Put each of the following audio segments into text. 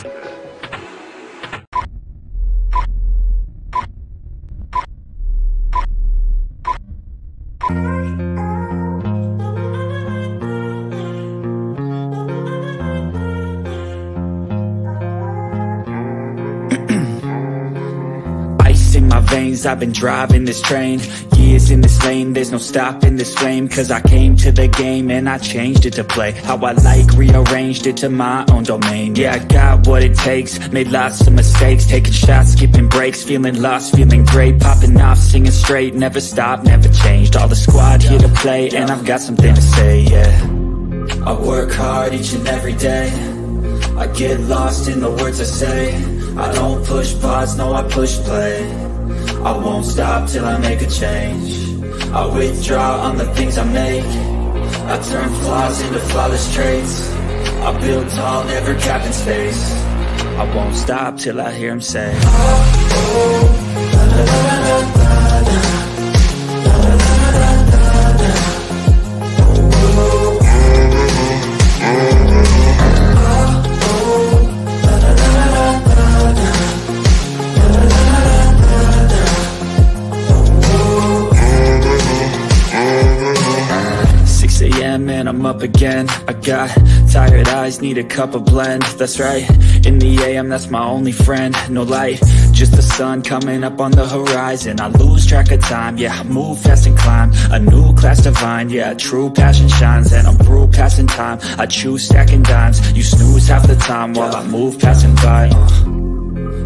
Ice in my veins, I've been driving this train. Years in this lane, there's no stopping this flame. Cause I came to the game and I changed it to play how I like, rearranged it to my own domain. Yeah, I got what it takes, made lots of mistakes, taking shots, skipping breaks, feeling lost, feeling great, popping off, singing straight, never stopped, never changed. All the squad here to play and I've got something to say, yeah. I work hard each and every day, I get lost in the words I say. I don't push pause, no I push play. I won't stop till I make a change. I withdraw on the things I make. I turn flaws into flawless traits. I build tall, never capped in space. I won't stop till I hear him say, oh, oh, la, la, la, la, la, la. And I'm up again. I got tired eyes, need a cup of blend. That's right, in the AM, that's my only friend. No light, just the sun coming up on the horizon. I lose track of time, yeah, I move fast and climb a new class divine, yeah, true passion shines. And I'm through passing time, I choose stacking dimes. You snooze half the time while I move passing by.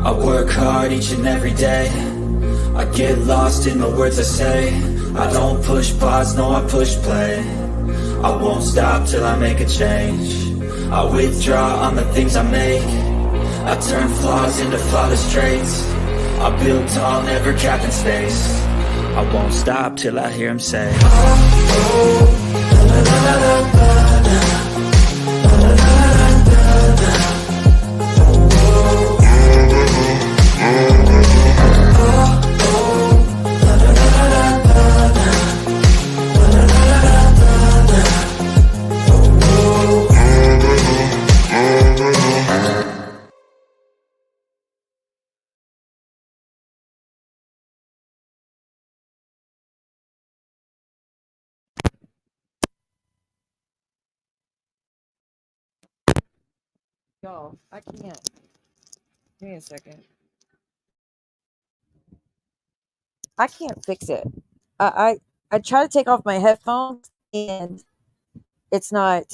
I work hard each and every day, I get lost in the words I say. I don't push pause, no I push play. I won't stop till I make a change. I withdraw on the things I make. I turn flaws into flawless traits. I build tall, never capped in space. I won't stop till I hear him say, oh, oh, la, la, la, la, la. Y'all, I can't. Give me a second. I can't fix it. I try to take off my headphones and it's not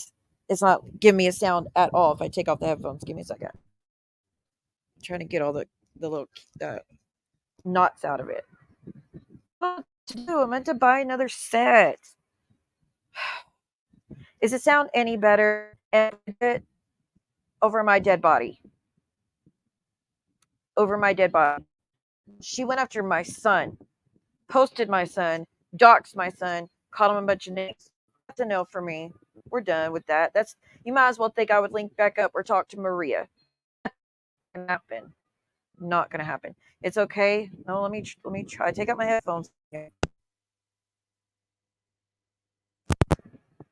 giving me a sound at all if I take off the headphones. Give me a second. I'm trying to get all the little knots out of it. What to do? I meant to buy another set. Is it sound any better? And over my dead body. Over my dead body. She went after my son, posted my son, doxed my son, called him a bunch of names. That's a no for me. We're done with that. That's, you might as well think I would link back up or talk to Maria. Not gonna happen. Not gonna happen. It's okay. No, let me try. Take out my headphones.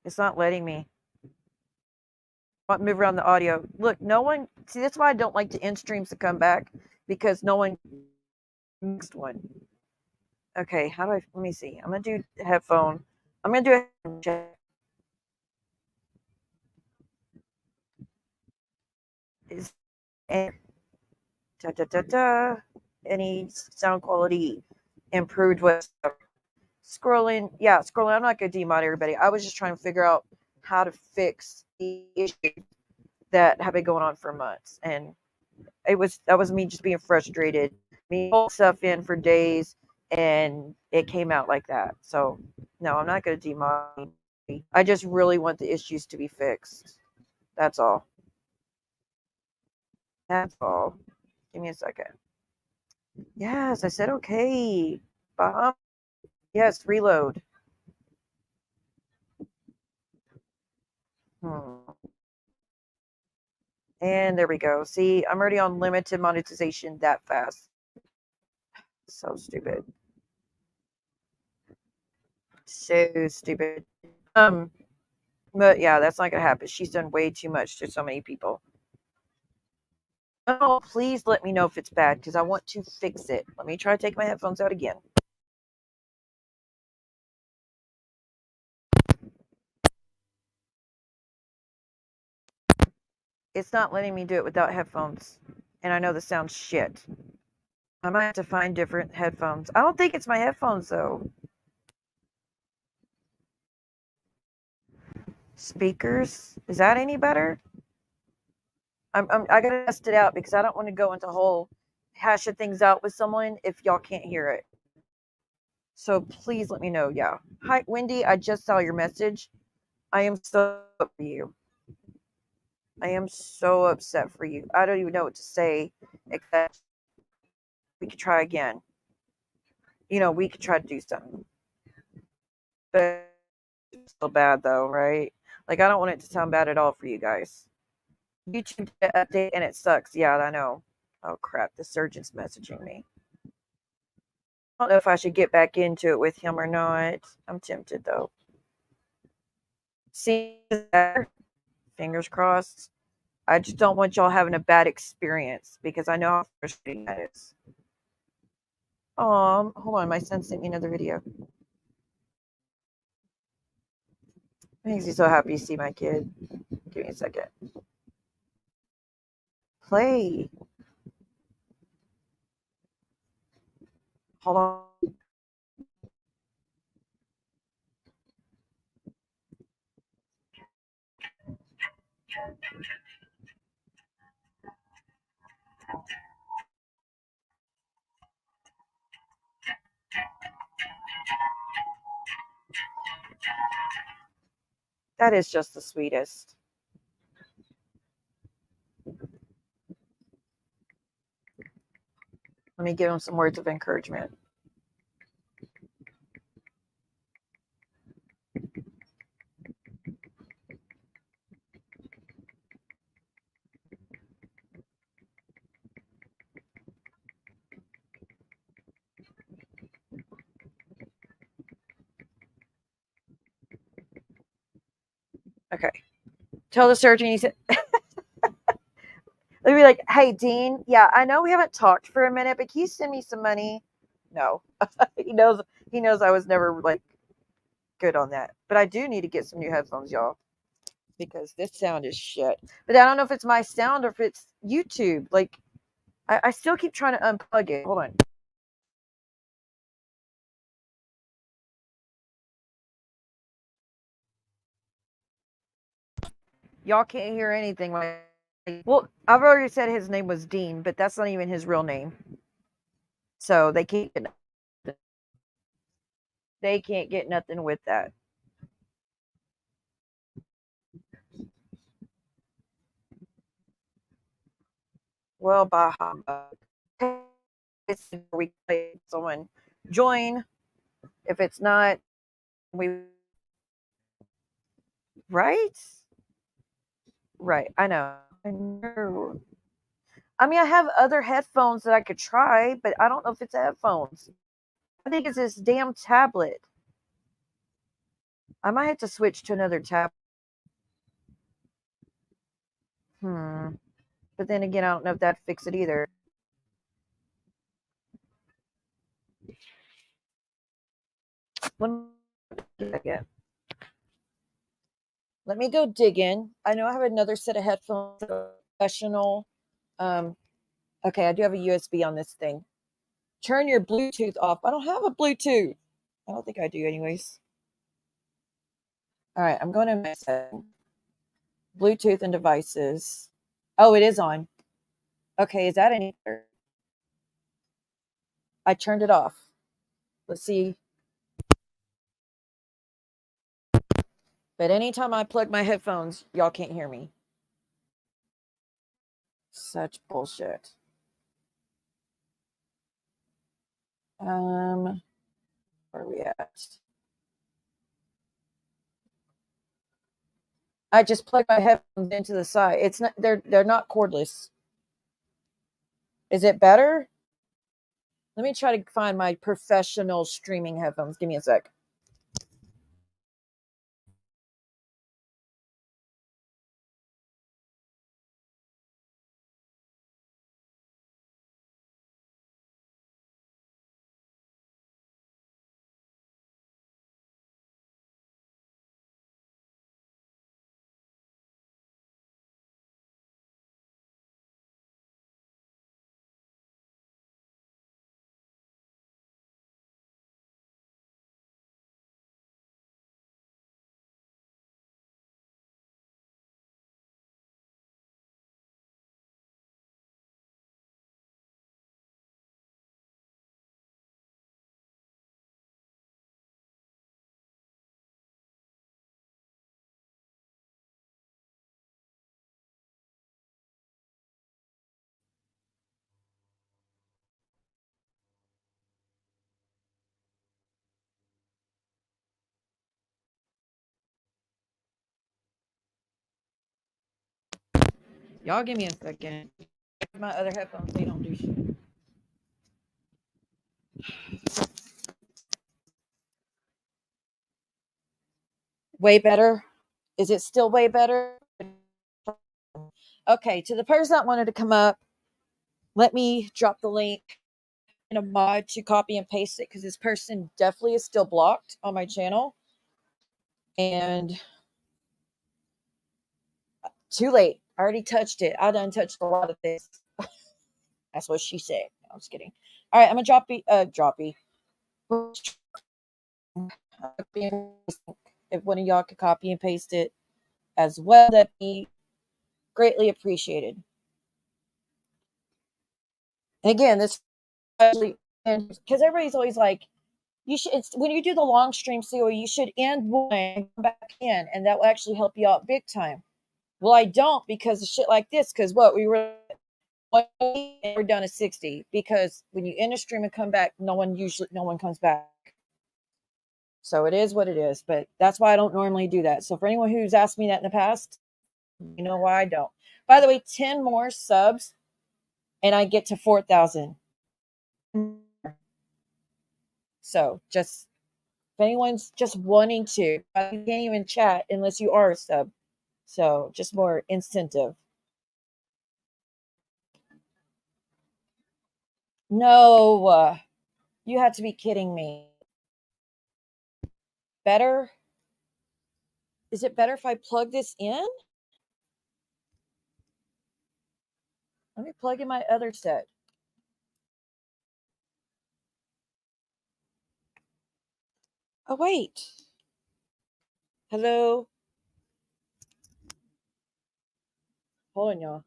It's not letting me. Move around the audio. Look, no one. See, that's why I don't like the end streams to come back, because no one. Next one. Okay, how do I? Let me see. I'm gonna do headphone. I'm gonna do a headphone check. Is and any sound quality improved with scrolling? Yeah, scrolling. I'm not gonna demod everybody. I was just trying to figure out how to fix the issue that have been going on for months, and that was me just being frustrated. Me pull stuff in for days, and it came out like that. So no, I'm not going to demod. I just really want the issues to be fixed. That's all. That's all. Give me a second. Yes, I said okay. Bob. Yes, reload. And there we go. See, I'm already on limited monetization that fast. So stupid. So stupid. But yeah, that's not gonna happen. She's done way too much to so many people. Oh, please let me know if it's bad because I want to fix it. Let me try to take my headphones out again. It's not letting me do it without headphones. And I know the sound's shit. I might have to find different headphones. I don't think it's my headphones though. Speakers? Is that any better? I gotta test it out because I don't want to go into whole hashing things out with someone if y'all can't hear it. So please let me know. Yeah. Hi, Wendy. I just saw your message. I am so upset for you. I am so upset for you. I don't even know what to say except we could try again. We could try to do something. But it's still bad though, right? Like I don't want it to sound bad at all for you guys. YouTube did an update and it sucks. Yeah, I know. Oh crap, the surgeon's messaging me. I don't know if I should get back into it with him or not. I'm tempted though. See, fingers crossed. I just don't want y'all having a bad experience because I know how frustrating that is. Hold on, my son sent me another video. Makes me so happy to see my kid. Give me a second. Play. Hold on. That is just the sweetest. Let me give him some words of encouragement. Okay. Tell the surgeon he said they'll be like, hey Dean, yeah, I know we haven't talked for a minute, but can you send me some money? No. he knows I was never like good on that. But I do need to get some new headphones, y'all. Because this sound is shit. But I don't know if it's my sound or if it's YouTube. Like I still keep trying to unplug it. Hold on. Y'all can't hear anything. Well, I've already said his name was Dean, but that's not even his real name. So they can't get nothing with that. Well, Baha. It's we play someone join. If it's not, we right. Right. I know. I know. I mean, I have other headphones that I could try, but I don't know if it's headphones. I think it's this damn tablet. I might have to switch to another tab. But then again, I don't know if that'd fix it either. Let me go dig in. I know I have another set of headphones, professional. Okay, I do have a USB on this thing. Turn your Bluetooth off. I don't have a Bluetooth. I don't think I do, anyways. All right, I'm going to my setting. Bluetooth and devices. Oh, it is on. Okay, is that any better? I turned it off. Let's see. But anytime I plug my headphones, y'all can't hear me. Such bullshit. Where are we at? I just plug my headphones into the side. It's not they're not cordless. Is it better? Let me try to find my professional streaming headphones. Give me a sec. Y'all give me a second. My other headphones, they don't do shit. Way better? Is it still way better? Okay, to the person that wanted to come up, let me drop the link in a mod to copy and paste it because this person definitely is still blocked on my channel. And too late. I already touched it. I done touched a lot of things. That's what she said. No, I'm just kidding. All right, I'm gonna droppy. If one of y'all could copy and paste it as well, that'd be greatly appreciated. And again, this actually, and because everybody's always like, you should, it's, when you do the long stream COE, you should end one and come back in, and that will actually help you out big time. Well, I don't because of shit like this. Because what we were and we're down to 60 because when you end a stream and come back, no one comes back. So it is what it is. But that's why I don't normally do that. So for anyone who's asked me that in the past, you know why I don't. By the way, 10 more subs and I get to 4,000. So just if anyone's just wanting to, you can't even chat unless you are a sub. So just more incentive. No, you have to be kidding me. Better? Is it better if I plug this in? Let me plug in my other set. Oh, wait. Hello? Hold on, y'all.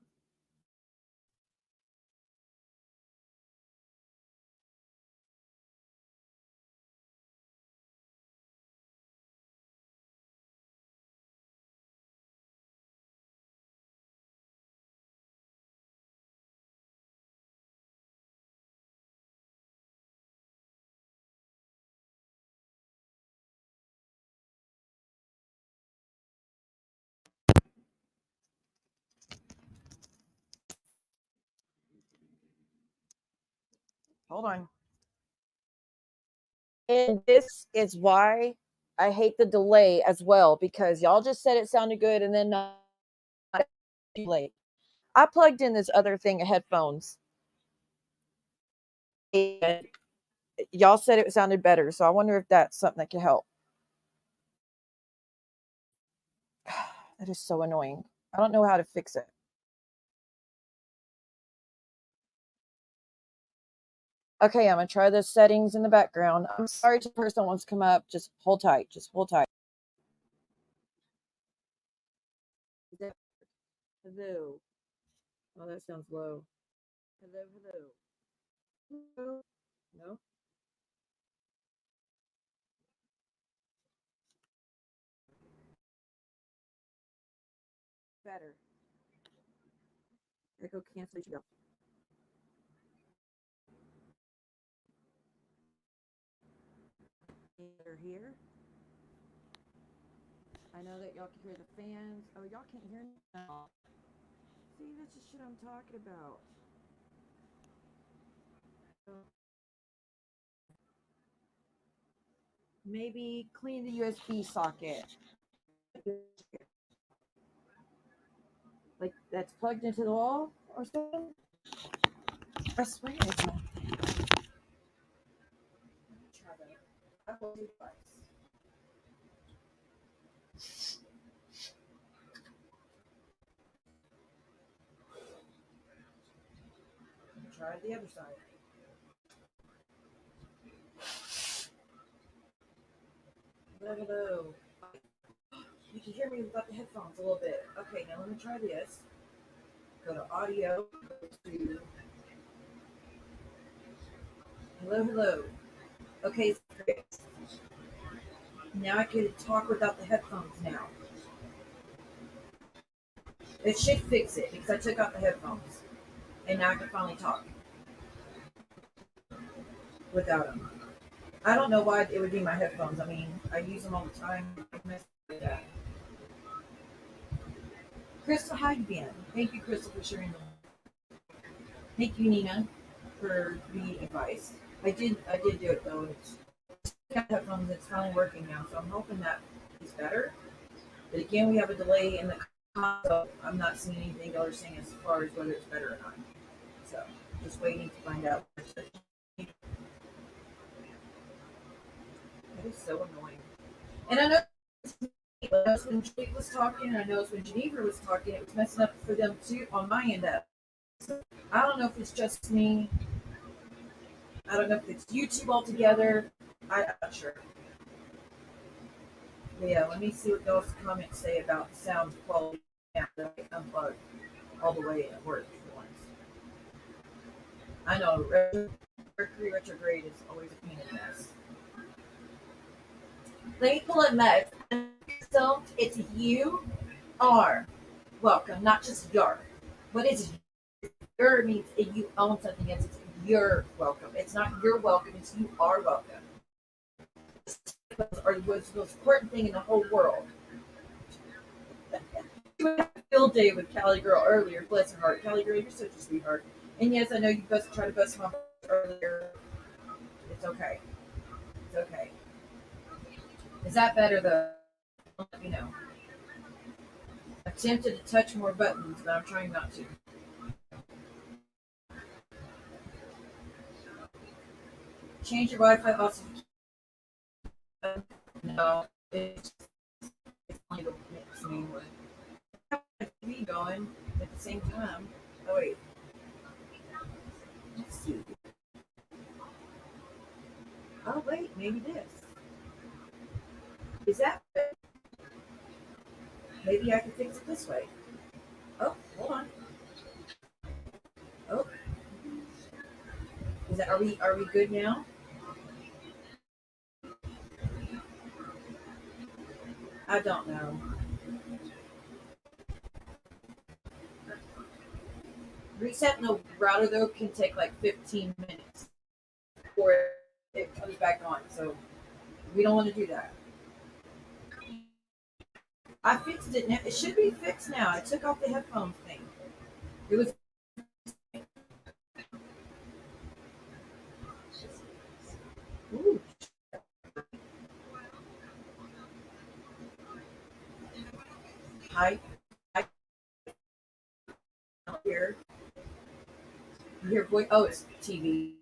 Hold on. And this is why I hate the delay as well, because y'all just said it sounded good and then not too late. I plugged in this other thing of headphones. And y'all said it sounded better. So I wonder if that's something that can help. That is so annoying. I don't know how to fix it. Okay, I'm gonna try the settings in the background. I'm sorry if the person wants to come up. Just hold tight. Just hold tight. Hello. Oh, that sounds low. Hello, hello. Hello. No. Better. Echo cancellation. Better here. I know that y'all can hear the fans. Oh, y'all can't hear me now. See, that's the shit I'm talking about. Maybe clean the USB socket. Like that's plugged into the wall or something. I swear it's not. Try that. Apple device. Try the other side. Hello, hello. You can hear me without the headphones a little bit. Okay, now let me try this. Go to audio. Go to hello, hello. Okay, great. Now I can talk without the headphones now. It should fix it because I took out the headphones. And now I can finally talk without them. I don't know why it would be my headphones. I mean, I use them all the time. Crystal, how you been? Thank you, Crystal, for sharing the. Thank you, Nina, for the advice. I did do it though. It's got headphones. It's finally working now, so I'm hoping that is better. But again, we have a delay in the call, so I'm not seeing anything y'all are saying as far as whether it's better or not. So just waiting to find out. That is so annoying. And I know when Julie was talking, and I know when Geneva was talking, it was messing up for them too on my end. I don't know if it's just me. I don't know if it's YouTube altogether. I'm not sure. But yeah, let me see what those comments say about the sound quality. Yeah, that I unplugged all the way and it worked for once. I know Mercury retrograde is always a pain in the ass. Let me pull it mess. So it's you are welcome, not just your. What is your means if you own something, it's your welcome. It's not your welcome, it's you are welcome. Or was the most important thing in the whole world. We had a field day with Callie Girl earlier, bless her heart. Callie Girl, you're such a sweetheart. And yes, I know you tried to bust my earlier. It's okay. It's okay. Is that better though? Let me know. I'm tempted to touch more buttons, but I'm trying not to. Change your Wi-Fi also. No, it's only the main one. I have TV going at the same time. Oh wait. Let's see. Oh wait, maybe this. Is that good? Maybe I can fix it this way. Oh, hold on. Oh. Is that are we good now? I don't know. Resetting the router though can take like 15 minutes before it comes back on. So we don't want to do that. I fixed it now. It should be fixed now. I took off the headphones thing. It was. Ooh. Hi. Hi. Here. You hear voice? Oh, it's TV.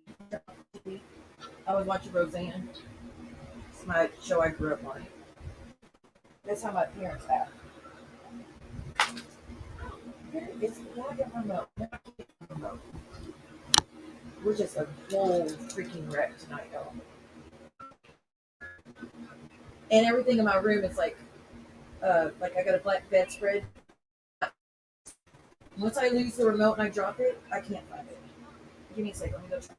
I was watching Roseanne. It's my show I grew up on. That's how my parents act. It's not a remote. We're just a whole freaking wreck tonight, y'all. And everything in my room is like I got a black bedspread. Once I lose the remote and I drop it, I can't find it. Give me a second. Let me go try.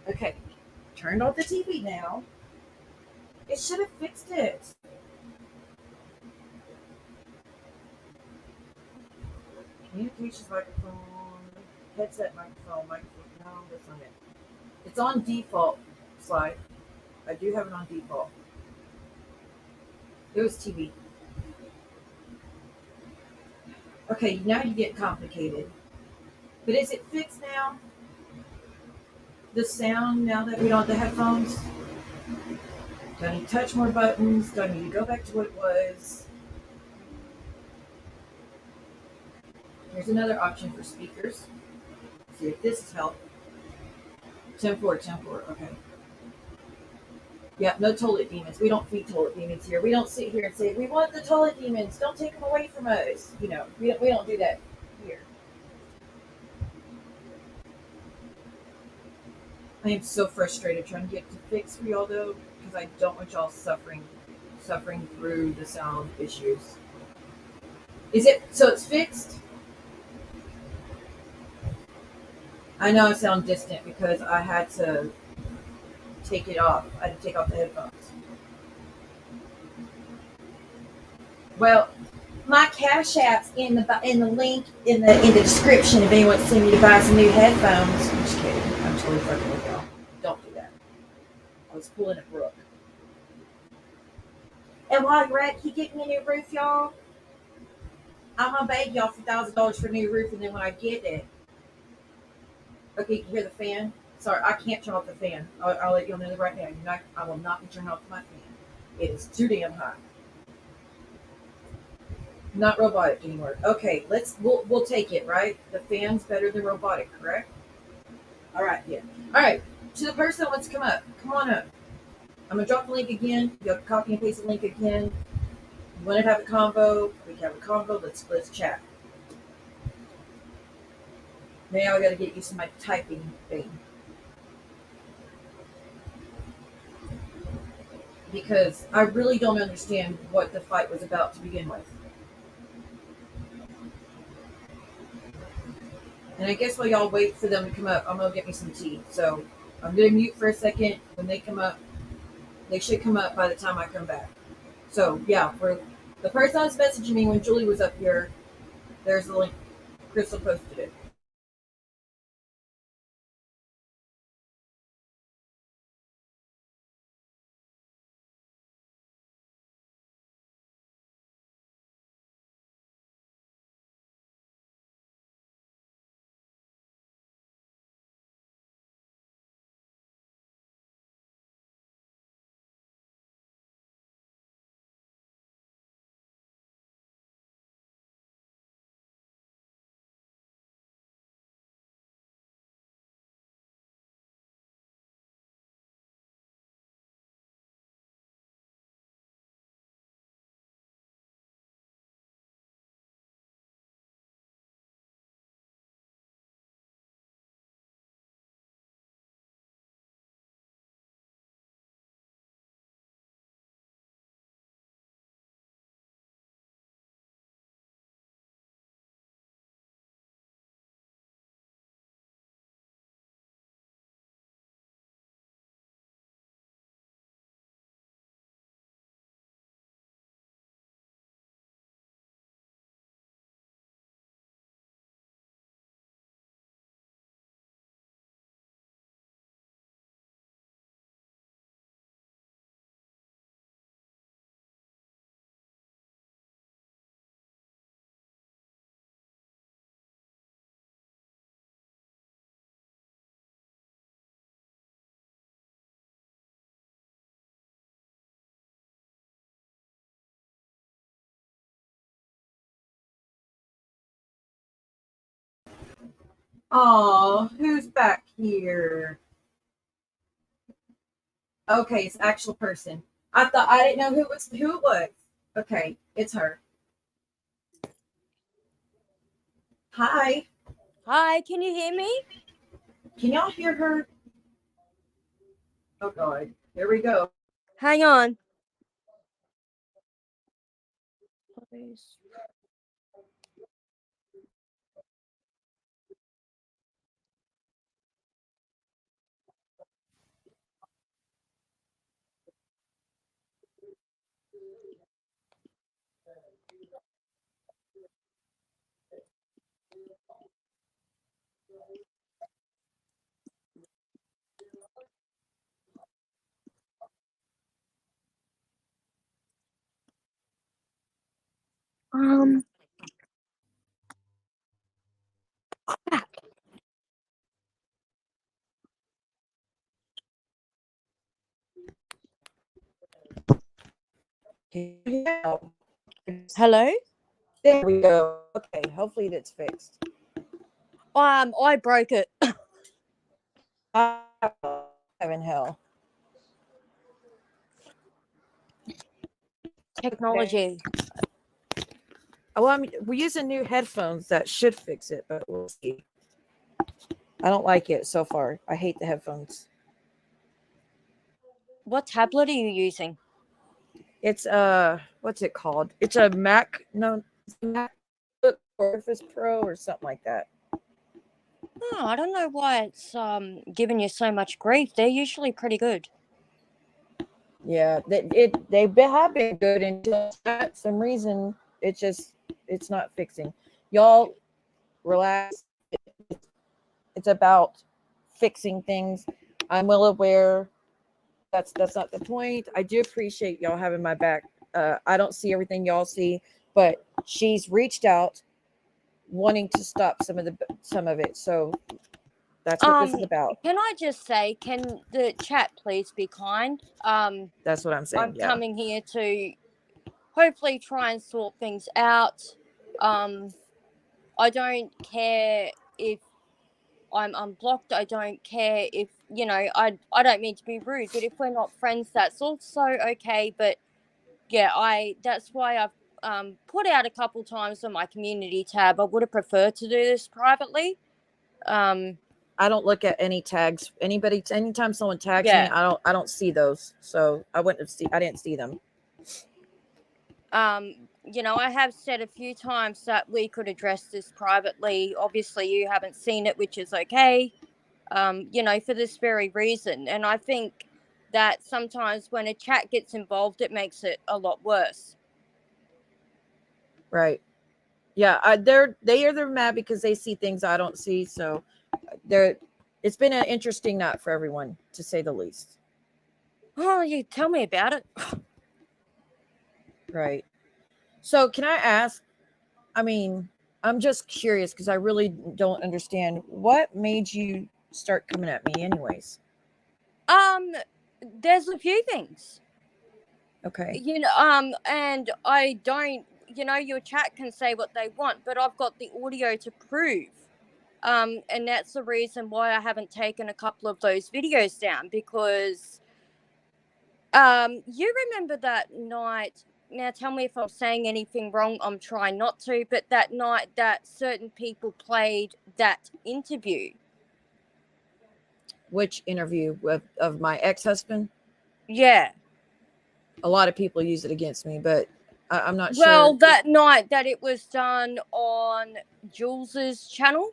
Okay, turned off the TV now. It should have fixed it. Communications microphone, headset microphone. No, that's not it. It's on default, slide. I do have it on default. It was TV. Okay, now you get complicated. But is it fixed now? The sound now that we don't have the headphones? Do I need to touch more buttons? Do I need to go back to what it was? Here's another option for speakers. See if this has helped. 10-4, okay. Yeah, no toilet demons. We don't feed toilet demons here. We don't sit here and say, we want the toilet demons. Don't take them away from us. You know, we don't do that here. I am so frustrated trying to get to fix for y'all though, because I don't want y'all suffering through the sound issues. Is it so it's fixed? I know I sound distant because I had to take it off. I had to take off the headphones. Well, my Cash App's in the link in the description if anyone wants to send me to buy some new headphones. I'm just kidding. I'm totally fucking with y'all. Don't do that. I was pulling a brook. And while you're at, he get me a new roof, y'all. I'm gonna beg y'all for $1,000 for a new roof, and then when I get it, okay, you can hear the fan. Sorry, I can't turn off the fan. I'll let you know right now. I will not be turning off my fan. It is too damn hot. Not robotic anymore. Okay, we'll take it, right? The fan's better than robotic, correct? All right, yeah. All right. To the person that wants to come up, come on up. I'm gonna drop the link again. You'll copy and paste the link again. You want to have a convo? We can have a convo. Let's chat. Now I got to get used to my typing thing because I really don't understand what the fight was about to begin with. And I guess while y'all wait for them to come up, I'm gonna get me some tea. So I'm gonna mute for a second. When they come up, they should come up by the time I come back. So yeah, for the person that was messaging me when Julie was up here, there's the link. Crystal posted it. Oh, who's back here? Okay, it's actual person. I didn't know who it was. Okay, it's her. Hi. Hi, can you hear me? Can y'all hear her? Oh god. Here we go. Hang on. Um, Yeah. hello? There we go. Okay, hopefully that's fixed. I broke it. Heaven hell. Technology. Well, we're using new headphones that should fix it, but we'll see. I don't like it so far. I hate the headphones. What tablet are you using? It's what's it called? It's a Mac, no, it's a MacBook Surface Pro or something like that. Oh, I don't know why it's giving you so much grief. They're usually pretty good. Yeah, they have been good until for some reason it's not fixing. Y'all relax. It's about fixing things. I'm well aware that's not the point. I do appreciate y'all having my back. I don't see everything y'all see, but she's reached out wanting to stop some of it. So that's what this is about. Can I just say, can the chat please be kind? That's what I'm saying. I'm coming here to hopefully try and sort things out. I don't care if I'm unblocked. I don't care if, I don't mean to be rude, but if we're not friends, that's also okay. But yeah, that's why I've put out a couple times on my community tab. I would have preferred to do this privately. I don't look at any tags. Anytime someone tags me, I don't see those. So I didn't see them. I have said a few times that we could address this privately. Obviously, you haven't seen it, which is okay. For this very reason. And I think that sometimes when a chat gets involved, it makes it a lot worse. Right. Yeah. They're mad because they see things I don't see. So it's been an interesting night for everyone, to say the least. Oh, you tell me about it. Right. So can I ask, I'm just curious because I really don't understand what made you start coming at me anyways. There's a few things. Okay. And I don't, your chat can say what they want, but I've got the audio to prove. And that's the reason why I haven't taken a couple of those videos down, because you remember that night. Now tell me if I'm saying anything wrong. I'm trying not to, but that night that certain people played that interview. Which interview of my ex-husband? Yeah. A lot of people use it against me, but I'm not sure. Well, that night that it was done on Jules's channel.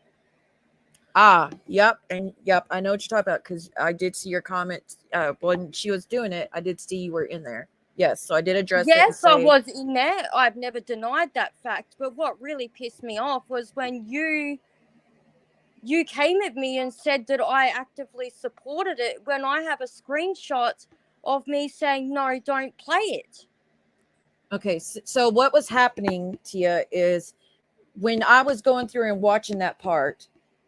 Yep. And yep, I know what you're talking about because I did see your comment when she was doing it. I did see you were in there. Yes, so I did address it. Yes, I was in there. I've never denied that fact. But what really pissed me off was when you came at me and said that I actively supported it, when I have a screenshot of me saying, no, don't play it. Okay, so what was happening, Tia, is when I was going through and watching that part,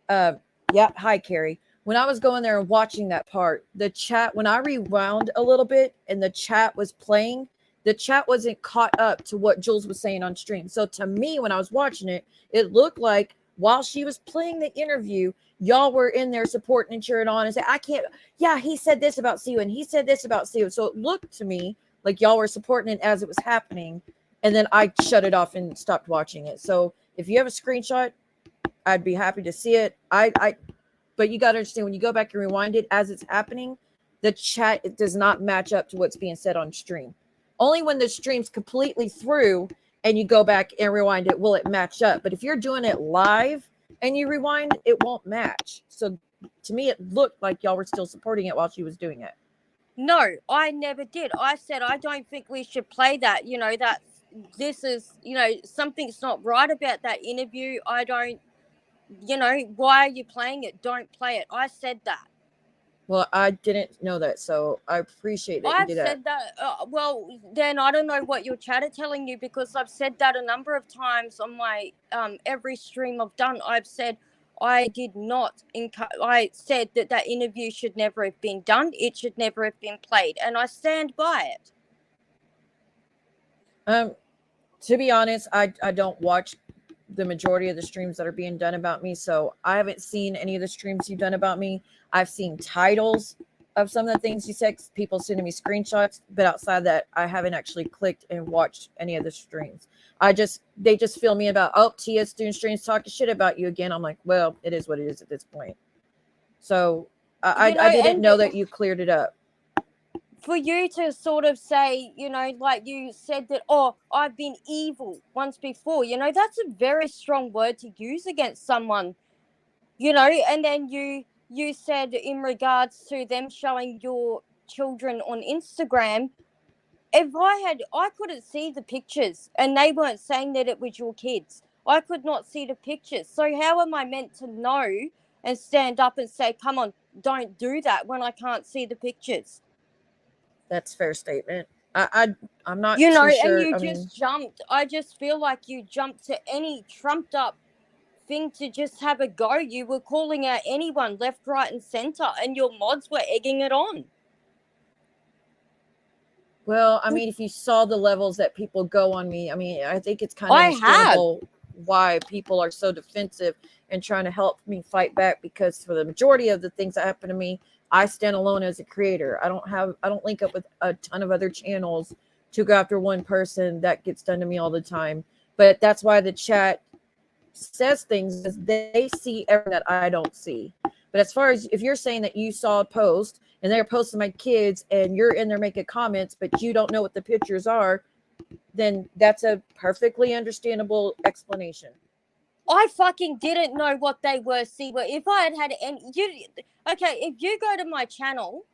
hi, Carrie. When I was going there and watching that part, the chat, when I rewound a little bit and the chat was playing, the chat wasn't caught up to what Jules was saying on stream. So to me, when I was watching it, it looked like while she was playing the interview, y'all were in there supporting and cheering on and say, he said this about Siwa and he said this about Siwa. So it looked to me like y'all were supporting it as it was happening. And then I shut it off and stopped watching it. So if you have a screenshot, I'd be happy to see it. But you got to understand, when you go back and rewind it as it's happening, the chat, it does not match up to what's being said on stream. Only when the stream's completely through and you go back and rewind it will it match up. But if you're doing it live and you rewind, it won't match. So to me, it looked like y'all were still supporting it while she was doing it. No, I never did. I said, I don't think we should play that. That this is, something's not right about that interview. I don't, why are you playing it? Don't play it. I said that. Well, I didn't know that, so I appreciate that you did that. I've said that. Well, then I don't know what your chat are telling you, because I've said that a number of times on my every stream I've done. I've said I did not. I said that interview should never have been done. It should never have been played, and I stand by it. To be honest, I don't watch the majority of the streams that are being done about me, so I haven't seen any of the streams you've done about me. I've seen titles of some of the things you said, people sending me screenshots, but outside that, I haven't actually clicked and watched any of the streams. They just fill me about, Tia's doing streams talking shit about you again. I'm like, well, it is what it is at this point. So I didn't know that you cleared it up. For you to sort of say, like you said that, I've been evil once before, that's a very strong word to use against someone, and then you said in regards to them showing your children on Instagram, if I couldn't see the pictures and they weren't saying that it was your kids. I could not see the pictures. So how am I meant to know and stand up and say, come on, don't do that when I can't see the pictures? That's a fair statement. I'm not You know, too and sure. you I just mean, jumped. I just feel like you jumped to any trumped up thing to just have a go. You were calling out anyone left, right, and center, and your mods were egging it on. well, I mean, if you saw the levels that people go on me, I mean, I think it's kind of I have. understandable why people are so defensive and trying to help me fight back, because for the majority of the things that happen to me, I stand alone as a creator. I don't link up with a ton of other channels to go after one person that gets done to me all the time. But that's why the chat says things, is they see everything that I don't see. But as far as if you're saying that you saw a post and they're posting my kids and you're in there making comments, but you don't know what the pictures are, then that's a perfectly understandable explanation. I fucking didn't know what they were. See, but if I had any, okay, if you go to my channel,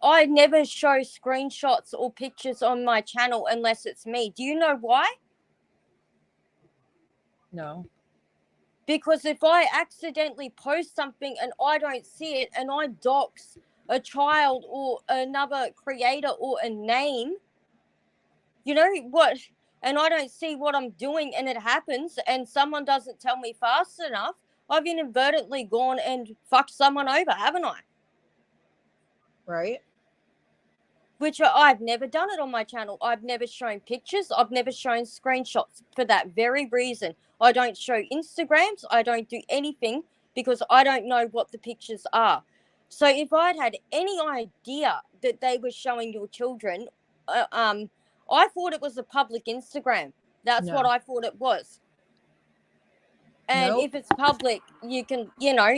I never show screenshots or pictures on my channel unless it's me. Do you know why? No. Because if I accidentally post something and I don't see it and I dox a child or another creator or a name, you know what, and I don't see what I'm doing and it happens and someone doesn't tell me fast enough, I've inadvertently gone and fucked someone over, haven't I? Right. Which I've never done it on my channel. I've never shown pictures. I've never shown screenshots for that very reason. I don't show Instagrams. I don't do anything because I don't know what the pictures are. So if I'd had any idea that they were showing your children, I thought it was a public Instagram. That's what I thought it was. And Nope. if it's public, you can, you know.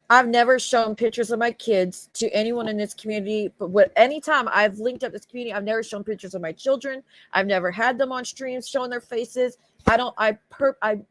I've never shown pictures of my kids to anyone in this community, but anytime I've linked up this community, I've never shown pictures of my children. I've never had them on streams showing their faces. I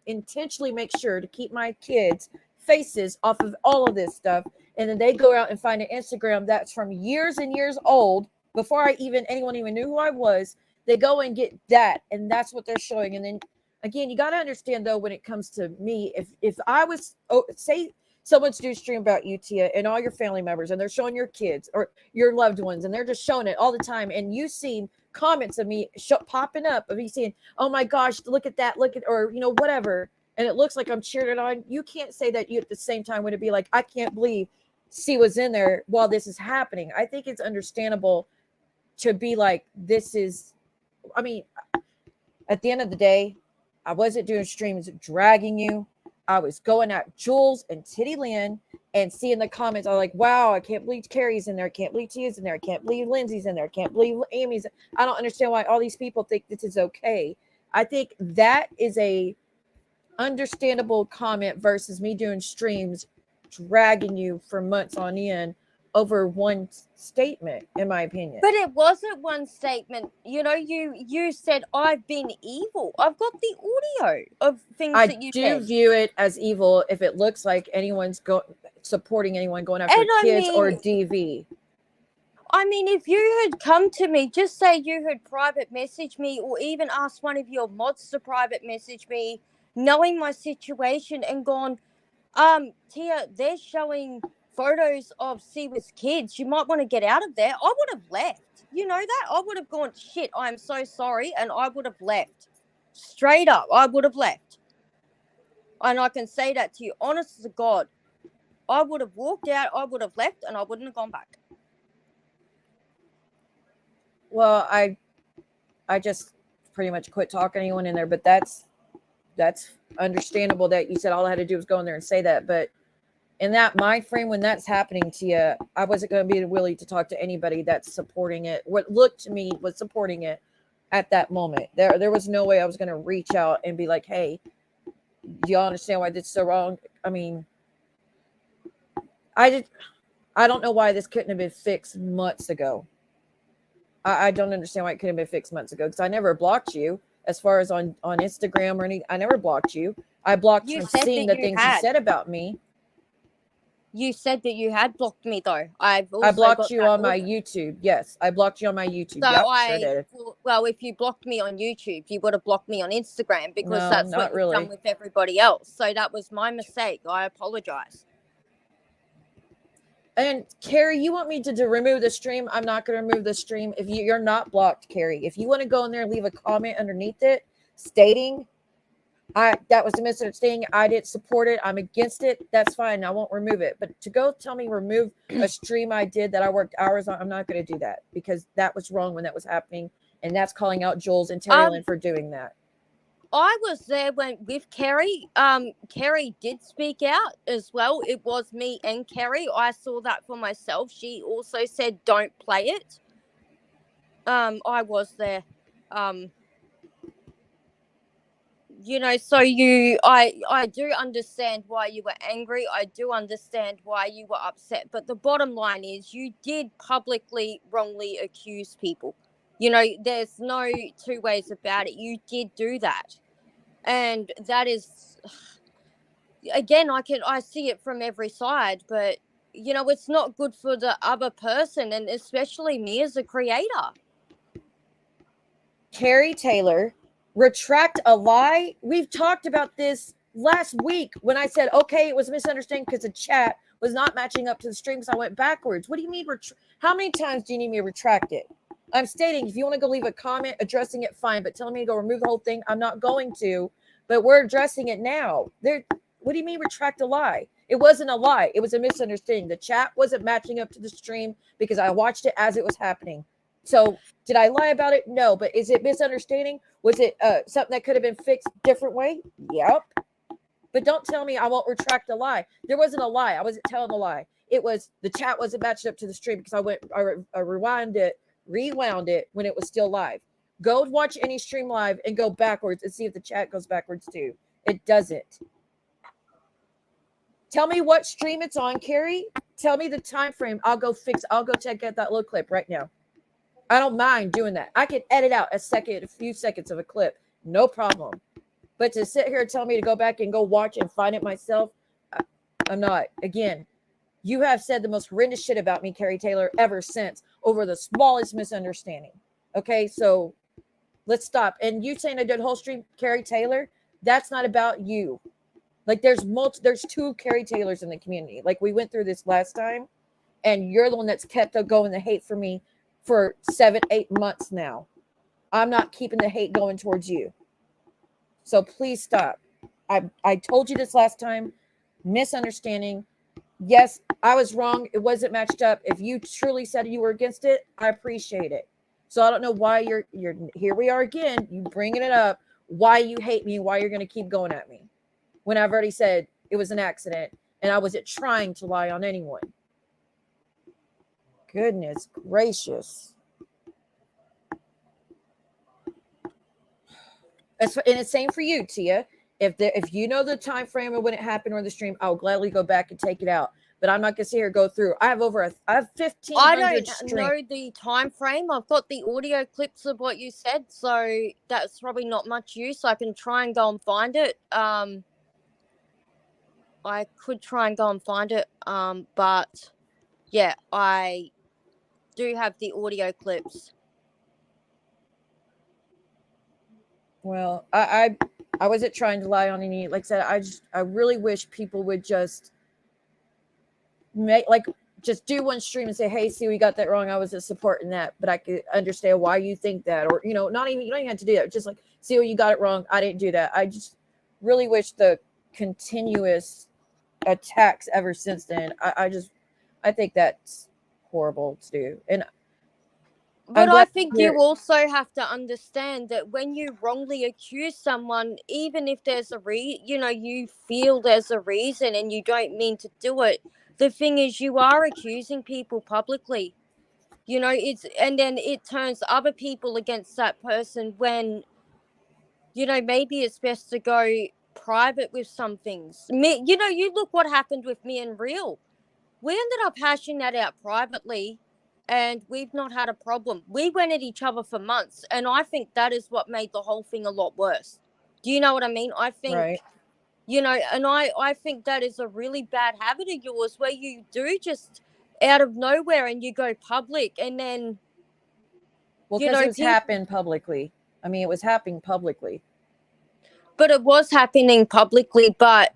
intentionally make sure to keep my kids' faces off of all of this stuff. And then they go out and find an Instagram that's from years and years old before anyone even knew who I was. They go and get that, and that's what they're showing. And then again, you got to understand though, when it comes to me, if I was say someone's doing a stream about you, Tia, and all your family members, and they're showing your kids or your loved ones, and they're just showing it all the time, and you seen comments of me popping up of me saying, "Oh my gosh, look at that, look at," or whatever, and it looks like I'm cheering it on. You can't say that you at the same time would it be like, "I can't believe C was in there while this is happening." I think it's understandable to be like, "This is," I mean, at the end of the day, I wasn't doing streams dragging you. I was going at Jules and Titty Lynn and seeing the comments. I'm like, wow, I can't believe Carrie's in there. I can't believe Tia's in there. I can't believe Lindsay's in there. I can't believe Amy's. I don't understand why all these people think this is okay. I think that is a understandable comment versus me doing streams dragging you for months on end over one statement, in my opinion. But it wasn't one statement. You know, you said I've been evil. I've got the audio of things that you said. I do view it as evil if it looks like anyone's supporting anyone going after kids or DV. I mean, if you had come to me, just say you had private messaged me or even asked one of your mods to private message me, knowing my situation and gone, Tia, they're showing photos of Siwa's kids. You might want to get out of there. I would have left. You know that? I would have gone, shit, I'm so sorry. And I would have left. Straight up, I would have left. And I can say that to you, honest to God. I would have walked out, I would have left, and I wouldn't have gone back. Well, I just pretty much quit talking to anyone in there, but that's understandable that you said all I had to do was go in there and say that. But in that mind frame, when that's happening to you, I wasn't going to be willing to talk to anybody that's supporting it. What looked to me was supporting it at that moment. There was no way I was going to reach out and be like, hey, do y'all understand why this is so wrong? I mean, I don't know why this couldn't have been fixed months ago. I don't understand why it couldn't have been fixed months ago, because I never blocked you as far as on Instagram or anything. I never blocked you. I blocked you from seeing the things you said about me. You said that you had blocked me, though. I blocked you on my YouTube. Yes, I blocked you on my YouTube. So sure did. Well, if you blocked me on YouTube, you would have blocked me on Instagram, because no, that's what you've done with everybody else. So that was my mistake. I apologize. And Carrie, you want me to remove the stream? I'm not going to remove the stream. If you're not blocked, Carrie. If you want to go in there and leave a comment underneath it stating that was a misunderstanding, I didn't support it, I'm against it, that's fine. I won't remove it. But to go tell me remove a stream I did that I worked hours on, I'm not going to do that, because that was wrong when that was happening, and that's calling out Jules and Terry Lynn for doing that. I was there with Kerry. Kerry did speak out as well. It was me and Kerry. I saw that for myself. She also said, "Don't play it." I was there. So I do understand why you were angry. I do understand why you were upset. But the bottom line is, you did publicly wrongly accuse people. There's no two ways about it. You did do that. And that is, again, I see it from every side, but it's not good for the other person, and especially me as a creator. Carrie Taylor, retract a lie. We've talked about this last week when I said, okay, it was a misunderstanding because the chat was not matching up to the stream, because I went backwards. What do you mean? How many times do you need me to retract it? I'm stating, if you want to go leave a comment addressing it, fine, but telling me to go remove the whole thing, I'm not going to. But we're addressing it now. What do you mean retract a lie? It wasn't a lie. It was a misunderstanding. The chat wasn't matching up to the stream because I watched it as it was happening. So did I lie about it? No. But is it misunderstanding? Was it something that could have been fixed a different way? Yep. But don't tell me I won't retract a lie. There wasn't a lie. I wasn't telling a lie. It was the chat wasn't matched up to the stream because I rewound it when it was still live. Go watch any stream live and go backwards and see if the chat goes backwards too. It doesn't. Tell me what stream it's on, Carrie. Tell me the time frame. I'll go check out that little clip right now. I don't mind doing that. I can edit out a few seconds of a clip. No problem. But to sit here and tell me to go back and go watch and find it myself, I'm not. Again, you have said the most horrendous shit about me, Carrie Taylor, ever since, over the smallest misunderstanding. Okay, so let's stop. And you saying I did whole stream, Carrie Taylor, that's not about you. Like there's two Carrie Taylors in the community. Like we went through this last time, and you're the one that's kept going the hate for me for 7-8 months now. I'm not keeping the hate going towards you. So please stop. I told you this last time. Misunderstanding. Yes, I was wrong. It wasn't matched up. If you truly said you were against it, I appreciate it. So I don't know why you're here we are again. You bringing it up. Why you hate me, why you're going to keep going at me. When I've already said it was an accident and I wasn't trying to lie on anyone. Goodness gracious. And it's same for you, Tia. If you know the time frame of when it happened or the stream, I'll gladly go back and take it out. But I'm not gonna sit here and go through. I have 1,500. I don't know the time frame. I've got the audio clips of what you said, so that's probably not much use. I can try and go and find it. I could try and go and find it. But yeah, I do have the audio clips. Well, I wasn't trying to lie on any. Like I said, I really wish people would just just do one stream and say, hey, see, we got that wrong. I wasn't supporting that, but I could understand why you think that, or you don't even have to do that. Just like, see, you got it wrong. I didn't do that. I just really wish the continuous attacks ever since then. I think that's horrible to do. And but I think you also have to understand that when you wrongly accuse someone, even if there's you feel there's a reason and you don't mean to do it, the thing is you are accusing people publicly. And then it turns other people against that person when, maybe it's best to go private with some things. You look what happened with me and Real. We ended up hashing that out privately. And we've not had a problem. We went at each other for months. And I think that is what made the whole thing a lot worse. Do you know what I mean? I think, right. And I think that is a really bad habit of yours where you do just out of nowhere and you go public and then. Well, because it was happening publicly. I mean, it was happening publicly. But it was happening publicly. But,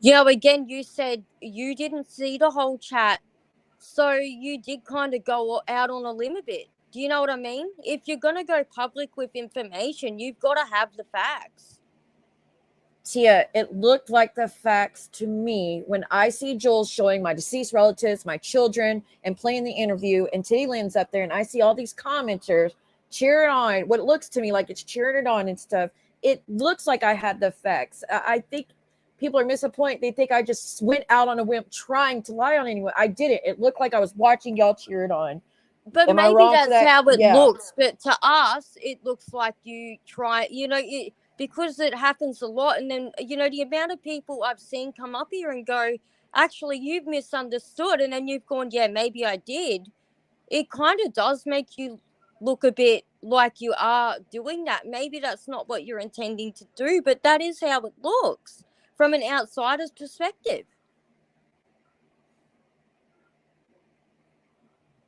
again, you said you didn't see the whole chat. So you did kind of go out on a limb a bit. Do you know what I mean? If you're going to go public with information, you've got to have the facts. Tia, it looked like the facts to me when I see Joel showing my deceased relatives, my children, and playing the interview, and Titty Lynn's up there, and I see all these commenters cheering on what looks to me like it's cheering it on and stuff. It looks like I had the facts. I think people are missing a point. They think I just went out on a whim trying to lie on anyone. I didn't. It looked like I was watching y'all cheer it on. But Am I maybe wrong for that's that? how it Yeah. looks. But to us, it looks like you try, because it happens a lot. And then, the amount of people I've seen come up here and go, actually, you've misunderstood. And then you've gone, yeah, maybe I did. It kind of does make you look a bit like you are doing that. Maybe that's not what you're intending to do, but that is how it looks from an outsider's perspective.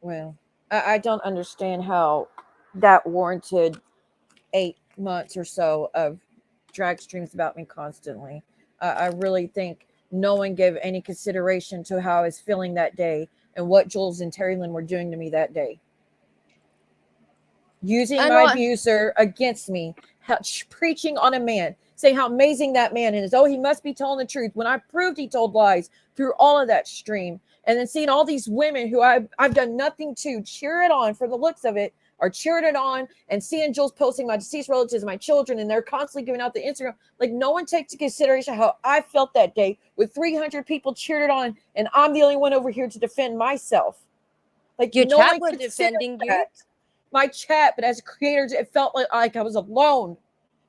Well, I don't understand how that warranted 8 months or so of drag streams about me constantly. I really think no one gave any consideration to how I was feeling that day and what Jules and Terry Lynn were doing to me that day. Using my abuser against me, preaching on a man, saying how amazing that man is. Oh, he must be telling the truth. When I proved he told lies through all of that stream. And then seeing all these women who I've done nothing to cheer it on for the looks of it, are cheering it on, and seeing Jules posting my deceased relatives, my children, and they're constantly giving out the Instagram. Like, no one takes into consideration how I felt that day with 300 people cheered it on, and I'm the only one over here to defend myself. Like, your no chat one were defending you. My chat, but as creators, it felt like I was alone.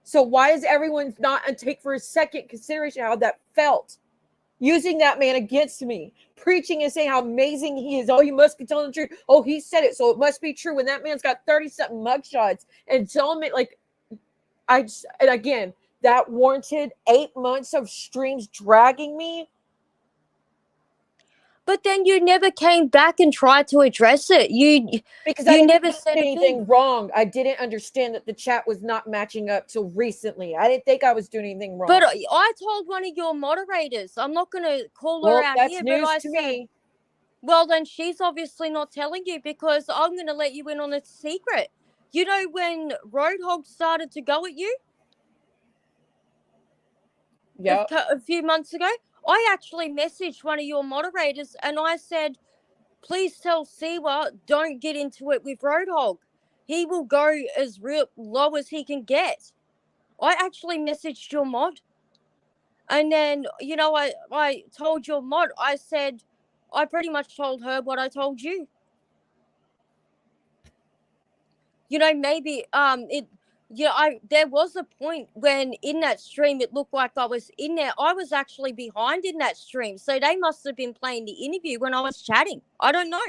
So why is everyone not take for a second consideration how that felt? Using that man against me, preaching and saying how amazing he is. Oh, he must be telling the truth. Oh, he said it, so it must be true. When that man's got 30-something mugshots and telling me, like, and again, that warranted 8 months of streams dragging me. But then you never came back and tried to address it. Because I never didn't said anything wrong. I didn't understand that the chat was not matching up till recently. I didn't think I was doing anything wrong. But I told one of your moderators, I'm not going to call her out here, but I said, well, then she's obviously not telling you, because I'm going to let you in on a secret. You know when Roadhog started to go at you? Yeah. A few months ago, I actually messaged one of your moderators and I said, please tell Siwa don't get into it with Roadhog. He will go as low as he can get. I actually messaged your mod. And then, I told your mod, I said, I pretty much told her what I told you. Maybe there was a point when in that stream it looked like I was in there. I was actually behind in that stream, so they must have been playing the interview when I was chatting. I don't know,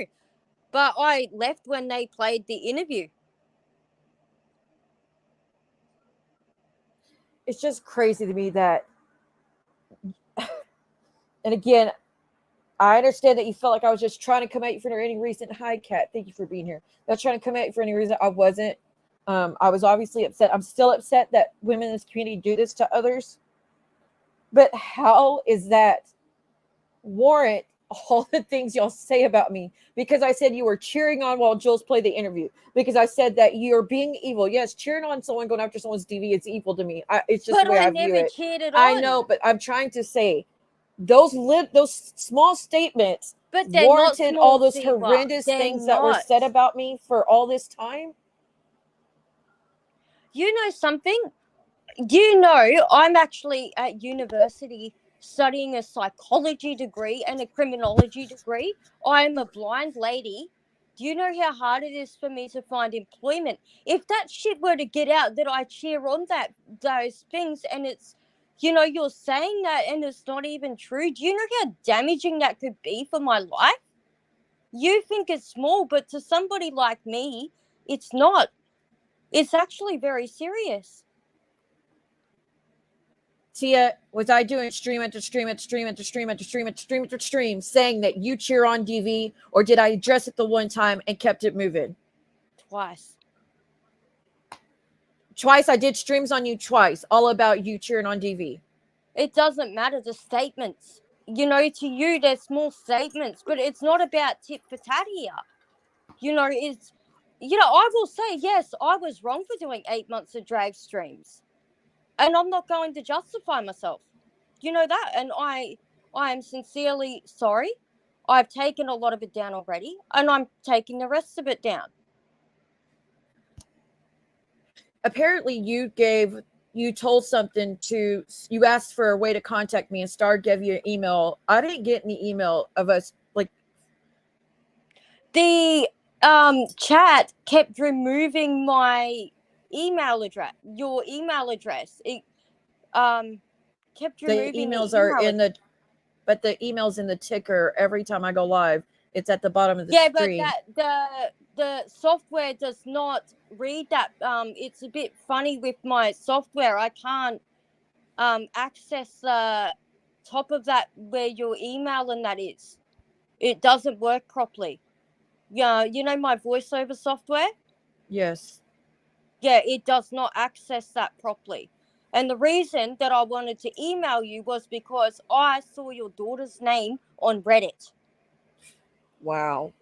but I left when they played the interview. It's just crazy to me that, and again, I understand that you felt like I was just trying to come at you for any reason. Hi, Kat. Thank you for being here. I was trying to come at you for any reason. I wasn't. I was obviously upset. I'm still upset that women in this community do this to others. But how is that warrant all the things y'all say about me? Because I said you were cheering on while Jules played the interview. Because I said that you're being evil. Yes, cheering on someone going after someone's DV is evil to me. It's just the way I view it. But I never cheered it on. I know, but I'm trying to say those small statements warranted all those horrendous things that were said about me for all this time. You know something? I'm actually at university studying a psychology degree and a criminology degree. I'm a blind lady. Do you know how hard it is for me to find employment? If that shit were to get out that I cheer on those things, and it's, you're saying that and it's not even true, do you know how damaging that could be for my life? You think it's small, but to somebody like me, it's not. It's actually very serious. Tia, was I doing stream after stream after stream after stream after stream after stream after stream saying that you cheer on DV, or did I address it the one time and kept it moving? Twice. I did streams on you twice, all about you cheering on DV. It doesn't matter, the statements. you know, to you, they're small statements, but it's not about tit for tat here. You know, it's, you know, I will say, yes, I was wrong for doing 8 months of drag streams. And I'm not going to justify myself. You know that? And I am sincerely sorry. I've taken a lot of it down already, and I'm taking the rest of it down. Apparently you told something to, you asked for a way to contact me and Star gave you an email. I didn't get any email of us, like, The chat kept removing my email address, your email address. It kept the removing the emails are email in the, but the emails in the ticker every time I go live. It's at the bottom of the yeah, screen. but that the software does not read that. It's a bit funny with my software. I can't access the top of that where your email and that is. It doesn't work properly. Yeah, you know my voiceover software? Yes. Yeah, it does not access that properly. And the reason that I wanted to email you was because I saw your daughter's name on Reddit. Wow.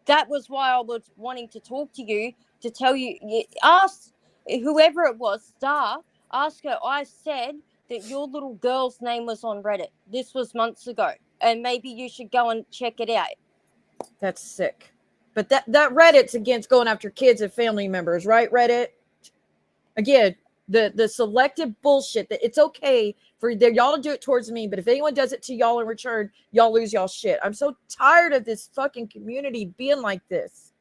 That was why I was wanting to talk to you, to tell you, ask whoever it was, Star, ask her. I said that your little girl's name was on Reddit. This was months ago. And maybe you should go and check it out. That's sick. But that Reddit's against going after kids and family members, right, Reddit? Again, the selective bullshit that it's okay for y'all to do it towards me, but if anyone does it to y'all in return, y'all lose y'all shit. I'm so tired of this fucking community being like this.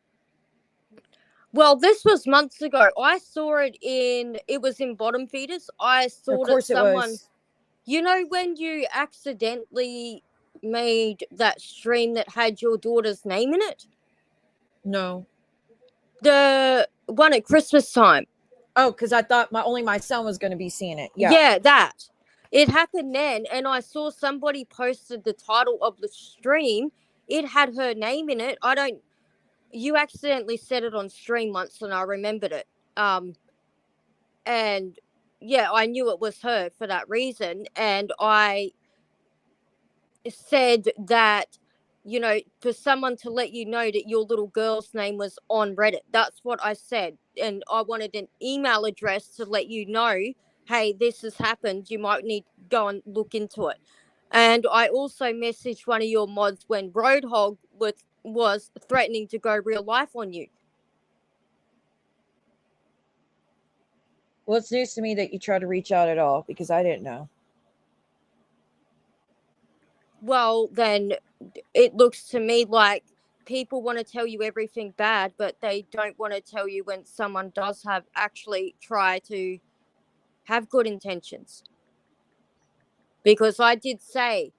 Well, this was months ago. I saw it was in Bottom Feeders. I saw Of course that someone, it was. you know, when you accidentally made that stream that had your daughter's name in it? No. The one at Christmas time. Oh, because I thought only my son was going to be seeing it. Yeah. Yeah, that. It happened then, and I saw somebody posted the title of the stream. It had her name in it. You accidentally said it on stream once, and I remembered it. And yeah, I knew it was her for that reason. And I said that, you know, for someone to let you know that your little girl's name was on Reddit. That's what I said. And I wanted an email address to let you know, hey, this has happened. You might need to go and look into it. And I also messaged one of your mods when Roadhog was threatening to go real life on you. Well, it's news to me that you tried to reach out at all because I didn't know. Well, then it looks to me like people want to tell you everything bad, but they don't want to tell you when someone does actually try to have good intentions. Because I did say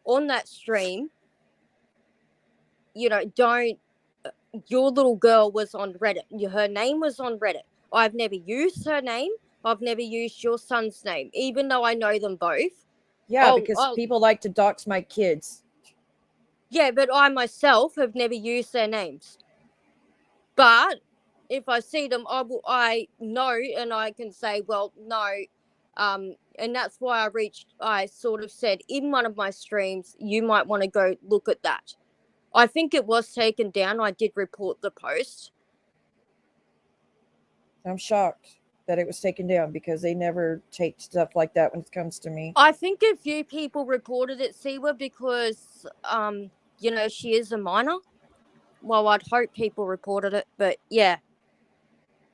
on that stream, you know, your little girl was on Reddit. Her name was on Reddit. I've never used her name. I've never used your son's name, even though I know them both. Yeah, because people like to dox my kids. Yeah, but I myself have never used their names. But if I see them, I know, and I can say, well, no. And that's why I sort of said in one of my streams, you might want to go look at that. I think it was taken down. I did report the post. I'm shocked that it was taken down because they never take stuff like that when it comes to me. I think a few people reported it, Siwa, because, you know, she is a minor. Well, I'd hope people reported it, but yeah.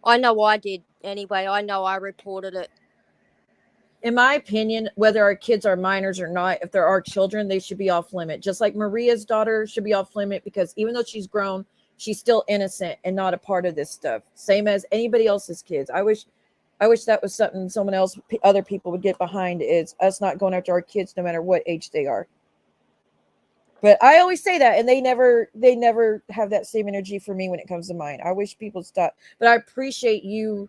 I know I did anyway. I know I reported it. In my opinion, whether our kids are minors or not, if there are children, they should be off limit. Just like Maria's daughter should be off limit because even though she's grown, she's still innocent and not a part of this stuff. Same as anybody else's kids. I wish that was something other people would get behind, is us not going after our kids no matter what age they are. But I always say that, and they never have that same energy for me when it comes to mine. I wish people stop. But I appreciate you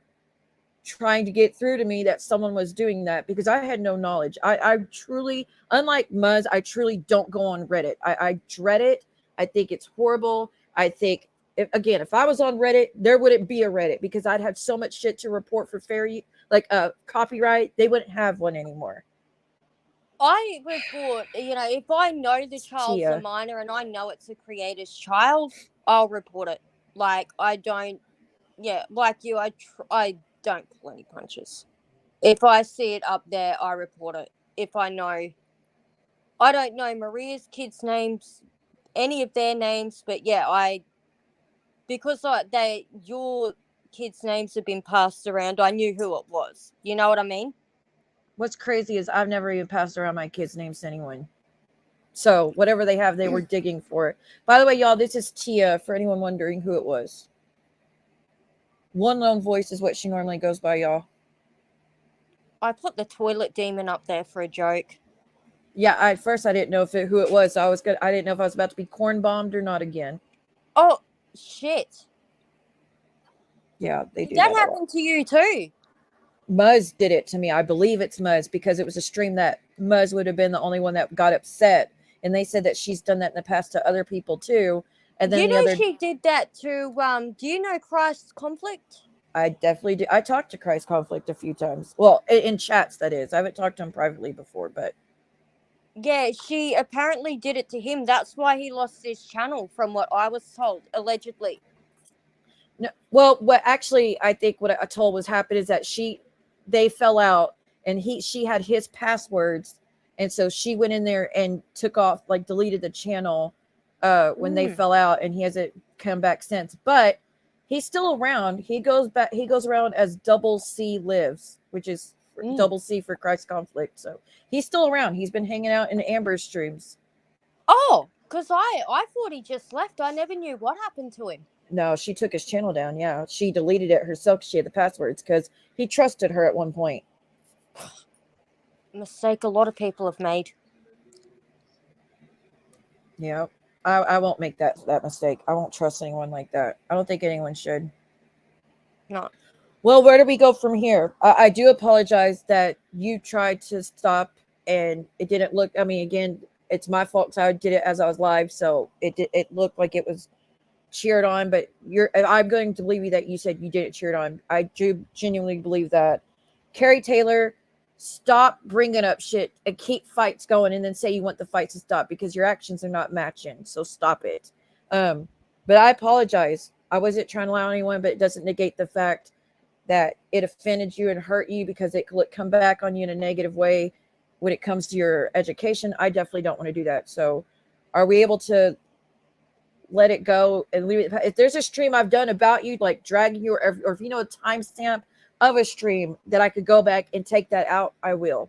trying to get through to me that someone was doing that because I had no knowledge. I truly, unlike Muzz, I truly don't go on Reddit. I dread it. I think it's horrible. I think, if I was on Reddit, there wouldn't be a Reddit because I'd have so much shit to report for copyright. They wouldn't have one anymore. I report, if I know the child's a Tia. minor and I know it's a creator's child, I'll report it. Like, I don't, like you, I don't pull any punches. If I see it up there, I report it. If I don't know Maria's kids' names, any of their names, but yeah, because your kids' names have been passed around, I knew who it was. You know what I mean? What's crazy is I've never even passed around my kids' names to anyone. So whatever they have, they were digging for it. By the way, y'all, this is Tia, for anyone wondering who it was. One lone voice is what she normally goes by, y'all. I put the toilet demon up there for a joke. Yeah, at first I didn't know who it was. So I didn't know if I was about to be corn bombed or not again. Oh, shit. Yeah, they do That that a lot. happened to you too. Muzz did it to me. I believe it's Muzz because it was a stream that Muzz would have been the only one that got upset. And they said that she's done that in the past to other people too. And then She did that to, do you know Christ's Conflict? I definitely do. I talked to Christ Conflict a few times. Well, in chats, that is. I haven't talked to him privately before, but. Yeah, she apparently did it to him. That's why he lost his channel, from what I was told, allegedly. No, well, what actually I think what I told was happened is that they fell out and she had his passwords. And so she went in there and took off, like deleted the channel when they fell out, and he hasn't come back since. But he's still around. He goes around as Double C Lives, which is Double C for Christ Conflict. So he's still around. He's been hanging out in Amber's streams. Oh, because I thought he just left. I never knew what happened to him. No, she took his channel down. Yeah, she deleted it herself. She had the passwords because he trusted her at one point. Mistake a lot of people have made. Yeah, I won't make that mistake. I won't trust anyone like that. I don't think anyone should. No. Well, where do we go from here? I do apologize that you tried to stop and it didn't look. I mean, again, it's my fault because I did it as I was live, so it looked like it was cheered on. But I'm going to believe you that you said you didn't cheer it on. I do genuinely believe that. Carrie Taylor, stop bringing up shit and keep fights going, and then say you want the fights to stop because your actions are not matching. So stop it. But I apologize. I wasn't trying to allow anyone, but it doesn't negate the fact that it offended you and hurt you because it could come back on you in a negative way when it comes to your education. I definitely don't want to do that. So are we able to let it go and leave it? If there's a stream I've done about you, like dragging you, or if you know a timestamp of a stream that I could go back and take that out, I will.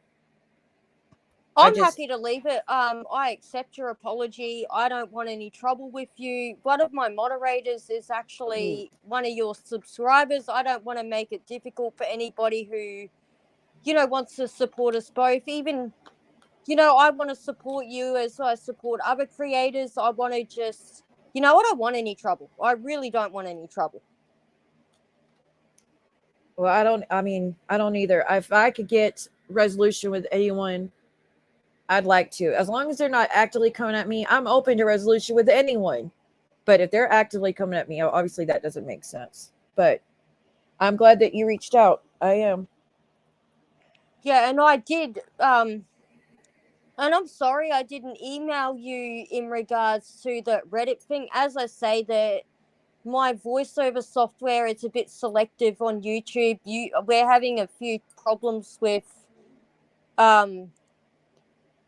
I'm happy to leave it. I accept your apology. I don't want any trouble with you. One of my moderators is actually one of your subscribers. I don't want to make it difficult for anybody who, wants to support us both. Even, I want to support you as I support other creators. I want to just, I don't want any trouble. I really don't want any trouble. Well, I don't either. If I could get resolution with anyone, I'd like to. As long as they're not actively coming at me, I'm open to resolution with anyone. But if they're actively coming at me, obviously that doesn't make sense. But I'm glad that you reached out. I am. Yeah, and I did. And I'm sorry I didn't email you in regards to the Reddit thing. As I say, my voiceover software is a bit selective on YouTube. We're having a few problems with,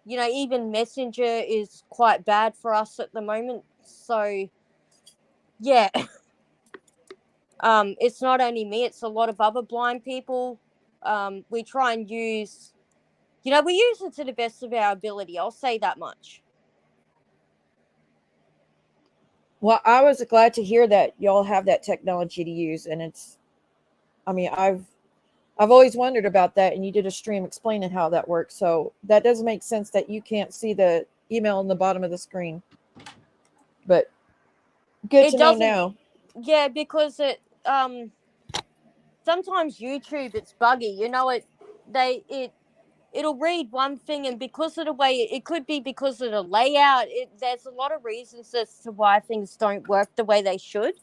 even Messenger is quite bad for us at the moment. So, yeah. It's not only me, it's a lot of other blind people. We try and use, we use it to the best of our ability. I'll say that much. Well, I was glad to hear that y'all have that technology to use, and I've always wondered about that, and you did a stream explaining how that works. So that does make sense that you can't see the email in the bottom of the screen. But good to know now. Yeah, because sometimes YouTube, it's buggy. It'll read one thing, and because of the way it could be because of the layout, there's a lot of reasons as to why things don't work the way they should.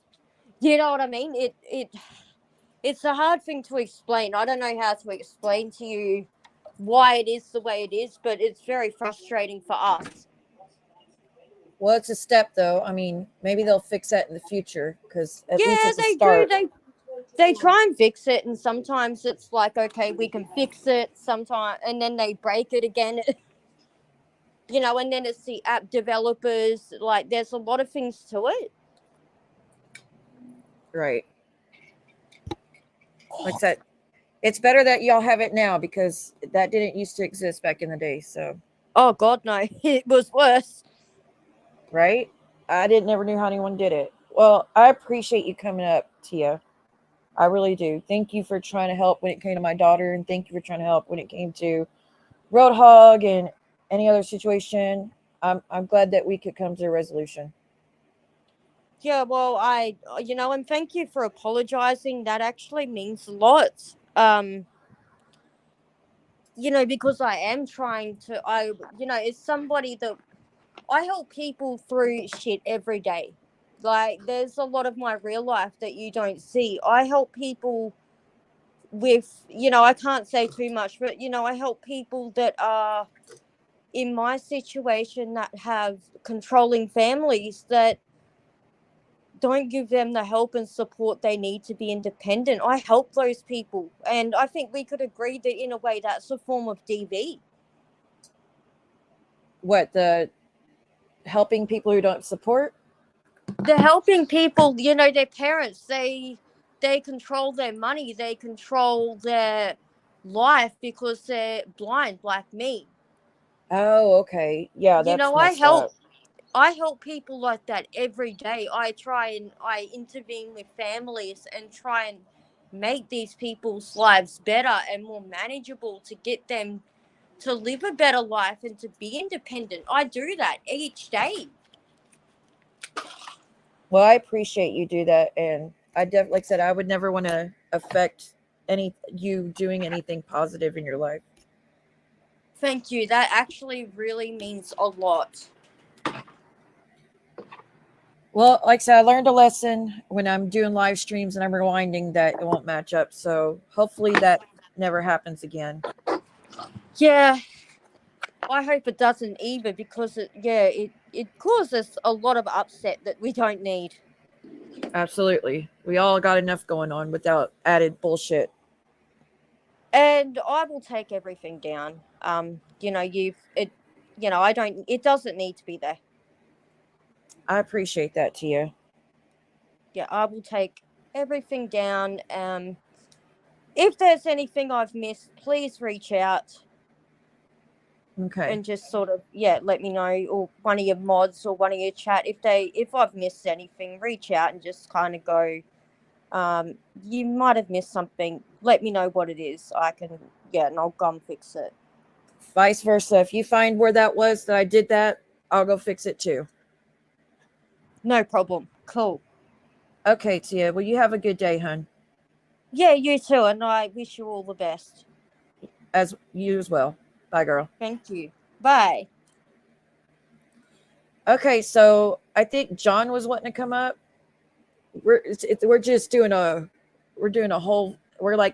You know what I mean? It's a hard thing to explain. I don't know how to explain to you why it is the way it is, but it's very frustrating for us. Well, it's a step, though. I mean, maybe they'll fix that in the future, because at least Yeah, it's a they do. start. They try and fix it, and sometimes it's like, okay, we can fix it. Sometimes, and then they break it again. And then it's the app developers. Like, there's a lot of things to it. Right. Like I said, it's better that y'all have it now, because that didn't used to exist back in the day. So, Oh God, no, it was worse. right? I didn't never knew how anyone did it. Well, I appreciate you coming up, Tia. I really do. Thank you for trying to help when it came to my daughter, and thank you for trying to help when it came to Roadhog and any other situation. I'm glad that we could come to a resolution. Yeah, well, and thank you for apologizing. That actually means a lot. Because I am trying to, it's somebody that I help people through shit every day. Like, there's a lot of my real life that you don't see. I help people with, I can't say too much, but, I help people that are in my situation that have controlling families that don't give them the help and support they need to be independent. I help those people. And I think we could agree that in a way that's a form of DV. What, the helping people who don't support? They're helping people, their parents, they control their money, they control their life because they're blind like me. Oh, okay. Yeah, that's I messed up. help people like that every day. I intervene with families and try and make these people's lives better and more manageable to get them to live a better life and to be independent. I do that each day. Well, I appreciate you do that, and like I said, I would never want to affect you doing anything positive in your life. Thank you. That actually really means a lot. Well, like I said, I learned a lesson when I'm doing live streams and I'm rewinding that it won't match up. So hopefully that never happens again. Yeah, I hope it doesn't either, because it causes a lot of upset that we don't need. Absolutely. We all got enough going on without added bullshit. And I will take everything down. It doesn't need to be there. I appreciate that, Tia. Yeah, I will take everything down. If there's anything I've missed, please reach out Okay. and just sort of, let me know, or one of your mods or one of your chat. If I've missed anything, reach out and just kind of go, you might have missed something. Let me know what it is. And I'll go and fix it. Vice versa. If you find where that was that I did that, I'll go fix it too. No problem. Cool. Okay, Tia. Well, you have a good day, hun. Yeah, you too. And I wish you all the best. As you as well. Bye, girl. Thank you. Bye. Okay, so I think John was wanting to come up. We're just doing a whole, we're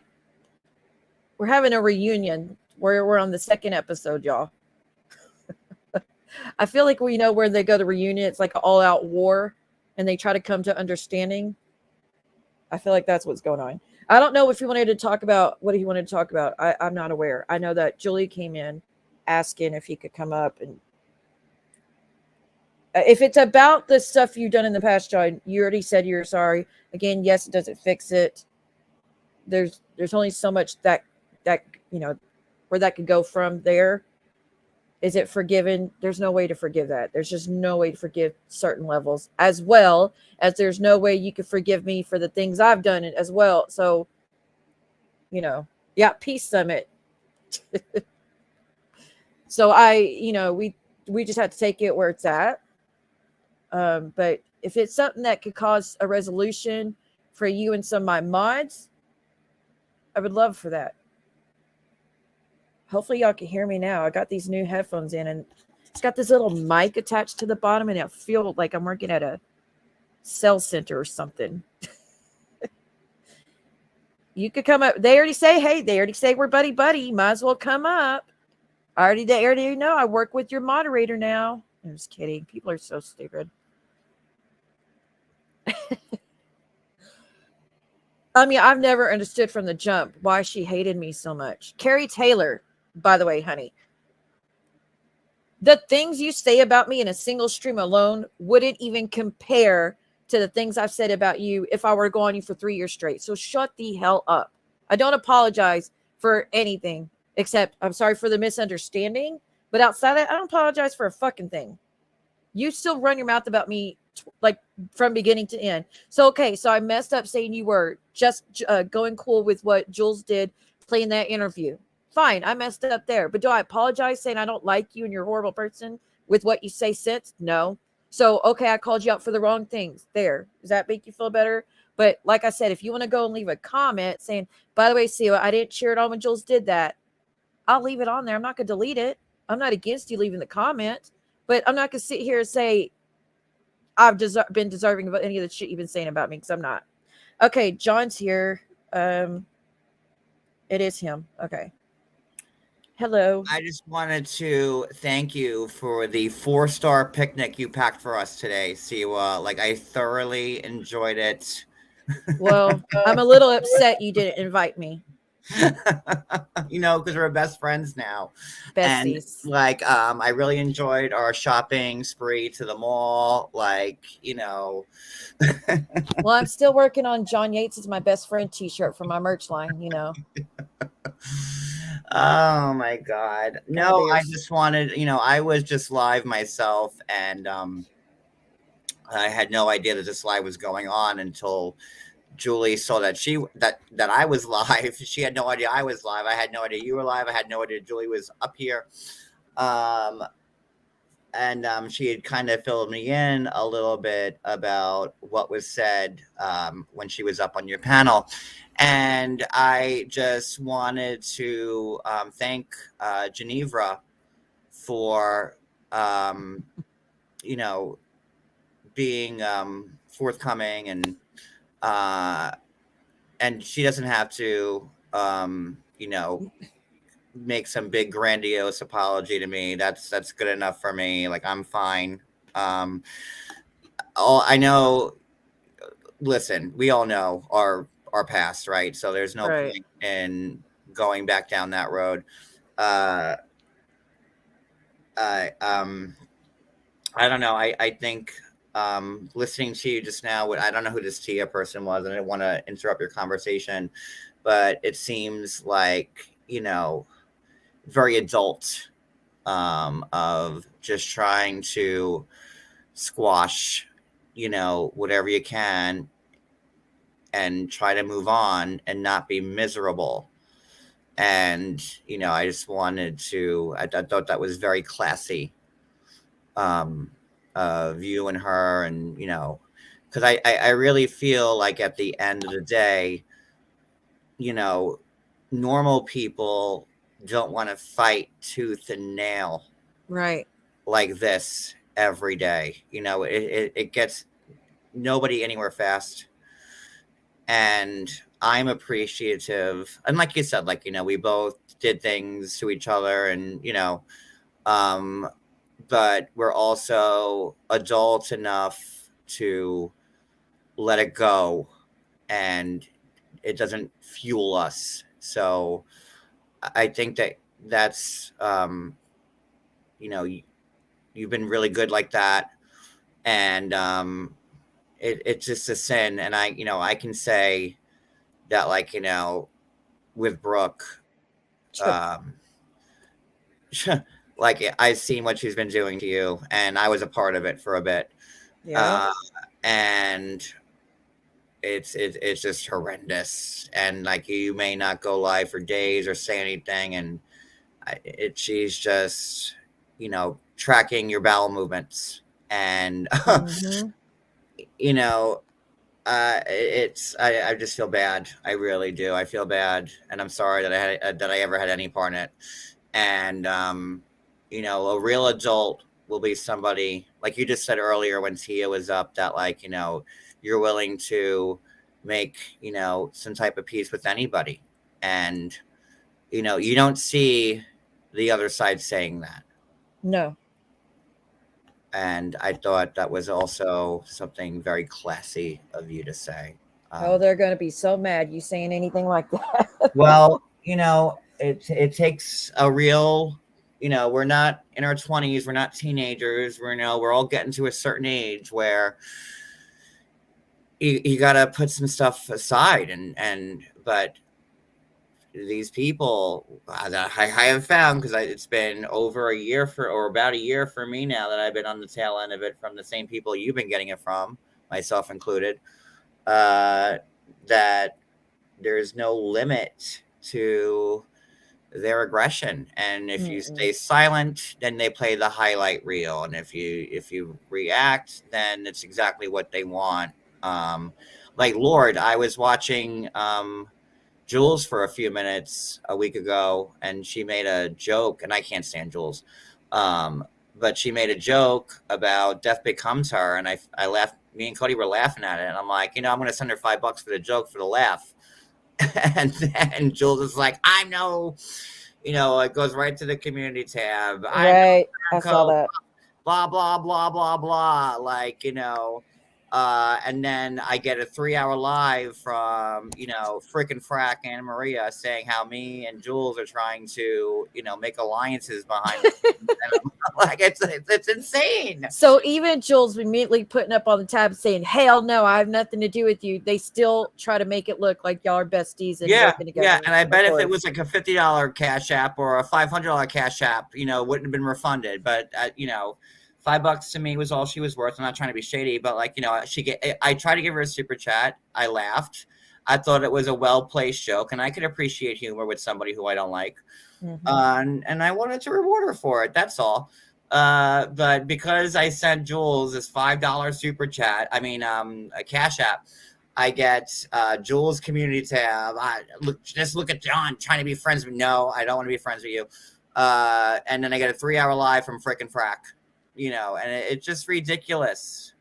having a reunion where we're on the second episode, y'all. I feel like we know where they go to reunion. It's like an all-out war, and they try to come to understanding. I feel like that's what's going on. I don't know if he wanted to talk about what he wanted to talk about. I'm not aware. I know that Julie came in asking if he could come up, and if it's about the stuff you've done in the past, John, you already said you're sorry. Again, yes, it doesn't fix it. There's only so much that where that could go from there. Is it forgiven? There's no way to forgive that. There's just no way to forgive certain levels, as well as there's no way you could forgive me for the things I've done as well. So, peace summit. So we just have to take it where it's at. But if it's something that could cause a resolution for you and some of my mods, I would love for that. Hopefully y'all can hear me now. I got these new headphones in, and it's got this little mic attached to the bottom, and I feel like I'm working at a cell center or something. You could come up. They already say we're buddy buddy. Might as well come up. They already know I work with your moderator now. I'm just kidding. People are so stupid. I mean, I've never understood from the jump why she hated me so much. Carrie Taylor, by the way, honey, the things you say about me in a single stream alone wouldn't even compare to the things I've said about you if I were to go on you for 3 years straight. So shut the hell up. I don't apologize for anything except I'm sorry for the misunderstanding. But outside of that, I don't apologize for a fucking thing. You still run your mouth about me like from beginning to end. So, okay, so I messed up saying you were just going cool with what Jules did playing that interview. Fine, I messed up there. But do I apologize saying I don't like you and you're a horrible person with what you say since? No. So, okay, I called you out for the wrong things. There. Does that make you feel better? But like I said, if you want to go and leave a comment saying, by the way, Seal, I didn't cheer it on when Jules did that, I'll leave it on there. I'm not going to delete it. I'm not against you leaving the comment. But I'm not going to sit here and say I've been deserving of any of the shit you've been saying about me, because I'm not. Okay, John's here. It is him. Okay. Hello. I just wanted to thank you for the 4-star picnic you packed for us today, Siwa. Like, I thoroughly enjoyed it. Well, I'm a little upset you didn't invite me. Because we're best friends now. Besties. And I really enjoyed our shopping spree to the mall. Well, I'm still working on John Yates is my best friend t-shirt for my merch line, Oh my God. No, I just wanted, I was just live myself, and I had no idea that this live was going on until Julie saw that that I was live. She had no idea I was live. I had no idea you were live. I had no idea Julie was up here. And she had kind of filled me in a little bit about what was said when she was up on your panel. And I just wanted to thank Genevra for, being forthcoming, and she doesn't have to, make some big grandiose apology to me. That's good enough for me. Like, I'm fine. I know. Listen, we all know our past, right? So there's no point in going back down that road. I don't know. I think listening to you just now, I don't know who this Tia person was, and I didn't want to interrupt your conversation, but it seems like, very adult, of just trying to squash, whatever you can and try to move on and not be miserable. And, I just wanted to, I thought that was very classy of you and her, and, because I really feel like at the end of the day, normal people don't want to fight tooth and nail like this every day. It gets nobody anywhere fast. And I'm appreciative. And like you said, we both did things to each other, and, but we're also adult enough to let it go, and it doesn't fuel us. So I think that's, you've been really good like that. And it's just a sin. And I can say that, with Brooke, I've seen what she's been doing to you, and I was a part of it for a bit. Yeah. And it's just horrendous. And you may not go live for days or say anything, and she's just, tracking your bowel movements, and mm-hmm. I just feel bad. I really do. I feel bad, and I'm sorry that I ever had any part in it. And a real adult will be somebody, like you just said earlier when Tia was up, that you're willing to make, some type of peace with anybody. And, you don't see the other side saying that. No. And I thought that was also something very classy of you to say. Oh, they're going to be so mad you saying anything like that. Well, it takes a real, we're not in our 20s, we're not teenagers, we're all getting to a certain age where you got to put some stuff aside, but these people that I have found, because it's been over a year or about a year for me now that I've been on the tail end of it from the same people you've been getting it from, myself included, that there's no limit to their aggression. And if you stay silent, then they play the highlight reel. And if you react, then it's exactly what they want. Like Lord, I was watching Jules for a few minutes a week ago, and she made a joke, and I can't stand Jules. But she made a joke about Death Becomes Her, and I laughed. Me and Cody were laughing at it, and I'm like, I'm going to send her $5 for the joke, for the laugh. And then Jules is like, I know, it goes right to the community tab. Right. I saw that. Blah, blah, blah, blah, blah. Like, and then I get a 3-hour live from, frickin' Frack Anna Maria saying how me and Jules are trying to, make alliances behind it. Like, it's insane. So even Jules immediately putting up on the tab saying, hell no, I have nothing to do with you. They still try to make it look like y'all are besties and working together. Yeah, and I bet if it was like a $50 Cash App or a $500 Cash App, wouldn't have been refunded. But, $5 to me was all she was worth. I'm not trying to be shady, but I tried to give her a super chat. I laughed. I thought it was a well-placed joke, and I could appreciate humor with somebody who I don't like. And I wanted to reward her for it. That's all. But because I sent Jules this $5 super chat, a Cash App, I get Jules community tab. Just look at John trying to be friends with me. No, I don't want to be friends with you. And then I get a 3-hour live from frickin' Frack. And it's just ridiculous.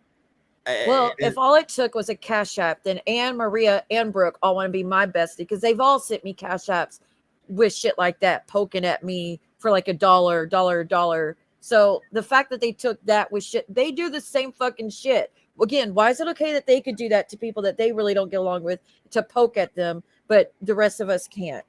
Well, if all it took was a Cash App, then Anne, Maria, and Brooke all want to be my bestie, because they've all sent me Cash Apps with shit like that, poking at me for like $1. So the fact that they took that with shit, they do the same fucking shit. Again, why is it okay that they could do that to people that they really don't get along with, to poke at them, but the rest of us can't?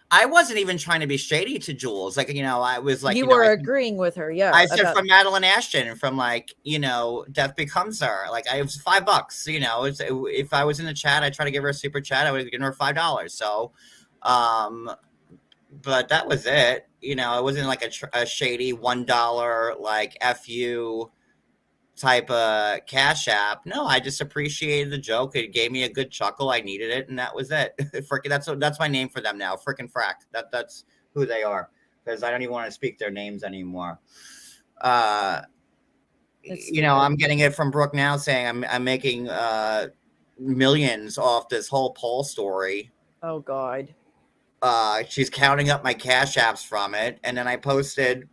I wasn't even trying to be shady to Jules. I was like, you were agreeing with her. Yeah. I said from Madeline Ashton, from Death Becomes Her. It was $5. If I was in the chat, I try to give her a super chat. I would have given her $5. So, but that was it. It wasn't like a shady $1 like FU type of Cash App. No, I just appreciated the joke. It gave me a good chuckle. I needed it, and that was it. That's my name for them now. Frickin' Frack. That's who they are, because I don't even want to speak their names anymore. I'm getting it from Brooke now saying I'm making millions off this whole poll story. Oh God. She's counting up my Cash Apps from it, and then I posted,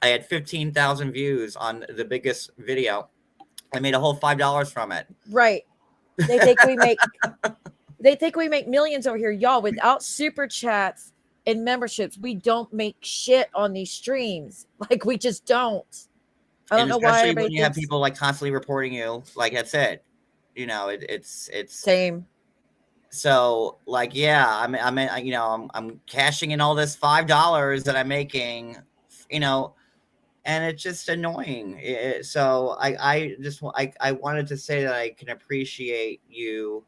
I had 15,000 views on the biggest video. I made a whole $5 from it. Right. They think we make millions over here, y'all. Without super chats and memberships, we don't make shit on these streams. We just don't. I don't know why. Especially when you have people constantly reporting you. That's it. It's same. So yeah, I'm cashing in all this $5 that I'm making, and it's just annoying. So I wanted to say that I can appreciate you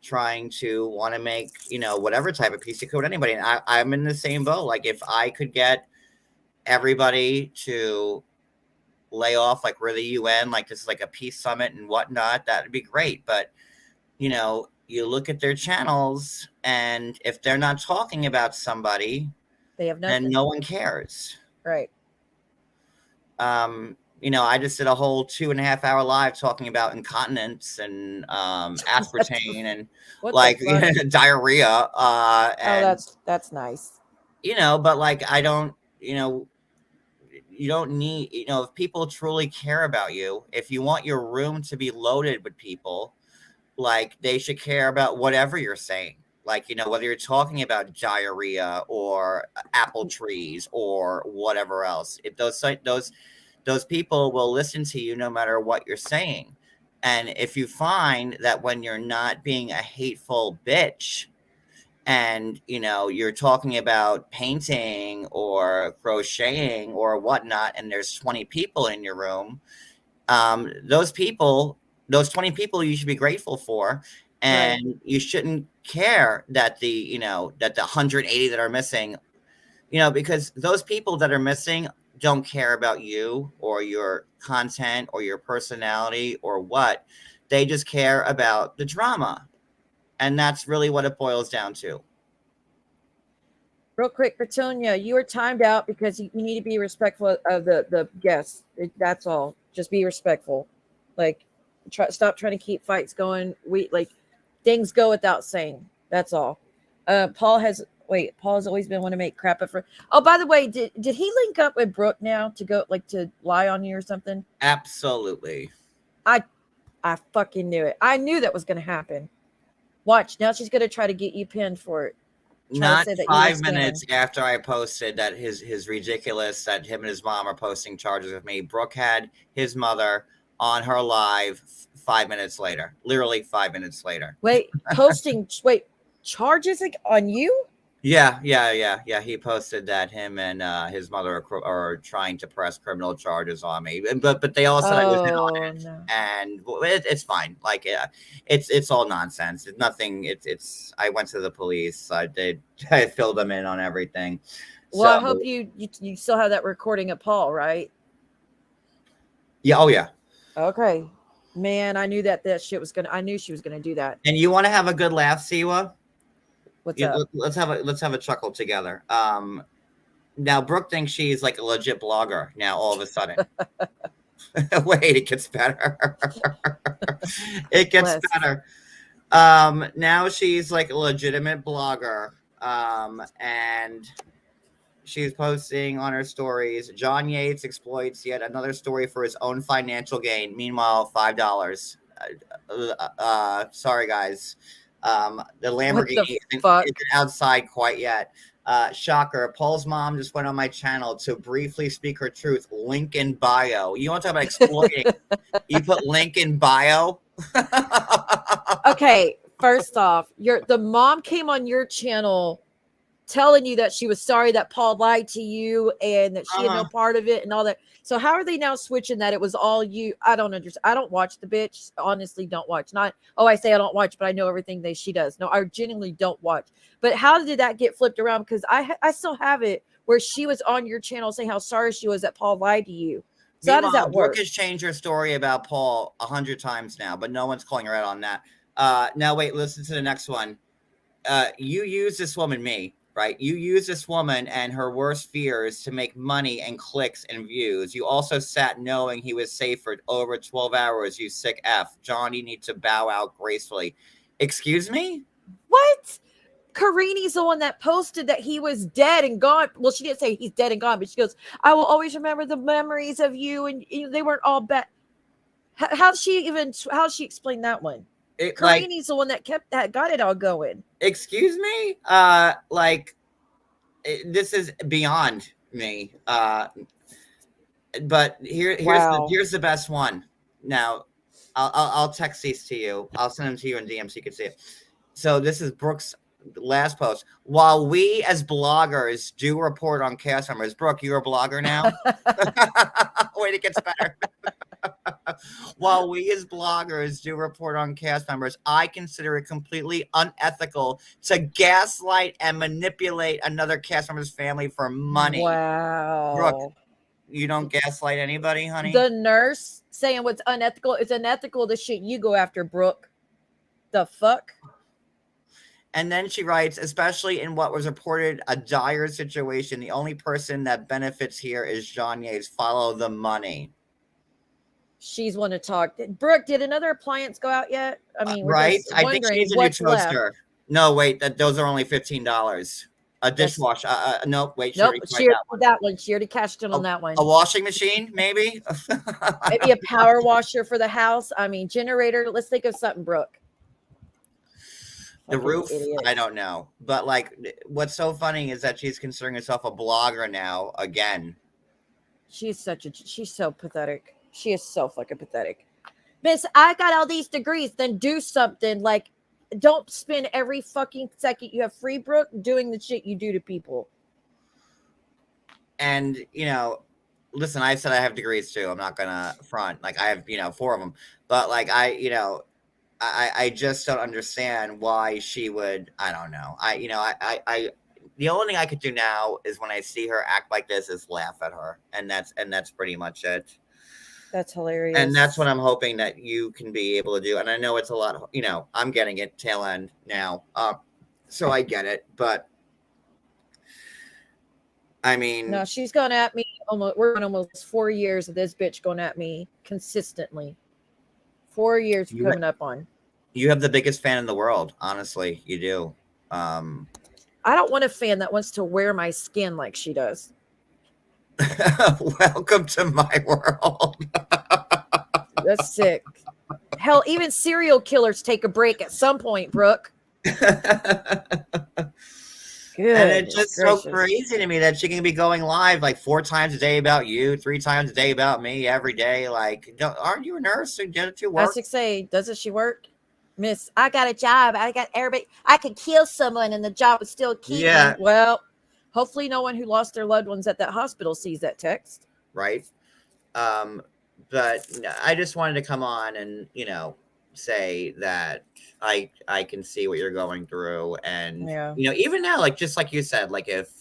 trying to want to make, whatever type of piece of code anybody. And I'm in the same boat. If I could get everybody to lay off, we're the UN, this is a peace summit and whatnot, that would be great. But, you look at their channels, and if they're not talking about somebody, they have nothing. Then no one cares. Right. I just did a whole 2.5-hour live talking about incontinence and aspartame and diarrhea. And, that's nice. But I don't, you don't need, if people truly care about you, if you want your room to be loaded with people, like they should care about whatever you're saying. Like, you know, whether you're talking about diarrhea or apple trees or whatever else, if those people will listen to you no matter what you're saying. And if you find that when you're not being a hateful bitch, and you know you're talking about painting or crocheting or whatnot, and there's 20 people in your room, those 20 people you should be grateful for, and Right. you shouldn't care that the 180 that are missing, because those people that are missing don't care about you or your content or your personality or what. They just care about the drama, and that's really what it boils down to. Real quick, Petunia, you are timed out because you need to be respectful of the guests. That's all. Just be respectful. Like, stop trying to keep fights going. Things go without saying. That's all. Paul has always been one to make crap up for. Oh, by the way, did he link up with Brooke now to go to lie on you or something? Absolutely. I fucking knew it. I knew that was going to happen. Watch, now she's going to try to get you pinned for it. Not 5 minutes after I posted that his ridiculous that him and his mom are posting charges with me, Brooke had his mother on her live 5 minutes later. Literally 5 minutes later. Charges on you? Yeah. He posted that him and his mother are trying to press criminal charges on me, but they all said I was in on it, no. and it's fine. Like, it's all nonsense. It's nothing. It's I went to the police. I filled them in on everything. Well, So, I hope you still have that recording of Paul, right? yeah. Oh yeah. Okay, man, I knew that shit was gonna. I knew she was gonna do that. And you want to have a good laugh, Siwa? What's up? Let's have a chuckle together. Now Brooke thinks she's like a legit blogger now all of a sudden. Wait, it gets better. It gets better. Now she's like a legitimate blogger. And she's posting on her stories, John Yates exploits yet another story for his own financial gain. Meanwhile, $5. Sorry guys. The Lamborghini isn't outside quite yet. Shocker. Paul's mom just went on my channel to briefly speak her truth. Link in bio. You want to talk about exploiting? You put link in bio? Okay, first off, the mom came on your channel telling you that she was sorry that Paul lied to you and that she had no part of it and all that. So how are they now switching that it was all you? I don't understand. I don't watch the bitch. Honestly, don't watch. I say I don't watch, but I know everything she does. No, I genuinely don't watch. But how did that get flipped around? Because I still have it where she was on your channel saying how sorry she was that Paul lied to you. So how does that work? Brooke has changed her story about Paul 100 times now, but no one's calling her out on that. Now wait, listen to the next one. You use this woman, right? You use this woman and her worst fears to make money and clicks and views. You also sat knowing he was safe for over 12 hours, you sick F. John, you need to bow out gracefully. Excuse me? What? Karini's the one that posted that he was dead and gone. Well, she didn't say he's dead and gone, but she goes, I will always remember the memories of you, and they weren't all bad. How's she explain that one? Karini's the one that got it all going. Excuse me? This is beyond me. But here's the best one. Now, I'll text these to you. I'll send them to you in DM so you can see it. So this is Brooke's last post. While we as bloggers do report on cast members, Brooke, you're a blogger now? Wait, it gets better. While we as bloggers do report on cast members, I consider it completely unethical to gaslight and manipulate another cast member's family for money. Wow. Brooke, you don't gaslight anybody, honey? The nurse saying what's unethical is unethical, the shit you go after, Brooke. The fuck? And then she writes, especially in what was reported a dire situation, the only person that benefits here is John Yates. Follow the money. She's one to talk. Brooke, did another appliance go out yet? I mean, right? I think she needs a new toaster. Left. No, wait, those are only $15. A dishwasher. No, wait. Nope, she already that one. She already cashed in on that one. A washing machine, maybe? Maybe a power washer for the house. I mean, generator. Let's think of something, Brooke. The Fucking roof, idiot. I don't know. But like, what's so funny is that she's considering herself a blogger now again. She's so pathetic. She is so fucking pathetic. Miss, I got all these degrees, then do something. Like, don't spend every fucking second you have free, Brooke, doing the shit you do to people. And, you know, listen, I said I have degrees too. I'm not gonna front. Like, I have, you know, 4 of them. But like, I just don't understand why she would. I don't know. The only thing I could do now is when I see her act like this is laugh at her, and that's pretty much it. That's hilarious. And that's what I'm hoping that you can be able to do. And I know it's a lot. You know, I'm getting it tail end now, so I get it. But I mean, no, she's gone at me we're on almost 4 years of this bitch going at me consistently. 4 years coming up on. You have the biggest fan in the world. Honestly, you do. I don't want a fan that wants to wear my skin like she does. Welcome to my world. That's sick. Hell, even serial killers take a break at some point, Brooke. And it's just so crazy to me that she can be going live like 4 times a day about you, 3 times a day about me, every day. Like, aren't you a nurse who did it to work? I was say, doesn't she work? Miss, I got a job. I got everybody. I could kill someone and the job would still keep me. Well, hopefully no one who lost their loved ones at that hospital sees that text. Right. But I just wanted to come on and, you know, say that I can see what you're going through. And, you know, even now, like, just like you said, like if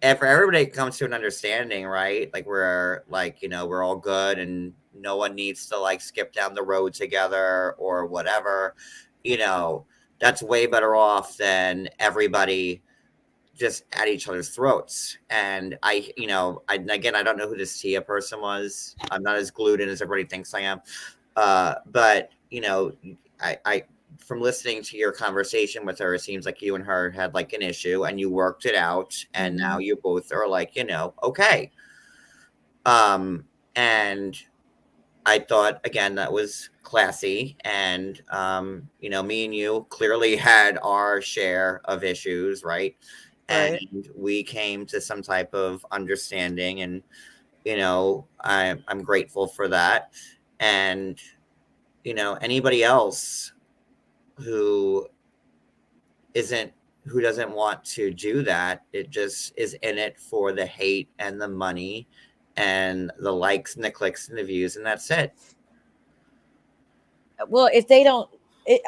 everybody comes to an understanding, right? Like we're like, you know, we're all good and no one needs to like skip down the road together or whatever, you know, that's way better off than everybody just at each other's throats. And I don't know who this Tia person was. I'm not as glued in as everybody thinks I am. But you know, I from listening to your conversation with her, it seems like you and her had like an issue and you worked it out, and now you both are like, you know, okay. And I thought again that was classy, and you know, me and you clearly had our share of issues, right? And we came to some type of understanding, and you know, I'm grateful for that. And you know, anybody else who doesn't want to do that, it just is in it for the hate and the money and the likes and the clicks and the views, and that's it. Well, if they don't,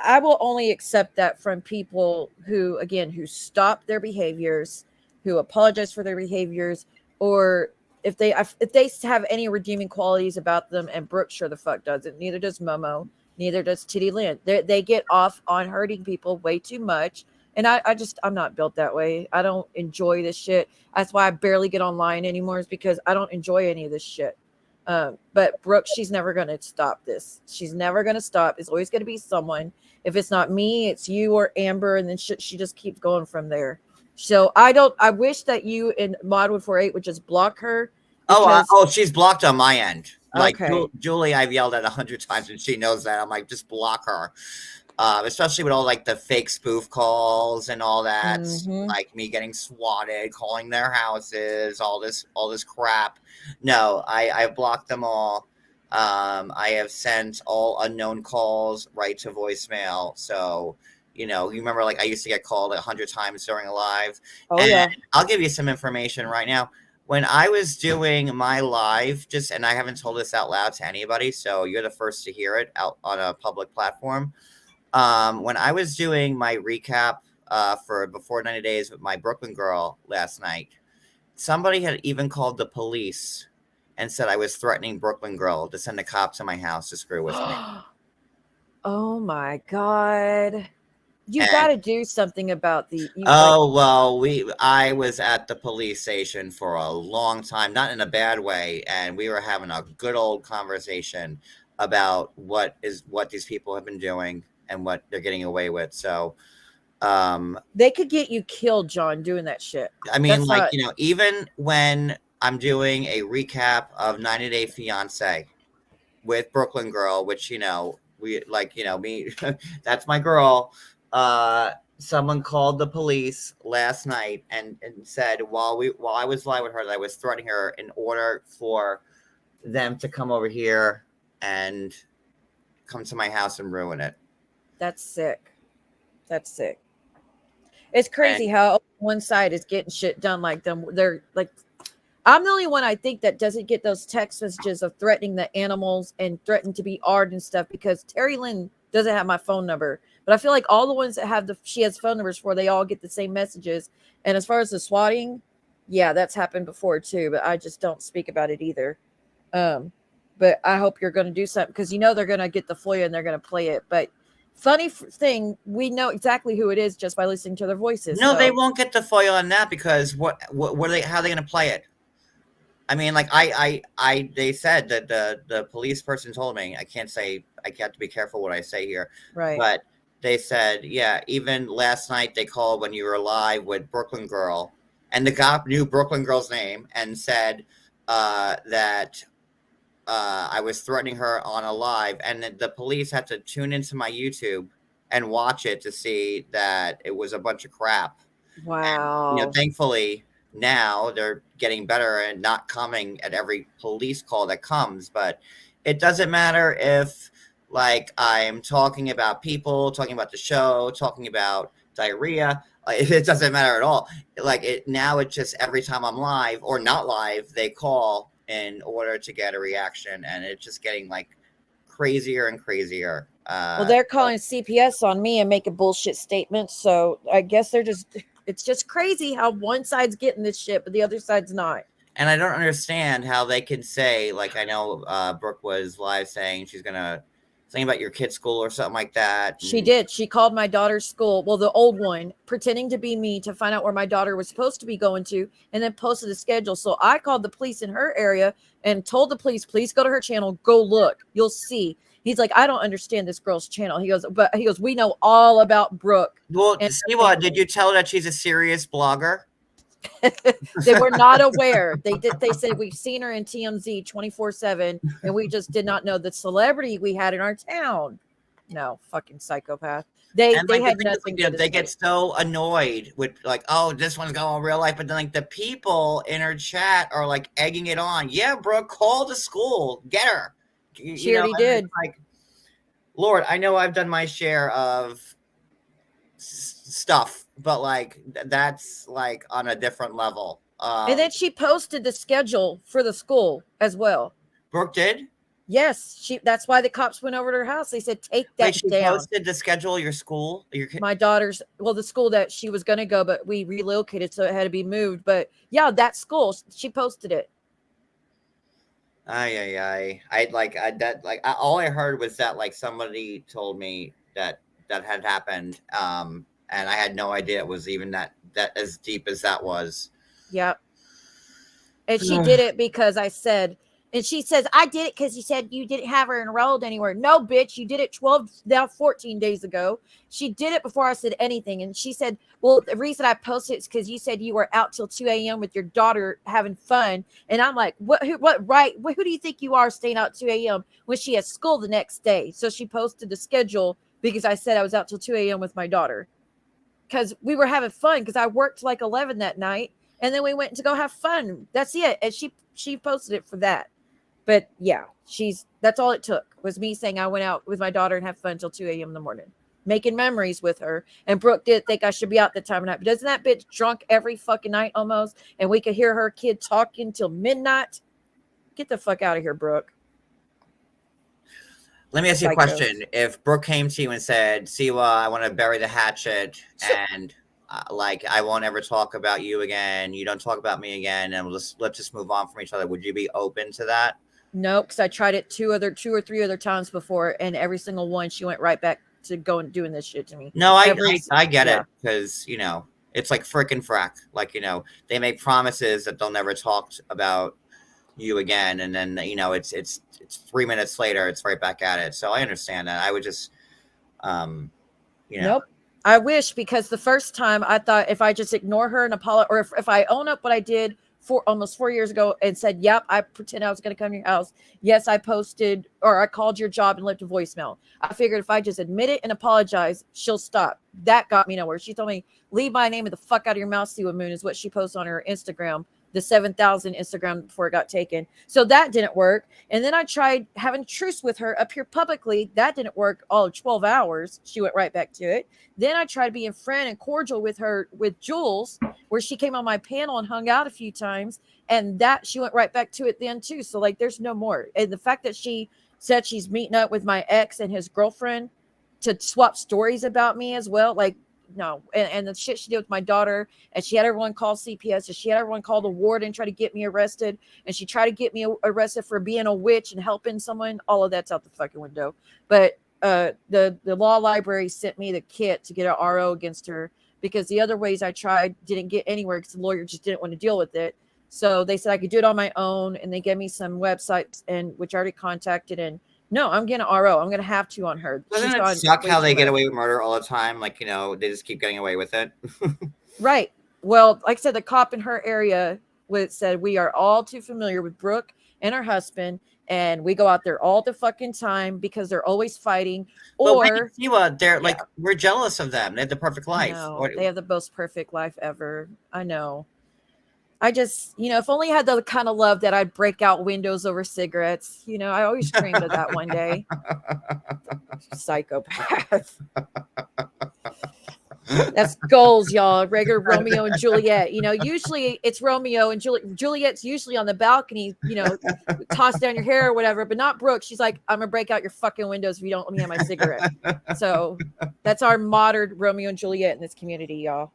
I will only accept that from people who, again, who stop their behaviors, who apologize for their behaviors, or if they have any redeeming qualities about them. And Brooke sure the fuck doesn't. Neither does Momo. Neither does Titty Lynn. They get off on hurting people way too much. And I'm not built that way. I don't enjoy this shit. That's why I barely get online anymore, is because I don't enjoy any of this shit. But Brooke, she's never going to stop this. She's never going to stop. It's always going to be someone. If it's not me, it's you or Amber. And then she just keeps going from there. So I wish that you and Modwood 48 would just block her. She's blocked on my end. Like Julie, I've yelled at 100 times and she knows that. I'm like, just block her. Especially with all like the fake spoof calls and all that, like me getting swatted, calling their houses, all this crap. No, I've blocked them all. I have sent all unknown calls right to voicemail. So, you know, you remember like I used to get called 100 times during a live. I'll give you some information right now. When I was doing my live, and I haven't told this out loud to anybody, so you're the first to hear it out on a public platform. When I was doing my recap for Before 90 Days with my Brooklyn girl last night, somebody had even called the police and said I was threatening Brooklyn girl to send the cops to my house to screw with me. Oh my God. You got to do something about I was at the police station for a long time, not in a bad way, and we were having a good old conversation about what these people have been doing and what they're getting away with. So they could get you killed, John, doing that shit. I mean, you know, even when I'm doing a recap of 90 Day Fiance with Brooklyn Girl, which, you know, we like, you know, me, that's my girl. someone called the police last night and said while I was live with her that I was threatening her in order for them to come over here and come to my house and ruin it. That's sick. That's sick. It's crazy how one side is getting shit done like them. They're like, I'm the only one I think that doesn't get those text messages of threatening the animals and threatening to be AR'd and stuff, because Terry Lynn doesn't have my phone number. But I feel like all the ones that have she has phone numbers for, they all get the same messages. And as far as the swatting, yeah, that's happened before too, but I just don't speak about it either. But I hope you're going to do something, because they're going to get the FOIA and they're going to play it. But funny thing, we know exactly who it is just by listening to their voices. No, so. they won't get the FOIA on that, because what are they? How are they going to play it? I mean, like they said that the police person told me, I can't say, I have to be careful what I say here, Right? But they said, yeah, even last night they called when you were live with Brooklyn Girl, and the cop knew Brooklyn Girl's name and said that I was threatening her on a live, and the police had to tune into my YouTube and watch it to see that it was a bunch of crap. Wow. And, thankfully now they're getting better and not coming at every police call that comes. But it doesn't matter if, like, I'm talking about people, talking about the show, talking about diarrhea. It doesn't matter at all. Like, it's just every time I'm live or not live, they call in order to get a reaction, and it's just getting like crazier and crazier. Well, they're calling CPS on me and making bullshit statements. So I guess it's just crazy how one side's getting this shit, but the other side's not. And I don't understand how they can say, like, I know Brooke was live saying she's going to something about your kid's school or something like that. She did. She called my daughter's school, well, the old one, pretending to be me to find out where my daughter was supposed to be going to, and then posted the schedule. So I called the police in her area and told the police, please go to her channel, go look, you'll see. He's like, I don't understand this girl's channel. He goes, we know all about Brooke. Well, Siwa, did you tell her that she's a serious blogger? They were not aware. They said we've seen her in TMZ 24/7, and we just did not know the celebrity we had in our town. No, fucking psychopath. They had nothing. They get so annoyed with, like, oh, this one's going real life, but then like the people in her chat are like egging it on. Yeah, bro, call the school, get her. She already did. Like, Lord, I know I've done my share of stuff, but like that's like on a different level. And then she posted the schedule for the school as well. Brooke did? Yes, that's why the cops went over to her house. They said, take that she down. Posted the schedule of your school? My daughter's, well, the school that she was going to go, but we relocated, so it had to be moved. But yeah, that school, she posted it. All I heard was that like somebody told me that had happened, and I had no idea it was even that as deep as that was. Yep. And she did it because I said, and she says, I did it because you said you didn't have her enrolled anywhere. No, bitch, you did it 14 days ago. She did it before I said anything. And she said, well, the reason I posted it is because you said you were out till 2 a.m. with your daughter having fun. And I'm like, who do you think you are staying out 2 a.m. when she has school the next day? So she posted the schedule because I said I was out till 2 a.m. with my daughter. Because we were having fun, because I worked like 11 that night. And then we went to go have fun. That's it. And she posted it for that. But yeah, that's all it took, was me saying I went out with my daughter and have fun till 2 a.m. in the morning, making memories with her. And Brooke did think I should be out that time of night. But doesn't that bitch drunk every fucking night almost? And we could hear her kid talking till midnight. Get the fuck out of here, Brooke. Let me ask you a question. If Brooke came to you and said, Siwa, I want to bury the hatchet, and like, I won't ever talk about you again, you don't talk about me again, and let's just move on from each other, would you be open to that? No, because I tried it two or three other times before, and every single one she went right back to going doing this shit to me. No, I get it, because it's like frickin' frack. Like, they make promises that they'll never talk about you again, and then it's 3 minutes later it's right back at it. So I understand that. I would just Nope. I wish, because the first time I thought if I just ignore her and apologize, or if I own up what I did almost 4 years ago and said, yep, I pretend I was going to come to your house. Yes, I posted or I called your job and left a voicemail. I figured if I just admit it and apologize, she'll stop. That got me nowhere. She told me, leave my name of the fuck out of your mouth, Siwa Moon, is what she posted on her Instagram, the 7,000 Instagram before it got taken. So that didn't work. And then I tried having truce with her up here publicly. That didn't work all of 12 hours. She went right back to it. Then I tried being friend and cordial with her, with Jules, where she came on my panel and hung out a few times. And that she went right back to it then too. So like, there's no more. And the fact that she said she's meeting up with my ex and his girlfriend to swap stories about me as well. Like, no. And the shit she did with my daughter, and she had everyone call CPS, and she had everyone call the ward and try to get me arrested, and she tried to get me arrested for being a witch and helping someone. All of that's out the fucking window. But the law library sent me the kit to get an RO against her, because the other ways I tried didn't get anywhere because the lawyer just didn't want to deal with it. So they said I could do it on my own, and they gave me some websites, and which I already contacted. And no, I'm getting an RO. I'm going to have to on her. Doesn't it suck how they get away with murder all the time? Like, they just keep getting away with it. Right. Well, like I said, the cop in her area said, we are all too familiar with Brooke and her husband, and we go out there all the fucking time because they're always fighting. Or they're like, we're jealous of them. They have the perfect life. They have the most perfect life ever. I know. I just, if only I had the kind of love that I'd break out windows over cigarettes. I always dreamed of that one day. Psychopath. That's goals, y'all. Regular Romeo and Juliet. Usually it's Romeo and Juliet's usually on the balcony, toss down your hair or whatever, but not Brooke. She's like, I'm going to break out your fucking windows if you don't let me have my cigarette. So that's our modern Romeo and Juliet in this community, y'all.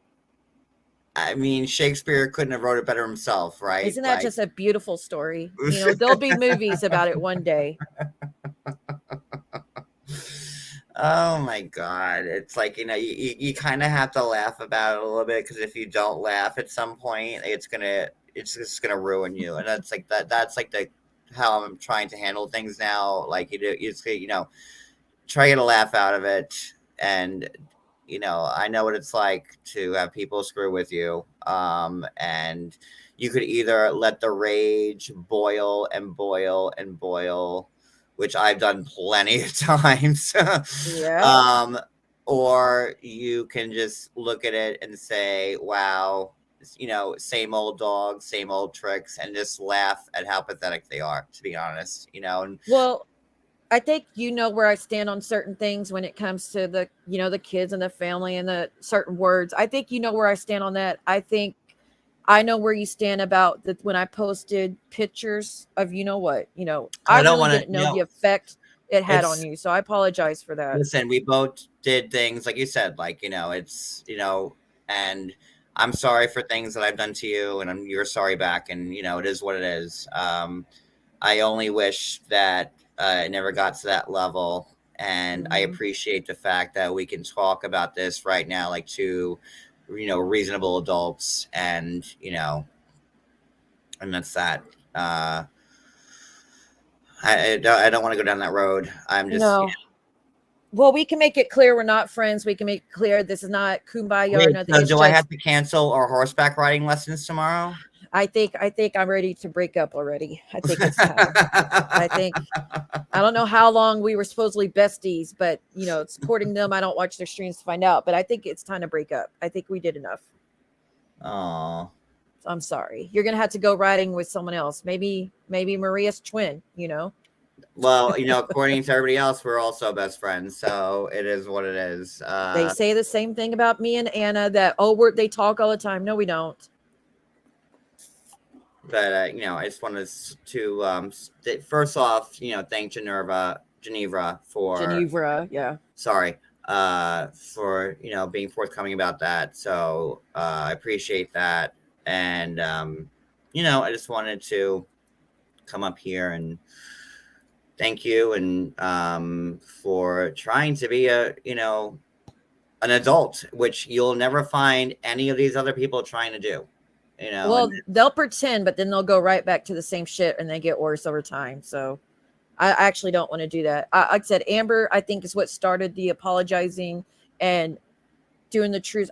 I mean, Shakespeare couldn't have wrote it better himself, right? Isn't that just a beautiful story? There'll be movies about it one day. Oh my God. It's like, you kind of have to laugh about it a little bit, because if you don't laugh at some point, it's just gonna ruin you. And that's like that's like how I'm trying to handle things now. Like, try to get a laugh out of it. And I know what it's like to have people screw with you. And you could either let the rage boil and boil and boil, which I've done plenty of times. Yeah. Or you can just look at it and say, wow, same old dog, same old tricks, and just laugh at how pathetic they are, to be honest, and well, I think where I stand on certain things when it comes to the, the kids and the family and the certain words. I think where I stand on that. I think I know where you stand about that when I posted pictures of I really didn't know the effect it had on you. So I apologize for that. Listen, we both did things like you said, like, and I'm sorry for things that I've done to you, and you're sorry back, and it is what it is. I only wish that it never got to that level. And I appreciate the fact that we can talk about this right now, like two, reasonable adults, and, and that's that. I don't want to go down that road. I'm just, no. Well, we can make it clear we're not friends. We can make it clear this is not kumbaya or nothing. So do I have to cancel our horseback riding lessons tomorrow? I think I'm ready to break up already. I think it's time. I don't know how long we were supposedly besties, but supporting them, I don't watch their streams to find out, but I think it's time to break up. I think we did enough. Oh, I'm sorry. You're gonna have to go riding with someone else. Maybe Maria's twin. Well, according to everybody else, we're also best friends, so it is what it is. They say the same thing about me and Anna, that they talk all the time. No, we don't. But I just wanted to first off, thank Geneva for yeah. Sorry, for being forthcoming about that. So I appreciate that, and I just wanted to come up here and thank you, and for trying to be an adult, which you'll never find any of these other people trying to do. Well, they'll pretend, but then they'll go right back to the same shit, and they get worse over time. So I actually don't want to do that. Like I said, Amber, I think, is what started the apologizing and doing the truth.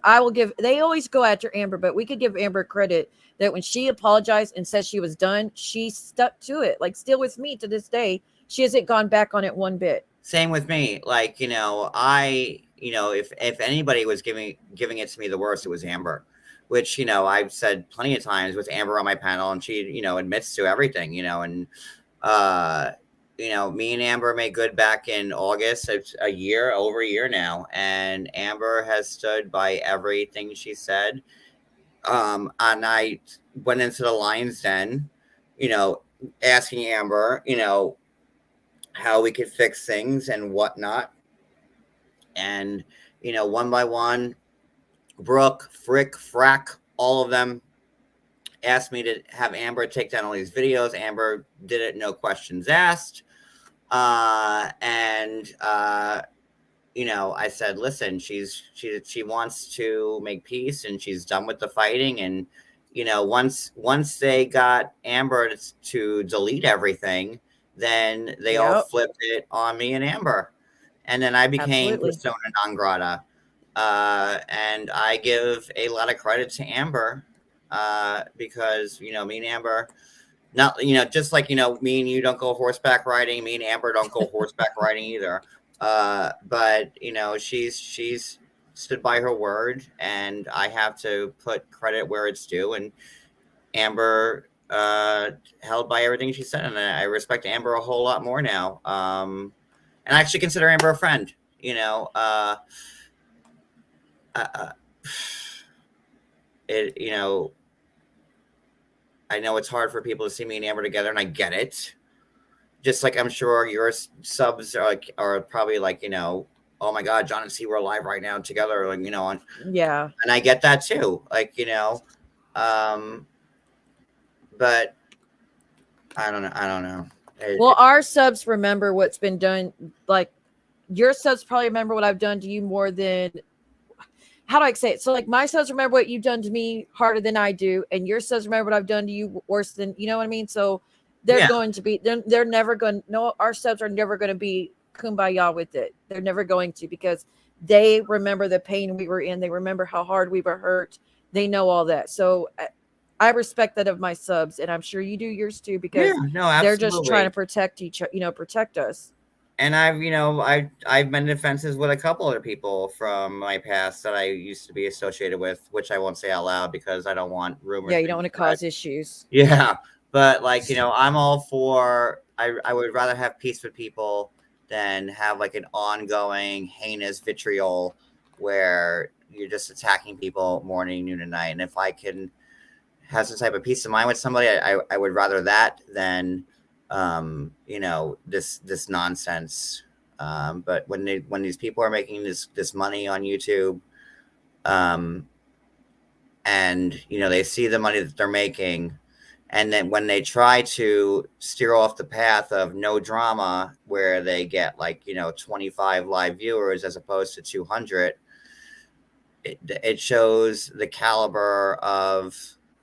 They always go after Amber, but we could give Amber credit that when she apologized and said she was done, she stuck to it. Like, still with me to this day, she hasn't gone back on it one bit. Same with me. Like, if anybody was giving it to me the worst, it was Amber, which, I've said plenty of times with Amber on my panel, and she, admits to everything, and, me and Amber made good back in August. It's over a year now. And Amber has stood by everything she said. And I went into the lion's den, asking Amber, how we could fix things and whatnot. And, one by one, Brooke, Frick, Frack, all of them asked me to have Amber take down all these videos. Amber did it, no questions asked. I said, listen, she wants to make peace, and she's done with the fighting. And, once they got Amber to delete everything, then they all flipped it on me and Amber. And then I became persona non grata. And I give a lot of credit to Amber, because, me and Amber, not, just like, me and you don't go horseback riding, me and Amber don't go horseback riding either. But, she's stood by her word, and I have to put credit where it's due. And Amber held by everything she said, and I respect Amber a whole lot more now. And I actually consider Amber a friend. I know it's hard for people to see me and Amber together, and I get it. Just like I'm sure your subs are probably like, oh my God, John and C, we're alive right now together, like, Yeah. And I get that too, like, but I don't know. Well, our subs remember what's been done. Like, your subs probably remember what I've done to you more than, how do I say it? So, like, my subs remember what you've done to me harder than I do, and your subs remember what I've done to you worse than, you know what I mean? So they're going to be, they're never going, no, our subs are never going to be kumbaya with it. They're never going to, because they remember the pain we were in. They remember how hard we were hurt. They know all that. So I respect that of my subs, and I'm sure you do yours too, because they're just trying to protect protect us. And I've been in fences with a couple other people from my past that I used to be associated with, which I won't say out loud because I don't want rumors. Yeah, you don't want to cause issues. Yeah, but like, I'm all for, I would rather have peace with people than have like an ongoing heinous vitriol where you're just attacking people morning, noon, and night. And if I can have some type of peace of mind with somebody, I would rather that than this nonsense. But when these people are making this money on YouTube, and they see the money that they're making, and then when they try to steer off the path of no drama, where they get 25 live viewers as opposed to 200, it shows the caliber of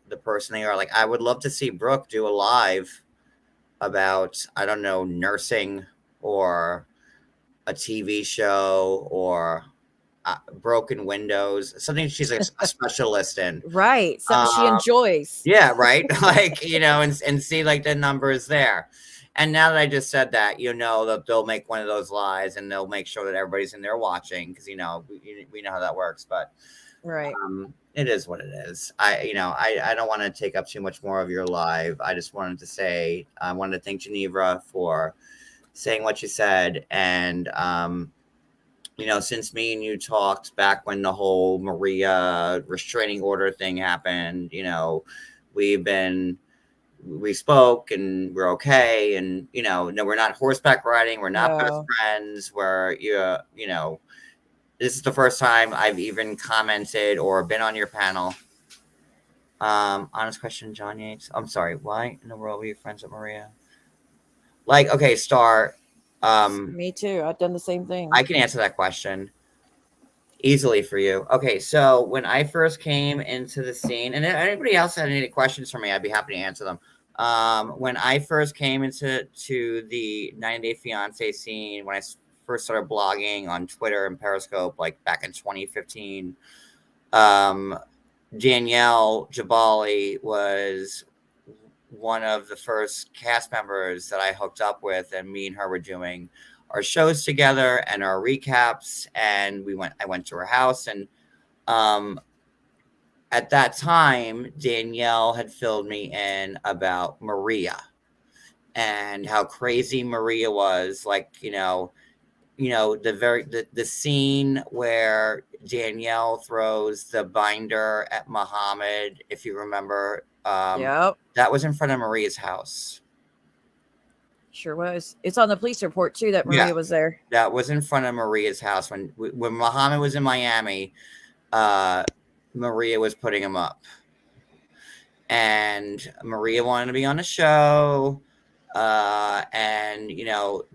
the person they are. Like, I would love to see Brooke do a live about, I don't know, nursing or a TV show or broken windows, something she's a specialist in. Right. Something she enjoys. Yeah, right. Like, and see like the numbers there. And now that I just said that, that they'll make one of those lives, and they'll make sure that everybody's in there watching, because we know how that works. But right. It is what it is. I don't want to take up too much more of your live. I just wanted to say, I wanted to thank Genevra for saying what you said. And, since me and you talked back when the whole Maria restraining order thing happened, we spoke, and we're okay. And, no, we're not horseback riding. We're not best friends. We're, this is the first time I've even commented or been on your panel. Honest question, John Yates. I'm sorry. Why in the world were you friends with Maria? Like, okay, Star. Me too. I've done the same thing. I can answer that question easily for you. Okay, so when I first came into the scene, and if anybody else had any questions for me, I'd be happy to answer them. When I first came into the 90 Day Fiance scene, when I first started blogging on Twitter and Periscope, like back in 2015. Danielle Jabali was one of the first cast members that I hooked up with, and me and her were doing our shows together and our recaps. And I went to her house, and at that time, Danielle had filled me in about Maria and how crazy Maria was. Like, the scene where Danielle throws the binder at Muhammad, if you remember, Yep. that was in front of Maria's house. Sure was. It's on the police report too that Maria was there. That was in front of Maria's house when Muhammad was in Miami. Maria was putting him up, and Maria wanted to be on the show. And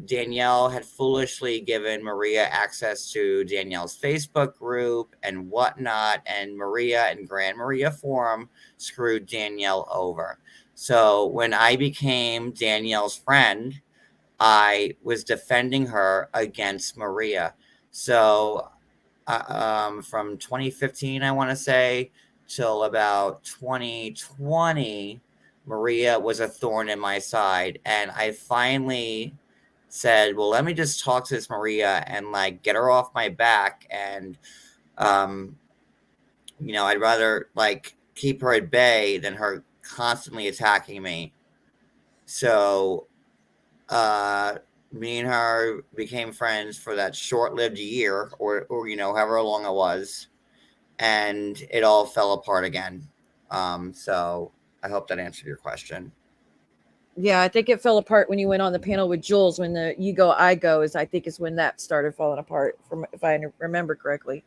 Danielle had foolishly given Maria access to Danielle's Facebook group and whatnot, and Maria and Grand Maria Forum screwed Danielle over. So when I became Danielle's friend, I was defending her against Maria. So from 2015, I want to say, till about 2020, Maria was a thorn in my side. And I finally said, well, let me just talk to this Maria and like get her off my back. And, I'd rather like keep her at bay than her constantly attacking me. So, me and her became friends for that short-lived year or however long it was. And it all fell apart again. So I hope that answered your question. Yeah, I think it fell apart when you went on the panel with Jules. When the you go, I go is when that started falling apart. From if I remember correctly.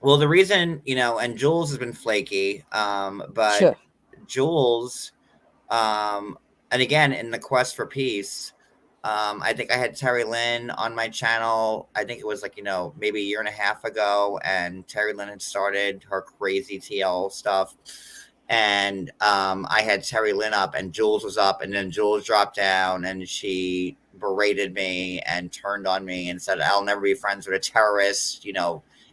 Well, the reason and Jules has been flaky, but sure. Jules, and again in the quest for peace, I think I had Terry Lynn on my channel. I think it was like maybe a year and a half ago, and Terry Lynn had started her crazy TL stuff. And I had Terry Lynn up and Jules was up, and then Jules dropped down and she berated me and turned on me and said, I'll never be friends with a terrorist,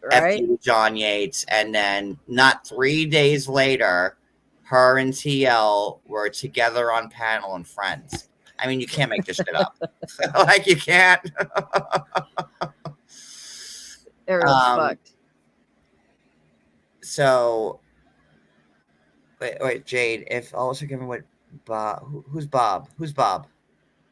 Right. F you, John Yates. And then not 3 days later, her and TL were together on panel and friends. I mean, you can't make this shit up. Like, you can't. Everyone's fucked. So... Wait, Jade, if also give me what Bob, who's Bob? Who's Bob?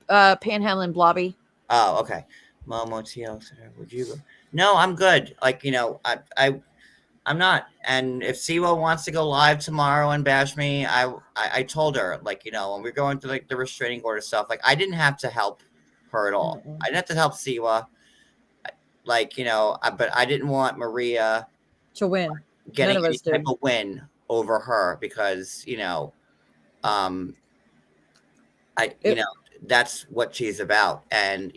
Panhandling Blobby. Oh, okay. Momo TL, would you go? No, I'm good. Like, I'm not. And if Siwa wants to go live tomorrow and bash me, I told her, like, when we're going through like the restraining order stuff, like I didn't have to help her at all. I didn't have to help Siwa. Like, but I didn't want Maria to win. Getting any type of win over her because that's what she's about. And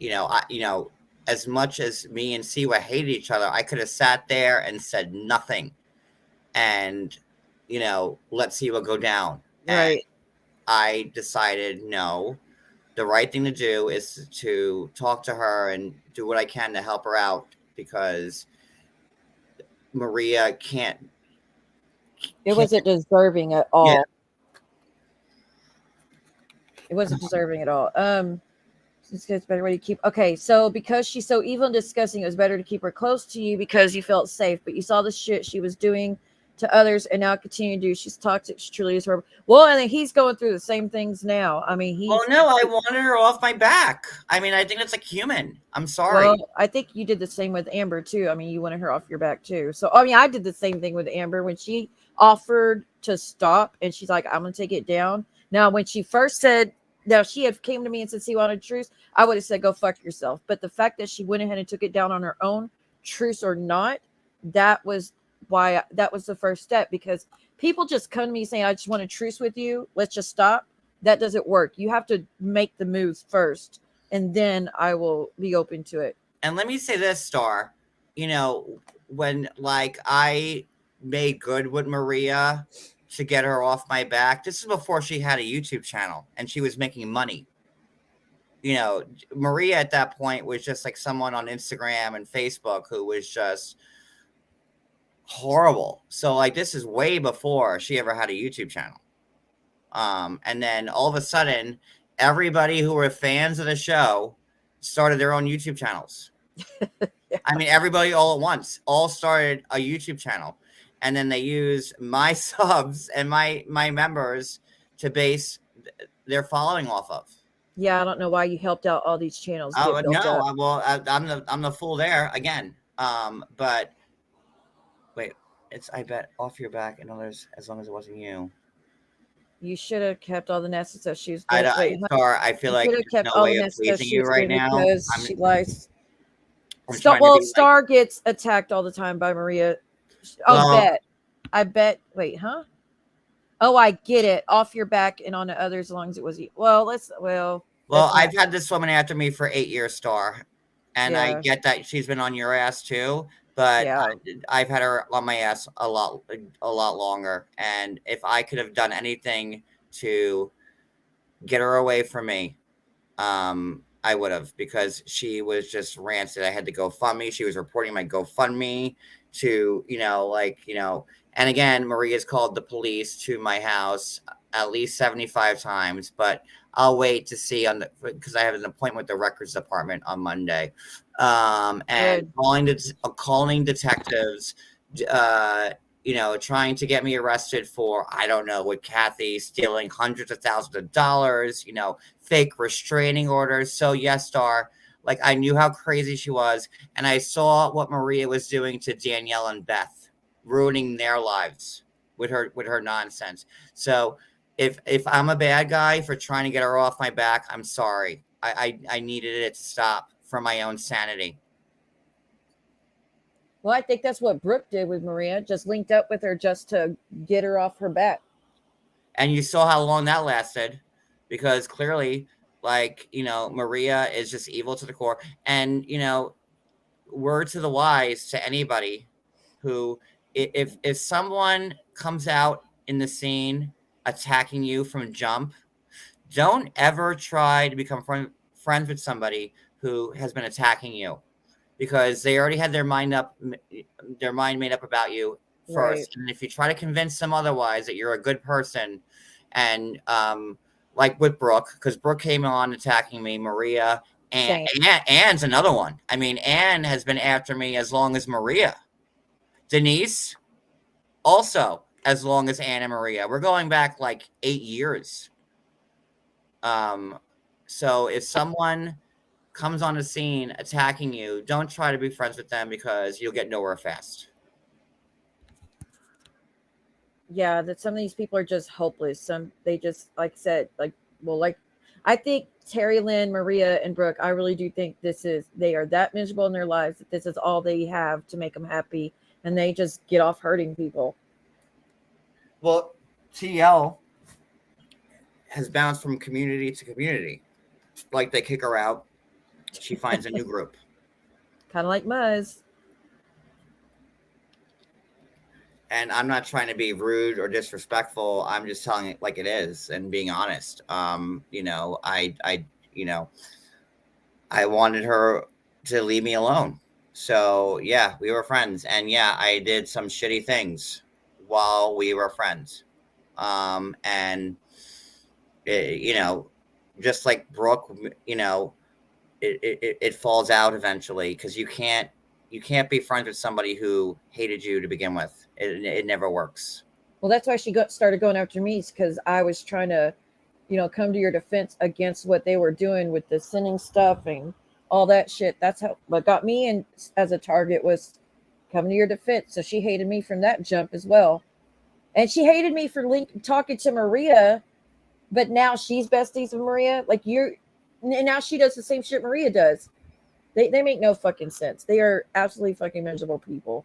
as much as me and Siwa hated each other, I could have sat there and said nothing and let Siwa go down. Right. And I decided no, the right thing to do is to talk to her and do what I can to help her out, because Maria can't. It wasn't deserving at all. Yeah. It wasn't deserving at all. It's better way to keep. Okay, so because she's so evil and disgusting, it was better to keep her close to you because you felt safe. But you saw the shit she was doing to others, and now continue to do. She's toxic. She truly is horrible. Well, I think he's going through the same things now. I mean, he's. Oh no, I wanted her off my back. I mean, I think that's like human. I'm sorry. Well, I think you did the same with Amber too. I mean, you wanted her off your back too. So I mean, I did the same thing with Amber when she offered to stop, and she's like, "I'm gonna take it down." Now, when she first said. Now, she had came to me and said, "See, wanted truce." I would have said, "Go fuck yourself." But the fact that she went ahead and took it down on her own, truce or not, that was why that was the first step. Because people just come to me saying, "I just want to truce with you. Let's just stop." That doesn't work. You have to make the moves first, and then I will be open to it. And let me say this, Star. When like I made good with Maria to get her off my back. This is before she had a YouTube channel and she was making money. you know, Maria at that point was just like someone on Instagram and Facebook who was just horrible. So like this is way before she ever had a YouTube channel. And then all of a sudden, everybody who were fans of the show started their own YouTube channels. Yeah. I mean, everybody all at once, all started a YouTube channel. And then they use my subs and my members to base their following off of. Yeah, I don't know why you helped out all these channels get Oh built no, up. well, I'm the fool there again. But wait, it's I bet off your back and others as long as it wasn't you. You should have kept all the nasty stuff she was I doing. Wait, Star, I feel you like should have there's kept no all the way of nasty stuff pleasing she you was right doing now. because I'm she lies. trying to be like, Star gets attacked all the time by Maria. Well- I bet. Wait, huh? Oh, I get it. Off your back and on the others, as long as it was you. Well, well, that's I've had this woman after me for 8 years, Star, and I Yeah. get that she's been on your ass too. But Yeah. I've had her on my ass a lot longer. And if I could have done anything to get her away from me, I would have, because she was just rancid. I had to GoFundMe. She was reporting my GoFundMe to, and again, Maria's called the police to my house at least 75 times, but I'll wait to see because I have an appointment with the records department on Monday. And calling detectives, trying to get me arrested for, I don't know, with Kathy stealing hundreds of thousands of dollars, fake restraining orders. So yes, Star, like I knew how crazy she was, and I saw what Maria was doing to Danielle and Beth, ruining their lives with her nonsense. So if I'm a bad guy for trying to get her off my back, I'm sorry. I needed it to stop for my own sanity. Well, I think that's what Brooke did with Maria. Just linked up with her just to get her off her back. And you saw how long that lasted, because clearly, Maria is just evil to the core. And, word to the wise to anybody who, if someone comes out in the scene attacking you from jump, don't ever try to become friends with somebody who has been attacking you, because they already had their mind made up about you first. Right. And if you try to convince them otherwise, that you're a good person, and like with Brooke, because Brooke came on attacking me, Maria, and Anne's another one. I mean, Anne has been after me as long as Maria. Denise, also as long as Anne and Maria. We're going back like 8 years. So if someone comes on the scene attacking you, don't try to be friends with them, because you'll get nowhere fast. Yeah, that some of these people are just hopeless. They just, like I said, I think Terry Lynn, Maria, and Brooke, I really do think they are that miserable in their lives that this is all they have to make them happy, and they just get off hurting people. Well, TL has bounced from community to community. Like they kick her out, she finds a new group. Kind of like Muzz. And I'm not trying to be rude or disrespectful. I'm just telling it like it is and being honest. I wanted her to leave me alone. So yeah, we were friends, and yeah, I did some shitty things while we were friends. And it, just like Brooke, it falls out eventually, because you can't be friends with somebody who hated you to begin with. It never works. Well, that's why she started going after me, because I was trying to, come to your defense against what they were doing with the sending stuff and all that shit. That's what got me in as a target, was coming to your defense. So she hated me from that jump as well. And she hated me for talking to Maria, but now she's besties with Maria. And now she does the same shit Maria does. They make no fucking sense. They are absolutely fucking miserable people.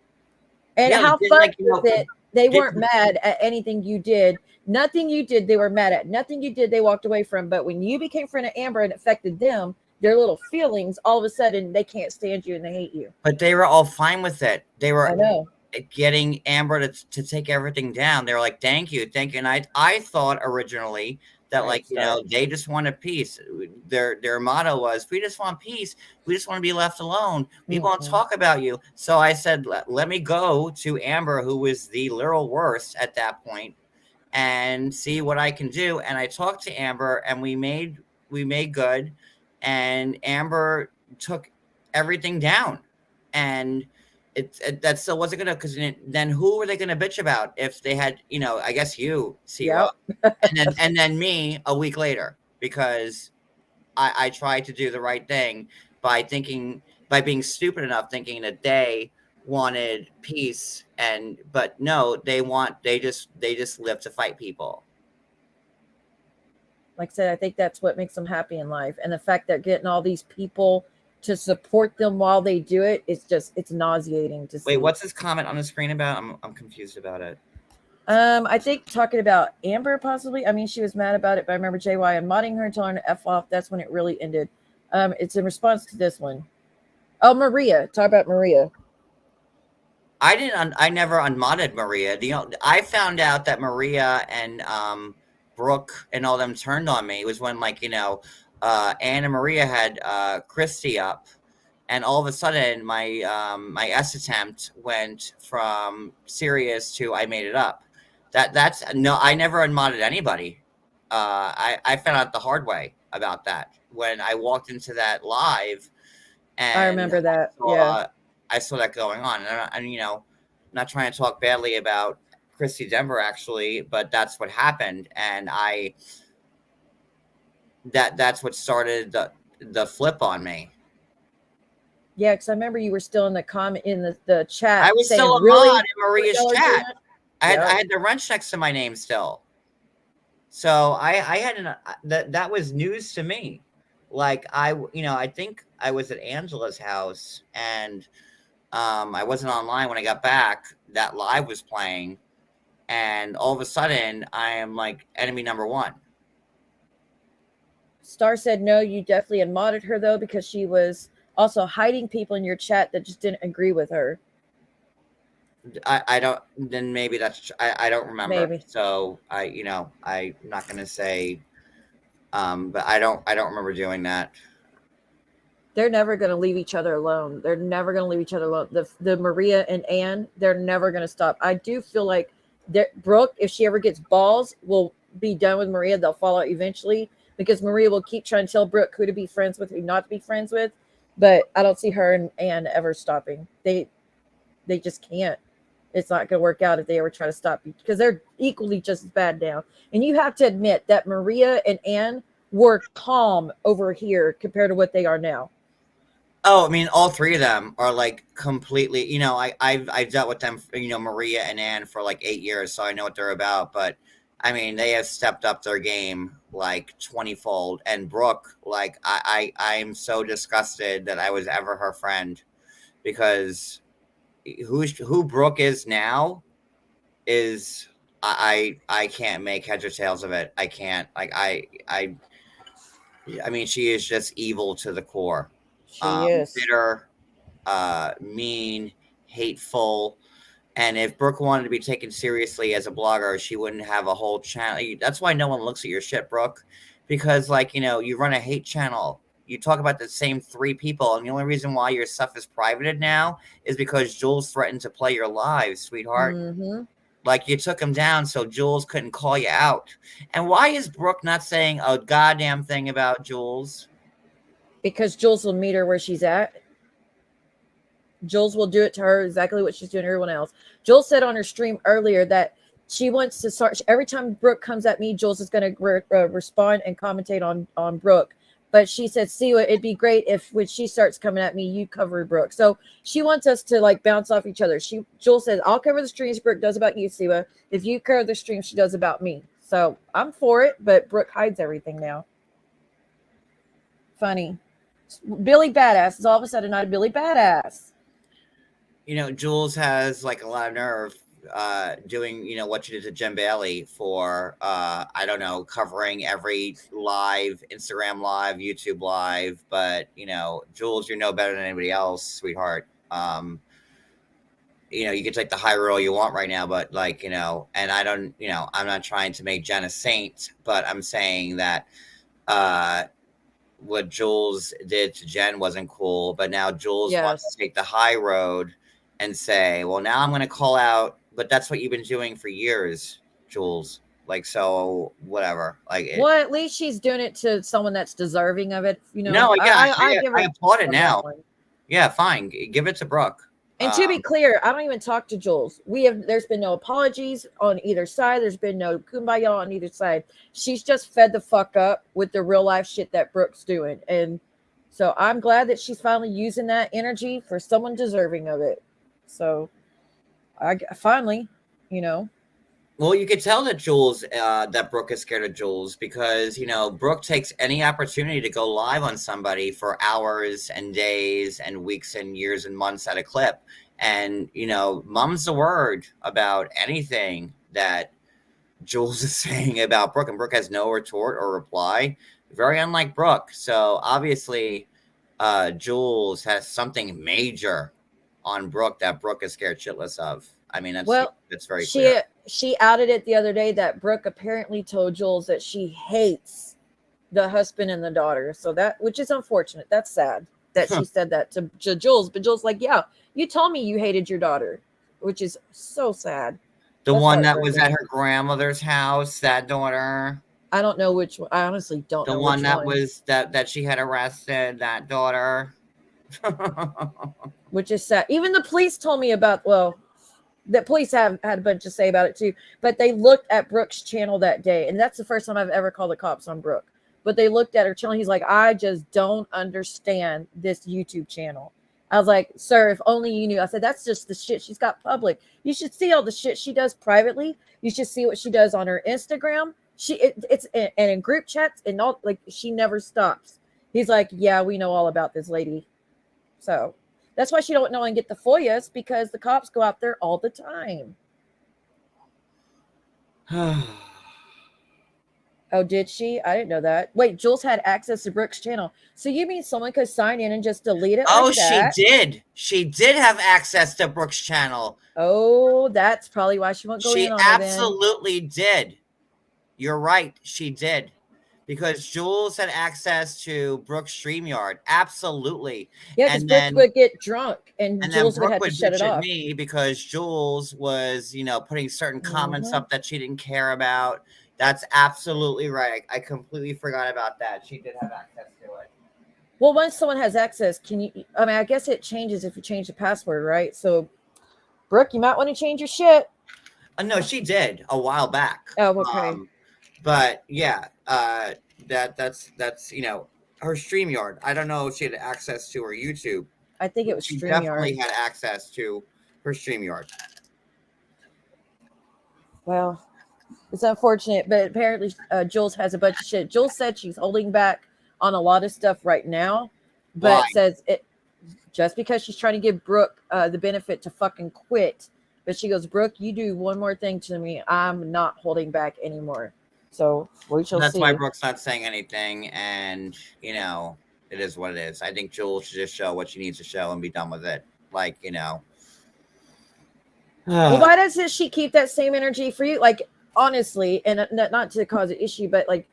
And how fun is it? They weren't mad at anything you did. Nothing you did, they were mad at. Nothing you did, they walked away from. But when you became friend of Amber and it affected them, their little feelings, all of a sudden, they can't stand you and they hate you. But they were all fine with it. They were, I know, getting Amber to take everything down. They were like, thank you. And I thought originally that Right, like, you Star. know, they just wanted peace. Their motto was, we just want peace. We just want to be left alone. We won't talk about you. So I said, let me go to Amber, who was the literal worst at that point, and see what I can do. And I talked to Amber, and we made good, and Amber took everything down. And that still wasn't gonna, because then who were they gonna bitch about if they had, you know, I guess you, C-Rob, and then me a week later, because I tried to do the right thing by being stupid enough, thinking that they wanted peace, but no, they just live to fight people. Like I said, I think that's what makes them happy in life. And the fact that getting all these people to support them while they do it, it's nauseating to see. Wait, what's this comment on the screen about? I'm confused about it. I think talking about Amber possibly. I mean, she was mad about it, but I remember JY and modding her and telling her to F off. That's when it really ended. It's in response to this one. Oh, Maria. Talk about Maria. I never unmodded Maria. I found out that Maria and Brooke and all them turned on me was when, like, you know, Anne and Maria had Christy up, and all of a sudden my S attempt went from serious to I made it up. That's no, I never unmodded anybody. I found out the hard way about that when I walked into that live, and I remember that. I saw that going on, and you know, I'm not trying to talk badly about Christy Denver actually, but that's what happened, and that's what started the flip on me. Yeah, because I remember you were still in the chat. I was saying, still a really? mod in Maria's chat. I had the wrench next to my name still. So I had that was news to me. Like I think I was at Angela's house, and I wasn't online when I got back. That live was playing, and all of a sudden I am like enemy number one. Star said no, you definitely unmodded her though, because she was also hiding people in your chat that just didn't agree with her. I don't, then maybe I don't remember. Maybe. So I'm not gonna say, but I don't remember doing that. They're never going to leave each other alone. They're never going to leave each other alone. The Maria and Anne, they're never going to stop. I do feel like Brooke, if she ever gets balls, will be done with Maria. They'll fall out eventually, because Maria will keep trying to tell Brooke who to be friends with, who not to be friends with. But I don't see her and Anne ever stopping. They just can't. It's not going to work out if they ever try to stop you, because they're equally just as bad now. And you have to admit that Maria and Anne were calm over here compared to what they are now. Oh, I mean, all three of them are like completely, you know, I've dealt with them, you know, Maria and Anne for like 8 years, so I know what they're about. But I mean, they have stepped up their game like 20-fold. And Brooke, like I'm so disgusted that I was ever her friend, because who Brooke is now is I can't make heads or tails of it. I can't. Like I mean, she is just evil to the core. She is Bitter, mean, hateful. And if Brooke wanted to be taken seriously as a blogger, she wouldn't have a whole channel. That's why no one looks at your shit, Brooke, because, like, you know, you run a hate channel. You talk about the same 3 people, and the only reason why your stuff is privated now is because Jules threatened to play your live, sweetheart. Mm-hmm. Like, you took him down so Jules couldn't call you out. And why is Brooke not saying a goddamn thing about Jules? Because Jules will meet her where she's at. Jules will do it to her exactly what she's doing to everyone else. Jules said on her stream earlier that she wants to start, every time Brooke comes at me, Jules is going to respond and commentate on Brooke. But she said, Siwa, it'd be great if when she starts coming at me, you cover Brooke. So she wants us to like bounce off each other. Jules says, I'll cover the streams Brooke does about you, Siwa. If you cover the streams she does about me. So I'm for it, but Brooke hides everything now. Funny. Billy Badass is all of a sudden not a Billy Badass. You know, Jules has like a lot of nerve doing, you know, what you did to Jim Bailey for, I don't know, covering every live, Instagram live, YouTube live. But, you know, Jules, you're no better than anybody else, sweetheart. you can take the high road you want right now, but like, and I don't, I'm not trying to make Jen a saint, but I'm saying that what Jules did to Jen wasn't cool, but now Jules wants to take the high road and say, well, now I'm going to call out, but that's what you've been doing for years, Jules. Like, so whatever. Like, well, at least she's doing it to someone that's deserving of it. No, yeah, I give her I applaud it on now. that one. Yeah, fine. Give it to Brooke. And to be clear, I don't even talk to Jules. There's been no apologies on either side. There's been no kumbaya on either side. She's just fed the fuck up with the real life shit that Brooke's doing. And so I'm glad that she's finally using that energy for someone deserving of it. So I finally, Well, you could tell that that Brooke is scared of Jules because, Brooke takes any opportunity to go live on somebody for hours and days and weeks and years and months at a clip. And, mum's the word about anything that Jules is saying about Brooke. And Brooke has no retort or reply. Very unlike Brooke. So obviously, Jules has something major on Brooke that Brooke is scared shitless of. I mean, that's very clear. She outed it the other day that Brooke apparently told Jules that she hates the husband and the daughter. So which is unfortunate. That's sad that she said that to Jules. But Jules like, yeah, you told me you hated your daughter, which is so sad. The one that was at her grandmother's house, that daughter. I don't know which one. I honestly don't know. The one that was that she had arrested, that daughter. Which is sad. Even the police told me about, the police have had a bunch to say about it too, but they looked at Brooke's channel that day. And that's the first time I've ever called the cops on Brooke. But they looked at her channel. He's like, I just don't understand this YouTube channel. I was like, sir, if only you knew. I said, that's just the shit she's got public. You should see all the shit she does privately. You should see what she does on her Instagram. It's and in group chats and all, like, she never stops. He's like, yeah, we know all about this lady. So that's why she don't know and get the FOIAs, because the cops go out there all the time. Oh, did she? I didn't know that. Wait, Jules had access to Brooke's channel. So you mean someone could sign in and just delete it? Oh, like that? She did. She did have access to Brooke's channel. Oh, that's probably why she won't go in on it. She absolutely did. You're right. She did. Because Jules had access to Brooke's StreamYard. Absolutely. Yeah, because Brooke would get drunk and Jules would have to shut it off. Me because Jules was, putting certain comments up that she didn't care about. That's absolutely right. I completely forgot about that. She did have access to it. Well, once someone has access, I guess it changes if you change the password, right? So, Brooke, you might want to change your shit. No, she did a while back. Oh, okay. But yeah, that's her StreamYard. I don't know if she had access to her YouTube. I think it was she StreamYard. Definitely had access to her StreamYard. Well, it's unfortunate, but apparently Jules has a bunch of shit. Jules said she's holding back on a lot of stuff right now, but says it just because she's trying to give Brooke the benefit to fucking quit. But she goes, Brooke, you do one more thing to me, I'm not holding back anymore. So we shall see. That's why Brooke's not saying anything, and it is what it is. I think Jules should just show what she needs to show and be done with it. Like, Well, why doesn't she keep that same energy for you? Like, honestly, and not to cause an issue, but like,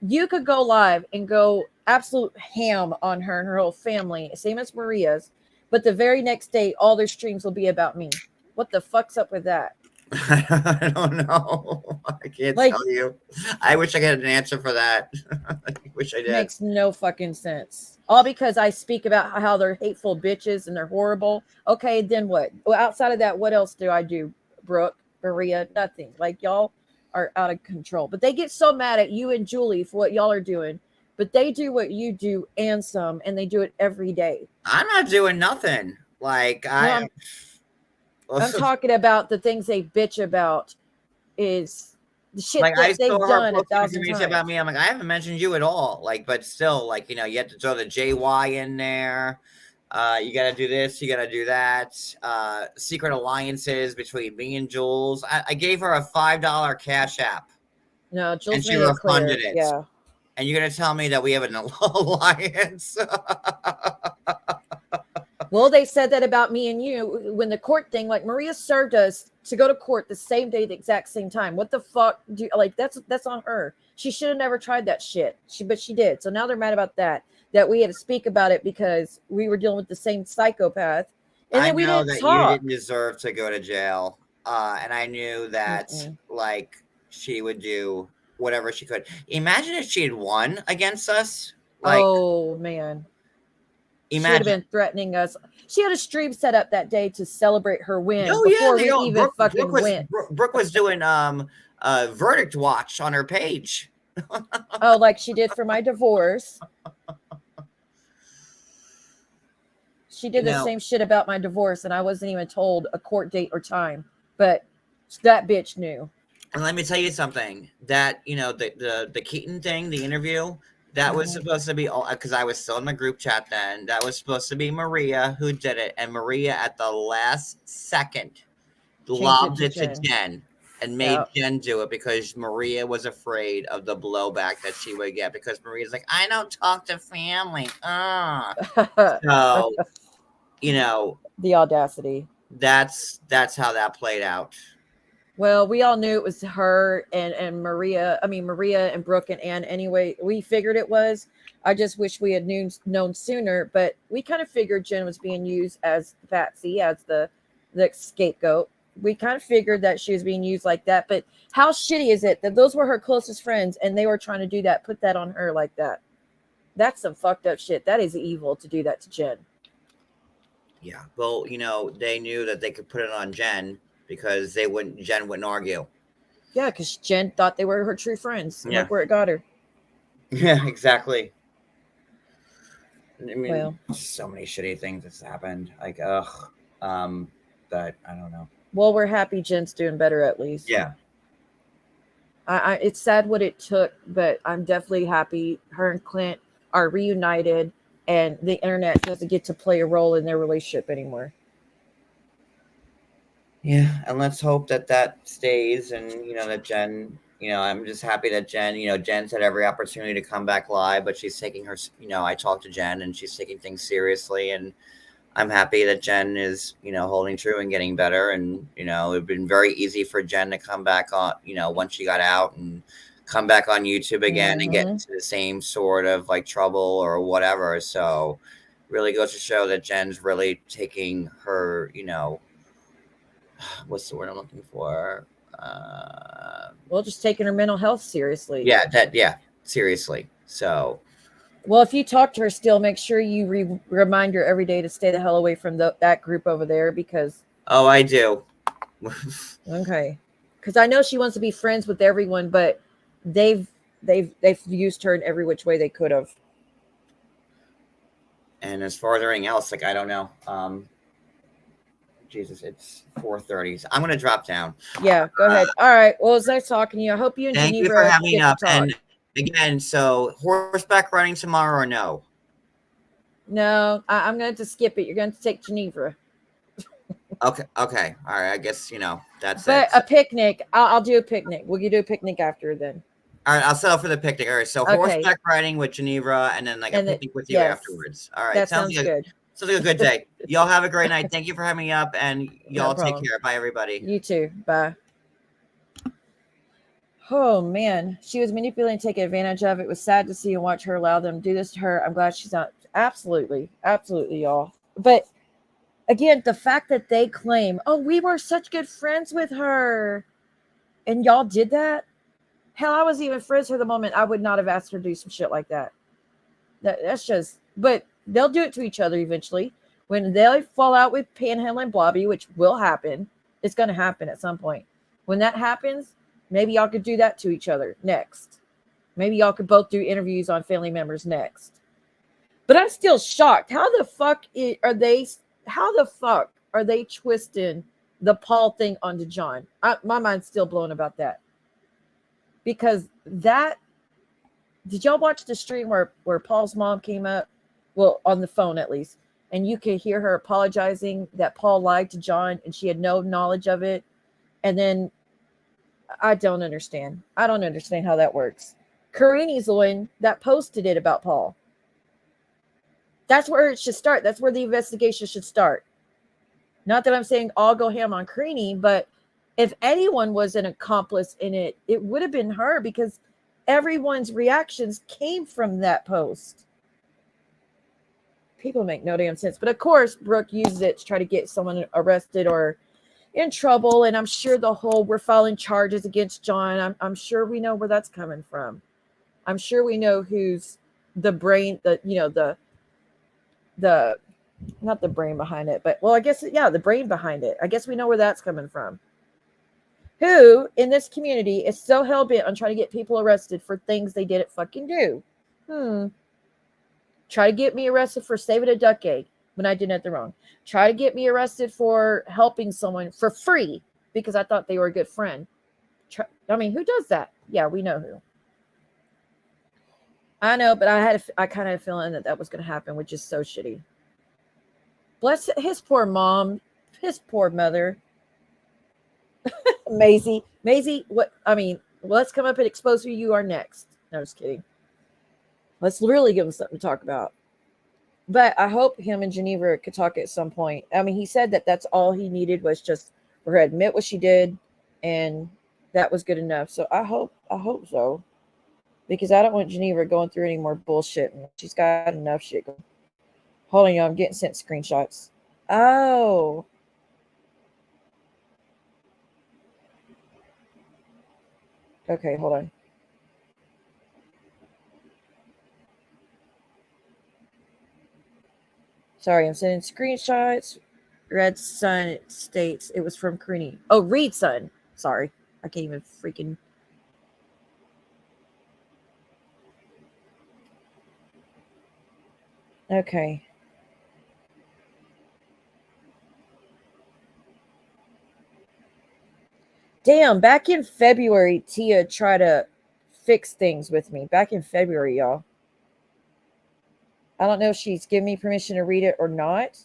you could go live and go absolute ham on her and her whole family, same as Maria's, but the very next day, all their streams will be about me. What the fuck's up with that? I don't know. I can't tell you. I wish I had an answer for that. I wish I did. Makes no fucking sense. All because I speak about how they're hateful bitches and they're horrible. Okay, then what? Well, outside of that, what else do I do, Brooke, Maria? Nothing. Like, y'all are out of control. But they get so mad at you and Julie for what y'all are doing. But they do what you do and some, and they do it every day. I'm not doing nothing. Like, I'm talking about the things they bitch about is the shit like that they've done 1,000 times. About me, I'm like, I haven't mentioned you at all. Like, but still, like, you have to throw the JY in there. You got to do this. You got to do that. Secret alliances between me and Jules. I gave her a $5 CashApp. No, Jules and she refunded it. Yeah. And you're going to tell me that we have an alliance? Well, they said that about me and you when the court thing, like Maria served us to go to court the same day, the exact same time. What the fuck do you, like, that's on her. She should have never tried that shit. But she did. So now they're mad about that we had to speak about it because we were dealing with the same psychopath. And I then we know didn't that you talk. didn't deserve to go to jail. And I knew that like she would do whatever she could. Imagine if she had won against us. Like, oh man. She would have imagine. been threatening us. She had a stream set up that day to celebrate her win Oh yeah, before they we all even fucking went. Brooke was doing verdict watch on her page. Oh, like she did for my divorce. She did the same shit about my divorce, and I wasn't even told a court date or time. But that bitch knew. And let me tell you something. That the Keaton thing, the interview, that was supposed to be, because I was still in the group chat then. That was supposed to be Maria who did it, and Maria at the last second lobbed it to Jen and made Jen do it because Maria was afraid of the blowback that she would get because Maria's like, I don't talk to family. So, the audacity. That's how that played out. Well, we all knew it was her and Maria. I mean, Maria and Brooke and Ann. Anyway, we figured it was. I just wish we had known sooner. But we kind of figured Jen was being used as Patsy, as the scapegoat. We kind of figured that she was being used like that. But how shitty is it that those were her closest friends and they were trying to do that, put that on her like that? That's some fucked up shit. That is evil to do that to Jen. Yeah. Well, they knew that they could put it on Jen because Jen wouldn't argue. Yeah, because Jen thought they were her true friends. Yeah. Look where it got her. Yeah, exactly. I mean, so many shitty things that's happened. Like, but I don't know. Well, we're happy Jen's doing better at least. Yeah. It's sad what it took, but I'm definitely happy her and Clint are reunited and the internet doesn't get to play a role in their relationship anymore. Yeah, and let's hope that stays and, that Jen, I'm just happy that Jen, Jen's had every opportunity to come back live, but she's taking her, I talked to Jen and she's taking things seriously, and I'm happy that Jen is, holding true and getting better. And, it'd been very easy for Jen to come back on, once she got out and come back on YouTube again and get into the same sort of like trouble or whatever. So really goes to show that Jen's really taking her, what's the word I'm looking for? Well, just taking her mental health seriously. Yeah, seriously. So, well, if you talk to her still, make sure you remind her every day to stay the hell away from that group over there because. Oh, I do. Okay, because I know she wants to be friends with everyone, but they've used her in every which way they could have. And as far as everything else, like I don't know. Jesus, it's 4:30. So I'm gonna drop down. Yeah, go ahead. All right. Well, it's nice talking to you. I hope you and thank Geneva you for having me up. talk. And again, so horseback riding tomorrow or no? No, I'm going to skip it. You're going to take Geneva. Okay. All right. I guess that's but it. But a picnic. I'll do a picnic. We'll do a picnic after then. All right, I'll settle for the picnic. All right, so horseback riding with Geneva, and then a picnic with you afterwards. All right, that sounds good. Sounds like a good day. Y'all have a great night. Thank you for having me up, and y'all take care. Bye, everybody. You too. Bye. Oh man, she was manipulating, taking advantage of it. It was sad to see and watch her allow them to do this to her. I'm glad she's not. Absolutely, y'all. But again, the fact that they claim, "Oh, we were such good friends with her," and y'all did that. Hell, I was even friends for the moment. I would not have asked her to do some shit like that. That's just, but they'll do it to each other eventually. When they fall out with Panhandle and Blobby, which will happen, it's going to happen at some point. When that happens, maybe y'all could do that to each other next. Maybe y'all could both do interviews on family members next. But I'm still shocked. How the fuck are they twisting the Paul thing onto John? My mind's still blown about that. Because did y'all watch the stream where Paul's mom came up? Well, on the phone at least. And you could hear her apologizing that Paul lied to John and she had no knowledge of it. And then I don't understand. I don't understand how that works. Karini's the one that posted it about Paul. That's where it should start. That's where the investigation should start. Not that I'm saying all go ham on Creanie, but if anyone was an accomplice in it, it would have been her, because everyone's reactions came from that post. People make no damn sense. But of course, Brooke uses it to try to get someone arrested or in trouble. And I'm sure the whole we're filing charges against John, I'm sure we know where that's coming from. I'm sure we know who's the brain, the not the brain behind it, but well, I guess, yeah, the brain behind it. I guess we know where that's coming from. Who in this community is so hell-bent on trying to get people arrested for things they didn't fucking do? Try to get me arrested for saving a duck egg when I did nothing wrong. Try to get me arrested for helping someone for free because I thought they were a good friend. Who does that? Yeah, we know who. I know, but I kind of had a feeling that was going to happen, which is so shitty. Bless his poor mom, his poor mother. Maisie, let's come up and expose who you are next. No, just kidding. Let's really give him something to talk about. But I hope him and Geneva could talk at some point. He said that that's all he needed was just for her to admit what she did, and that was good enough. So I hope so, because I don't want Geneva going through any more bullshit. She's got enough shit going. Hold on, y'all. I'm getting sent screenshots. Oh. Okay, hold on. Sorry, I'm sending screenshots. Red Sun states it was from Creanie. Oh, Reed Sun. Sorry. I can't even freaking. Okay. Damn, back in February, Tia tried to fix things with me. Back in February, y'all. I don't know if she's given me permission to read it or not.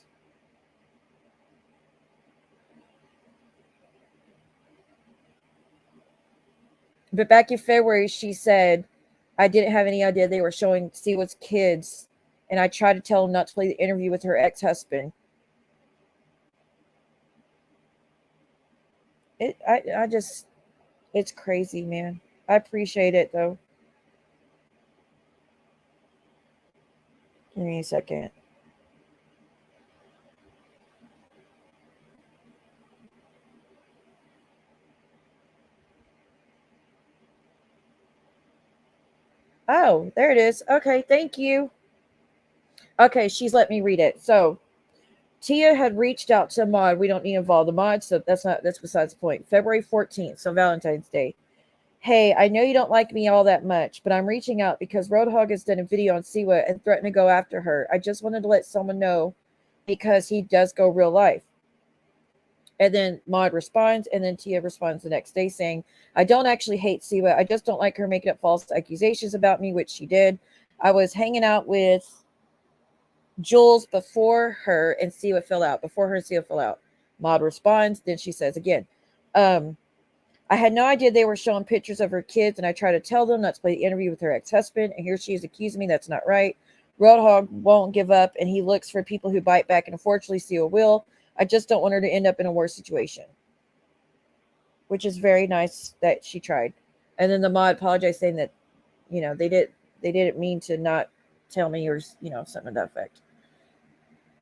But back in February, she said, I didn't have any idea they were showing Siwa's kids, and I tried to tell them not to play the interview with her ex-husband. It's crazy, man. I appreciate it, though. Give me a second. Oh, there it is. Okay, thank you. Okay, she's let me read it. So, Tia had reached out to Maud. We don't need to involve the Maud, so that's besides the point. February 14th, so Valentine's Day. Hey, I know you don't like me all that much, but I'm reaching out because Roadhog has done a video on Siwa and threatened to go after her. I just wanted to let someone know because he does go real life. And then Maud responds, and then Tia responds the next day saying, I don't actually hate Siwa. I just don't like her making up false accusations about me, which she did. I was hanging out with Jules before her and Siwa fell out. Maud responds. Then she says again, I had no idea they were showing pictures of her kids, and I tried to tell them not to play the interview with her ex-husband, and here she is accusing me. That's not right. Roadhog won't give up, and he looks for people who bite back, and unfortunately Siwa will. I just don't want her to end up in a worse situation. Which is very nice that she tried. And then the Maud apologized, saying that, they didn't mean to not tell me, or, something to that effect.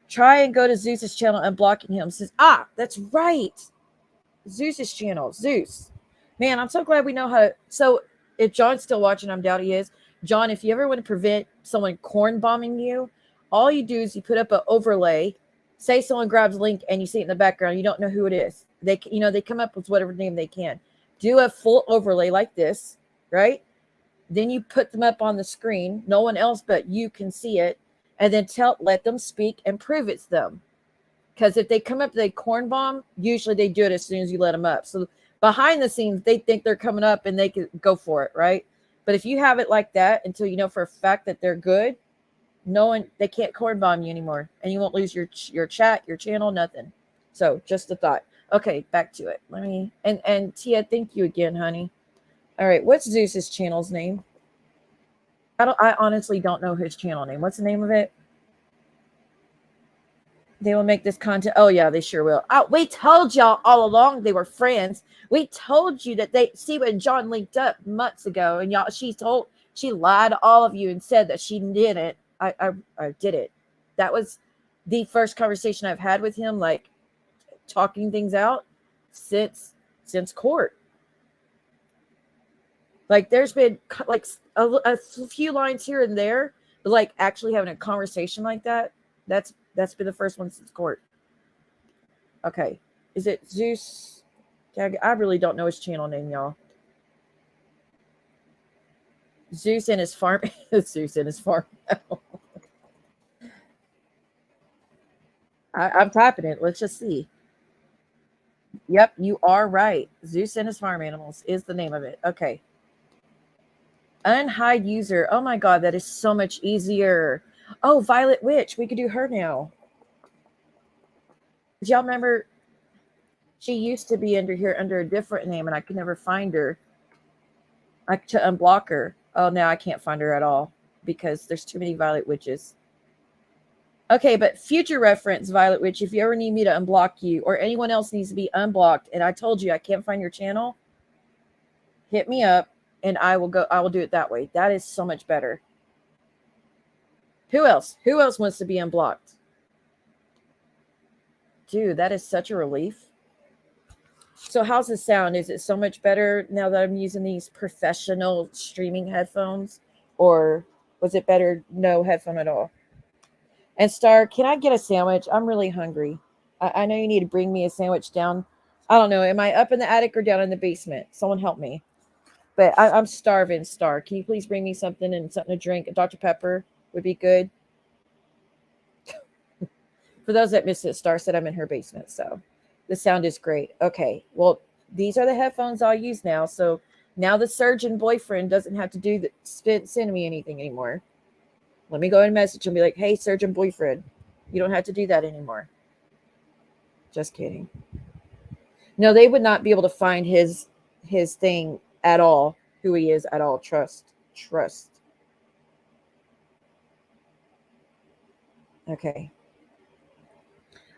Try and go to Zeus's channel and blocking him. Says, that's right. Zeus's channel. Zeus. Man, I'm so glad we know how to. So if John's still watching, I doubt he is. John, if you ever want to prevent someone corn bombing you, all you do is you put up an overlay. Say someone grabs a link and you see it in the background. You don't know who it is. They come up with whatever name they can. Do a full overlay like this, right? Then you put them up on the screen. No one else but you can see it. And then let them speak and prove it's them. Because if they come up, they corn bomb, usually they do it as soon as you let them up. So behind the scenes, they think they're coming up and they can go for it, right? But if you have it like that until you know for a fact that they're good, they can't corn bomb you anymore, and you won't lose your chat, your channel, nothing. So just a thought. Okay, back to it. And Tia, thank you again, honey. All right, what's Zeus's channel's name? I honestly don't know his channel name. What's the name of it? They will make this content. Oh yeah, they sure will. Oh, we told y'all all along they were friends. We told you that they see when John linked up months ago, and y'all she lied to all of you and said that she didn't. I did it. That was the first conversation I've had with him, like talking things out since court. Like there's been like a few lines here and there, but like actually having a conversation like that, that's been the first one since court. Okay. Is it Zeus? I really don't know his channel name, y'all. Zeus and his farm. Zeus and his farm. I'm typing it. Let's just see. Yep, you are right. Zeus and his farm animals is the name of it. Okay. Unhide user. Oh my God, that is so much easier. Oh, Violet Witch. We could do her now. Do y'all remember? She used to be under here under a different name, and I could never find her. To unblock her. Oh, now I can't find her at all because there's too many Violet Witches. Okay, but future reference, Violet Witch, if you ever need me to unblock you or anyone else needs to be unblocked, and I told you I can't find your channel, hit me up and I will do it that way. That is so much better. Who else? Who else wants to be unblocked? Dude, that is such a relief. So how's the sound? Is it so much better now that I'm using these professional streaming headphones? Or was it better no headphone at all? And Star, can I get a sandwich? I'm really hungry. I know you need to bring me a sandwich down. I don't know. Am I up in the attic or down in the basement? Someone help me. But I'm starving, Star. Can you please bring me something and something to drink? Dr. Pepper would be good. For those that missed it, Star said I'm in her basement. So the sound is great. Okay. Well, these are the headphones I'll use now. So now the surgeon boyfriend doesn't have to send me anything anymore. Let me go and message and be like, hey, surgeon boyfriend, you don't have to do that anymore. Just kidding. No, they would not be able to find his thing at all, who he is at all. Trust. Okay.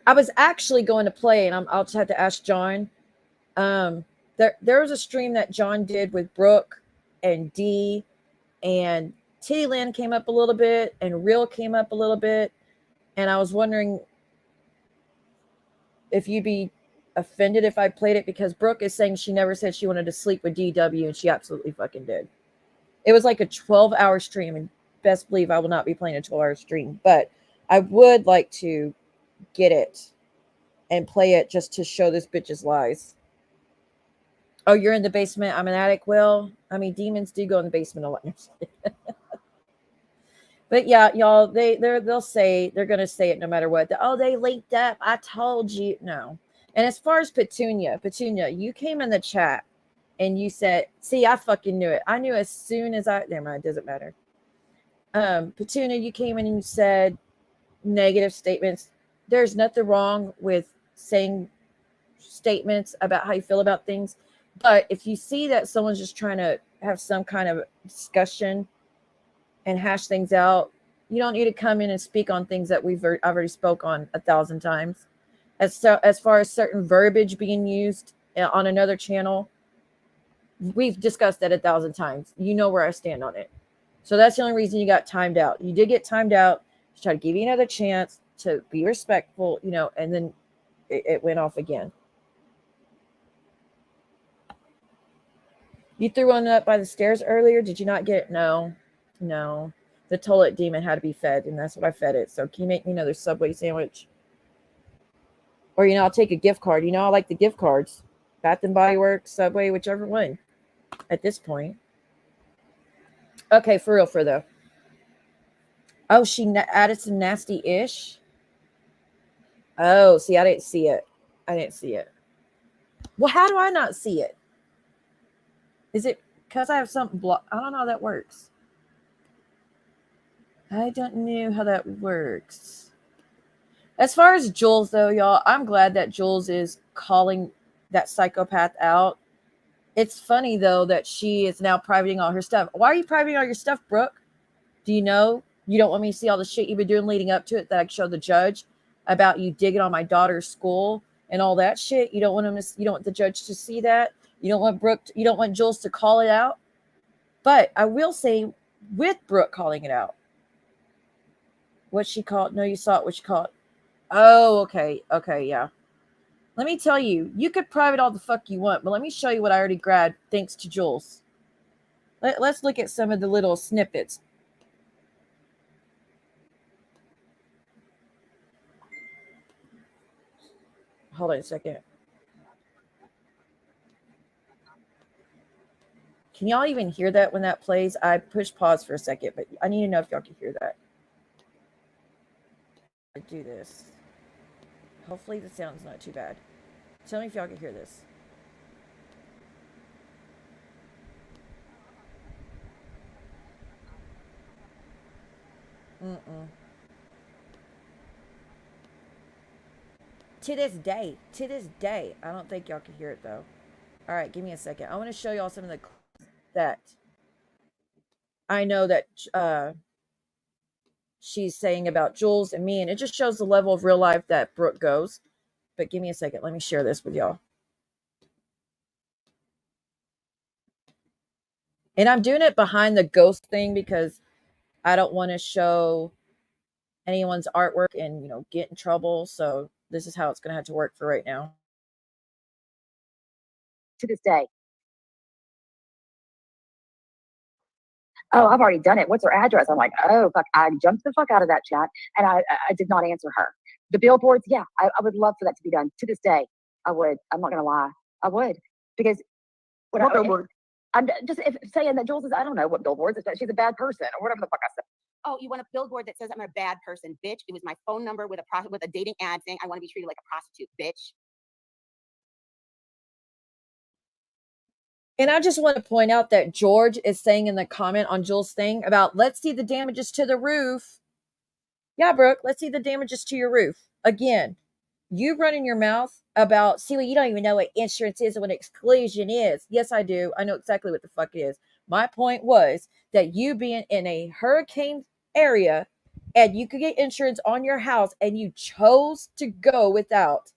I was actually going to play, and I'll just have to ask John. There was a stream that John did with Brooke and Dee, and Titty Land came up a little bit, and Real came up a little bit, and I was wondering if you'd be offended if I played it, because Brooke is saying she never said she wanted to sleep with DW, and she absolutely fucking did. It was like a 12-hour stream, and best believe I will not be playing a 12-hour stream, but I would like to get it and play it just to show this bitch's lies. Oh, you're in the basement. I'm an attic. Well, I mean, demons do go in the basement a lot. But yeah, y'all, they'll say, they're gonna say it no matter what. They linked up. I told you. No. And as far as Petunia, you came in the chat and you said, see, I fucking knew it. I knew as soon as never mind, it doesn't matter. Petunia, you came in and you said negative statements. There's nothing wrong with saying statements about how you feel about things. But if you see that someone's just trying to have some kind of discussion and hash things out, you don't need to come in and speak on things that I've already spoke on 1,000 times. As far as certain verbiage being used on another channel, we've discussed that 1,000 times. You know where I stand on it. So that's the only reason you got timed out. You did get timed out to try to give you another chance to be respectful, and then it went off again. You threw one up by the stairs earlier. Did you not get it? No. The toilet demon had to be fed, and that's what I fed it. So can you make me another Subway sandwich? Or, I'll take a gift card. I like the gift cards. Bath and Body Works, Subway, whichever one at this point. Okay, for real, though. Oh, she added some nasty-ish. Oh, see, I didn't see it. Well, how do I not see it? Is it because I have something blocked? I don't know how that works. I don't know how that works. As far as Jules, though, y'all, I'm glad that Jules is calling that psychopath out. It's funny, though, that she is now privating all her stuff. Why are you privating all your stuff, Brooke? Do you know you don't want me to see all the shit you've been doing leading up to it that I can show the judge? about you digging on my daughter's school and all that shit. You don't want you don't want the judge to see that. You don't want you don't want Jules to call it out. But I will say, with Brooke calling it out, what she called, no, you saw it, what she called. Oh, okay, yeah. Let me tell you, you could private all the fuck you want, but let me show you what I already grabbed thanks to Jules. Let's look at some of the little snippets. Hold on a second. Can y'all even hear that when that plays? I push pause for a second, but I need to know if y'all can hear that. I do this. Hopefully the sound's not too bad. Tell me if y'all can hear this. To this day, I don't think y'all can hear it though. All right, give me a second. I want to show y'all some of the that I know that she's saying about Jules and me, and it just shows the level of real life that Brooke goes. But give me a second. Let me share this with y'all. And I'm doing it behind the ghost thing because I don't want to show anyone's artwork and, get in trouble. So this is how it's going to have to work for right now. To this day. Oh, I've already done it. What's her address? I'm like, oh, fuck. I jumped the fuck out of that chat and I did not answer her. The billboards, yeah, I would love for that to be done. To this day, I would. I'm not going to lie. I would. Because what billboard? I'm just saying that Jules is, I don't know what billboards, if she's a bad person or whatever the fuck I said. Oh, you want a billboard that says I'm a bad person, bitch? It was my phone number with a dating ad saying I want to be treated like a prostitute, bitch. And I just want to point out that George is saying in the comment on Jules' thing about, let's see the damages to the roof. Yeah, Brooke, let's see the damages to your roof. Again, you running your mouth about, see, well, you don't even know what insurance is and what exclusion is. Yes, I do. I know exactly what the fuck it is. My point was that you being in a hurricane area and you could get insurance on your house and you chose to go without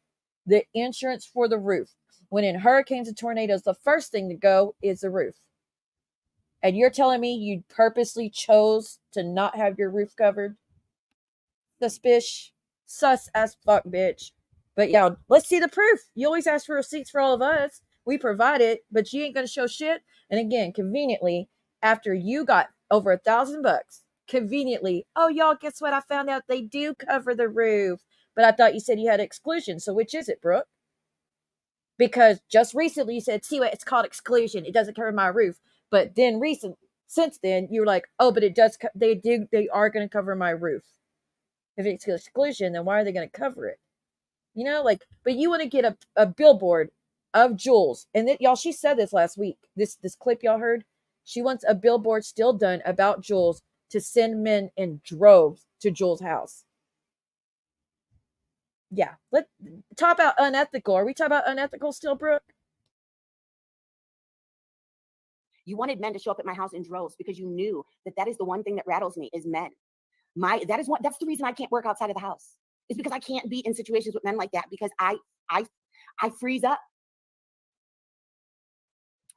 the insurance for the roof. When in hurricanes and tornadoes, the first thing to go is the roof. And you're telling me you purposely chose to not have your roof covered? Suspicious. Sus as fuck, bitch. But yeah, let's see the proof. You always ask for receipts for all of us. We provide it, but you ain't gonna show shit. And again, conveniently, after you got over $1,000, conveniently, oh y'all, guess what? I found out they do cover the roof. But I thought you said you had exclusion. So which is it, Brooke? Because just recently you said, see what, it's called exclusion. It doesn't cover my roof. But then since then, you're like, oh, but it does. They are going to cover my roof. If it's exclusion, then why are they going to cover it? But you want to get a billboard of Jules. And y'all, she said this last week. This clip y'all heard. She wants a billboard still done about Jules to send men in droves to Jules' house. Yeah. Let's talk about unethical. Are we talking about unethical still, Brooke? You wanted men to show up at my house in droves because you knew that is the one thing that rattles me is men. That's the reason I can't work outside of the house. Is because I can't be in situations with men like that because I freeze up.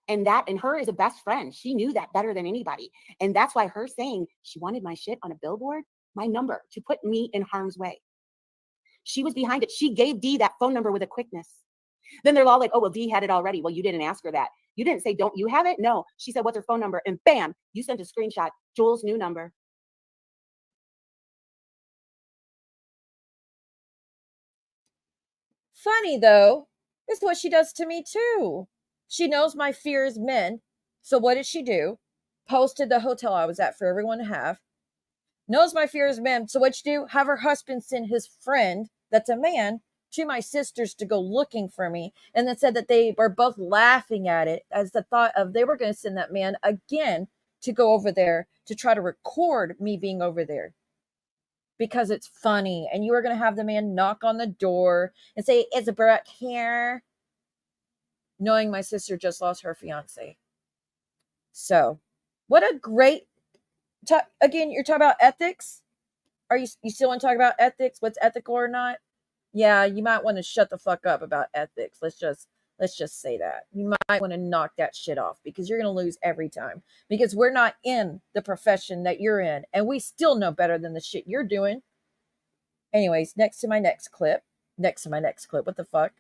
And her is a best friend. She knew that better than anybody. And that's why her saying she wanted my shit on a billboard, my number, to put me in harm's way. She was behind it. She gave Dee that phone number with a quickness. Then they're all like, oh, well, Dee had it already. Well, you didn't ask her that. You didn't say, don't you have it? No. She said, what's her phone number? And bam, you sent a screenshot. Jules' new number. Funny, though, is what she does to me, too. She knows my fear is men. So what did she do? Posted the hotel I was at for everyone to have. Knows my fear is men. So what'd she do? Have her husband send his friend, that's a man, to my sisters to go looking for me. And then said that they were both laughing at it as the thought of they were going to send that man again to go over there to try to record me being over there. Because it's funny. And you were going to have the man knock on the door and say, is Brooke here? Knowing my sister just lost her fiance. So, what a great... Again, you're talking about ethics. you still want to talk about ethics? What's ethical or not? Yeah, you might want to shut the fuck up about ethics. Let's just say that. You might want to knock that shit off because you're going to lose every time. Because we're not in the profession that you're in, and we still know better than the shit you're doing. Anyways, next to my next clip. What the fuck?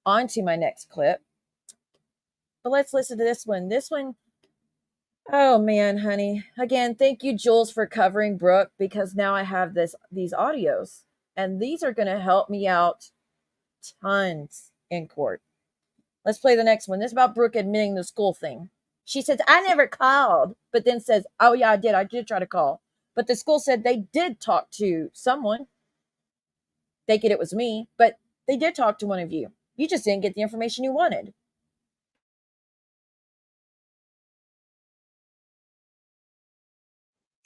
On to my next clip. But let's listen to this one. This one, oh man, honey. Again, thank you, Jules, for covering Brooke, because now I have these audios. And these are going to help me out tons in court. Let's play the next one. This is about Brooke admitting the school thing. She says, I never called, but then says, oh yeah, I did try to call. But the school said they did talk to someone. Thinking it was me, but they did talk to one of you. You just didn't get the information you wanted.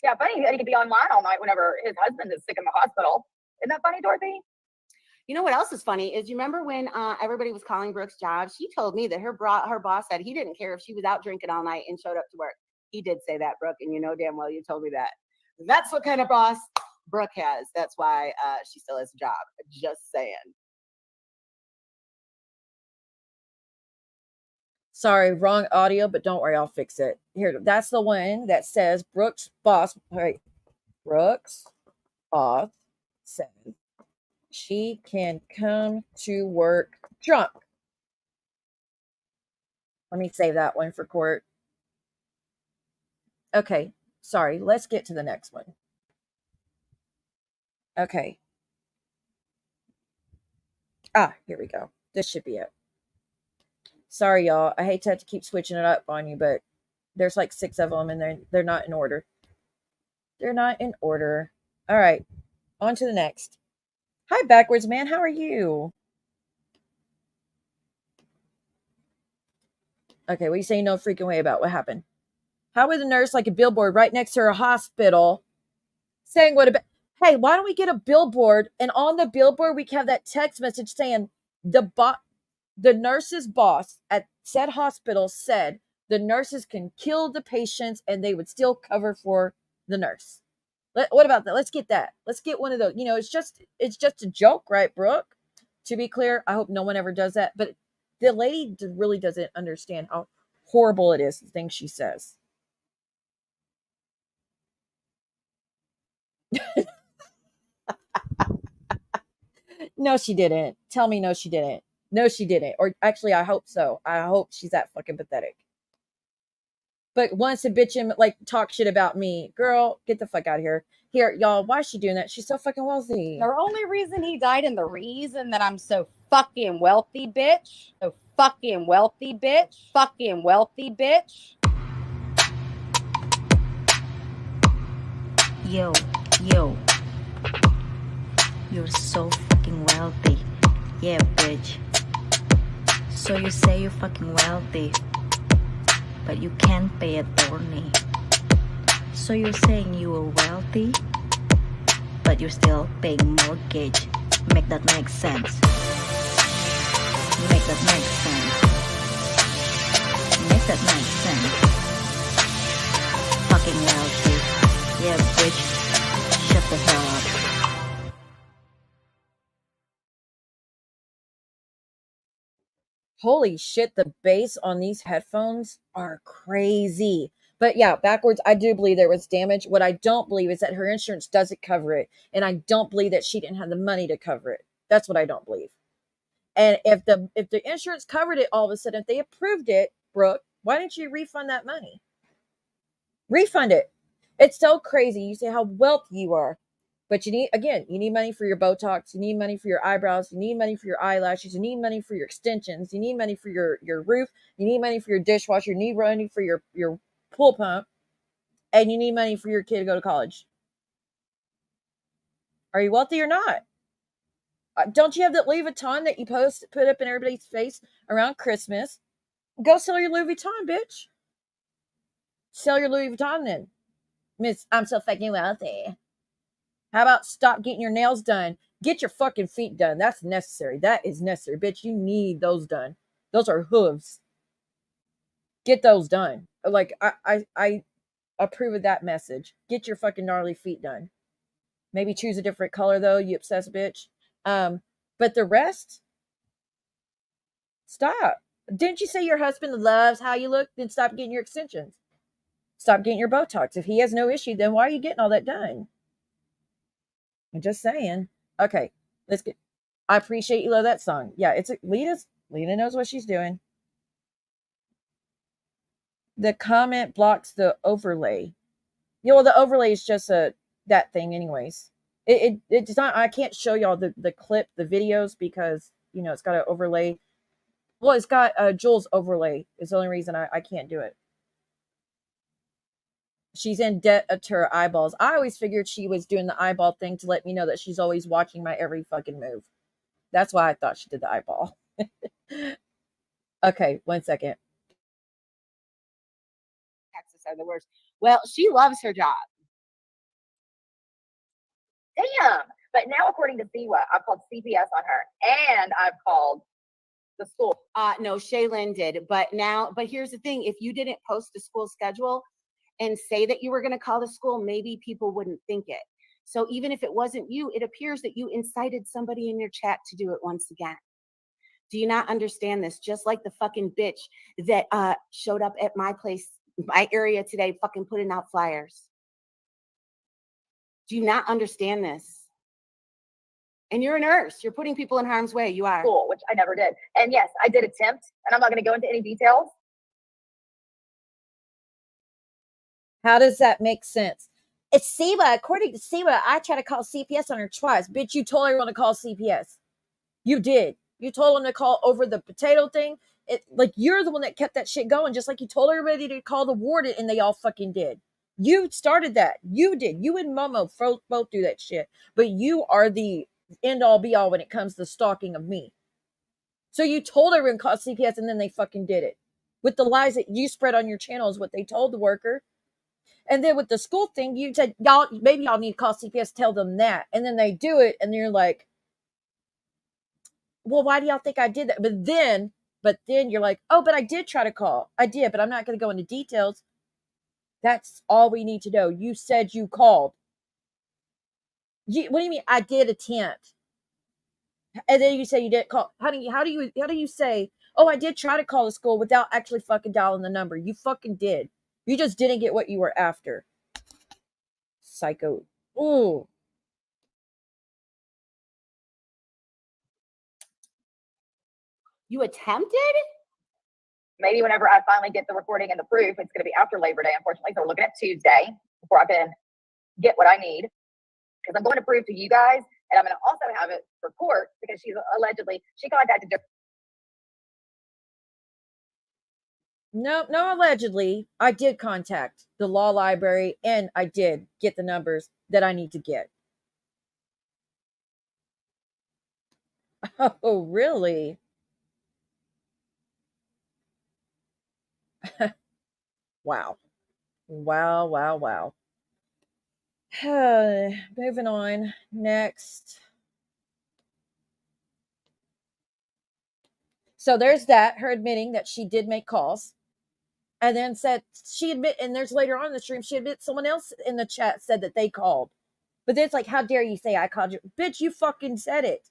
Yeah, funny that he could be online all night whenever his husband is sick in the hospital. Isn't that funny, Dorothy? You know what else is funny is you remember when everybody was calling Brooke's job? She told me that her boss said he didn't care if she was out drinking all night and showed up to work. He did say that, Brooke, and you know damn well you told me that. That's what kind of boss Brooke has. That's why she still has a job. Just saying. Sorry, wrong audio, but don't worry, I'll fix it. Here, that's the one that says Brooke's boss said she can come to work drunk. Let me save that one for court. Okay, sorry, let's get to the next one. Okay. Here we go. This should be it. Sorry, y'all. I hate to have to keep switching it up on you, but there's like 6 of them, and they're not in order. They're not in order. All right, on to the next. Hi, backwards man. How are you? Okay, what are you saying no freaking way about? What happened? How would the nurse like a billboard right next to her hospital saying what about? Hey, why don't we get a billboard, and on the billboard we can have that text message saying the nurse's boss at said hospital said the nurses can kill the patients and they would still cover for the nurse. What about that? Let's get that. Let's get one of those. You know, it's just a joke, right, Brooke? To be clear, I hope no one ever does that. But the lady really doesn't understand how horrible it is, the things she says. No, she didn't. Tell me no, she didn't. No, she didn't. Or actually, I hope so. I hope she's that fucking pathetic. But once a bitch and like talk shit about me, girl, get the fuck out of here. Here, y'all, why is she doing that? She's so fucking wealthy. The only reason he died and the reason that I'm so fucking wealthy, bitch. So fucking wealthy, bitch. Fucking wealthy, bitch. Yo. You're so fucking wealthy. Yeah, bitch. So you say you're fucking wealthy, but you can't pay attorney. So you're saying you are wealthy, but you're still paying mortgage. Make that make sense. Make that make sense. Make that make sense. Fucking wealthy. Yeah, bitch. Shut the hell up. Holy shit, the bass on these headphones are crazy. But yeah, backwards, I do believe there was damage. What I don't believe is that her insurance doesn't cover it. And I don't believe that she didn't have the money to cover it. That's what I don't believe. And if the insurance covered it all of a sudden, if they approved it, Brooke, why didn't you refund that money? Refund it. It's so crazy. You say how wealthy you are. But you need money for your Botox. You need money for your eyebrows. You need money for your eyelashes. You need money for your extensions. You need money for your roof. You need money for your dishwasher. You need money for your pool pump. And you need money for your kid to go to college. Are you wealthy or not? Don't you have that Louis Vuitton that you put up in everybody's face around Christmas? Go sell your Louis Vuitton, bitch. Sell your Louis Vuitton then. Miss, I'm so fucking wealthy. How about stop getting your nails done? Get your fucking feet done. That's necessary. That is necessary. Bitch, you need those done. Those are hooves. Get those done. Like, I approve of that message. Get your fucking gnarly feet done. Maybe choose a different color though, you obsessed bitch. But the rest, stop. Didn't you say your husband loves how you look? Then stop getting your extensions. Stop getting your Botox. If he has no issue, then why are you getting all that done? I'm just saying. Okay, let's get. I appreciate you love that song. Yeah, it's Lena knows what she's doing. The comment blocks the overlay. Yeah, well, the overlay is just that thing, anyways. It's not. I can't show y'all the clip, the videos, because it's got an overlay. Well, it's got Jules overlay. Is the only reason I can't do it. She's in debt to her eyeballs. I always figured she was doing the eyeball thing to let me know that she's always watching my every fucking move. That's why I thought she did the eyeball. Okay, 1 second. Texas are the worst. Well, she loves her job. Damn. But now, according to Siwa, I've called CPS on her and I've called the school. No, Shaylin did. But here's the thing. If you didn't post the school schedule and say that you were going to call the school, maybe people wouldn't think it. So even if it wasn't you, it appears that you incited somebody in your chat to do it once again. Do you not understand this? Just like the fucking bitch that showed up at my place, my area today, fucking putting out flyers. Do you not understand this? And you're a nurse. You're putting people in harm's way. You are. School, which I never did. And yes, I did attempt, and I'm not going to go into any details. How does that make sense? It's Siba. According to Siba, I tried to call CPS on her twice. Bitch, you told everyone to call CPS. You did. You told them to call over the potato thing. You're the one that kept that shit going, just like you told everybody to call the warden, and they all fucking did. You started that. You did. You and Momo both do that shit. But you are the end all be all when it comes to stalking of me. So you told everyone to call CPS, and then they fucking did it. With the lies that you spread on your channel is what they told the worker. And then with the school thing, you said, maybe y'all need to call CPS, tell them that. And then they do it, and you're like, well, why do y'all think I did that? But then you're like, oh, but I did try to call. I did, but I'm not going to go into details. That's all we need to know. You said you called. What do you mean? I did attempt. And then you say you didn't call. Honey, how do you say, oh, I did try to call the school without actually fucking dialing the number? You fucking did. You just didn't get what you were after. Psycho. Ooh. You attempted? Maybe whenever I finally get the recording and the proof, it's going to be after Labor Day, unfortunately. So we're looking at Tuesday before I can get what I need. Because I'm going to prove to you guys, and I'm going to also have it for court because she contacted. No, allegedly. I did contact the law library, and I did get the numbers that I need to get. Oh, really? Wow. Wow. Moving on. Next. So there's that, her admitting that she did make calls. And then said and there's later on in the stream, she admits someone else in the chat said that they called. But then it's like, how dare you say I called you? Bitch, you fucking said it.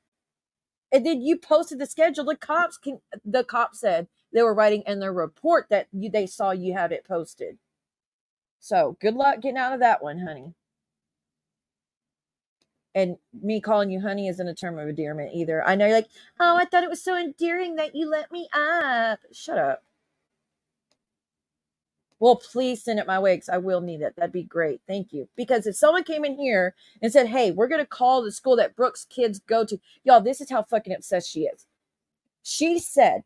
And then you posted the schedule. The cops said they were writing in their report that they saw you had it posted. So good luck getting out of that one, honey. And me calling you honey isn't a term of endearment either. I know you're like, oh, I thought it was so endearing that you let me up. Shut up. Well, please send it my way because I will need it. That'd be great. Thank you. Because if someone came in here and said, hey, we're going to call the school that Brooke's kids go to. Y'all, this is how fucking obsessed she is. She said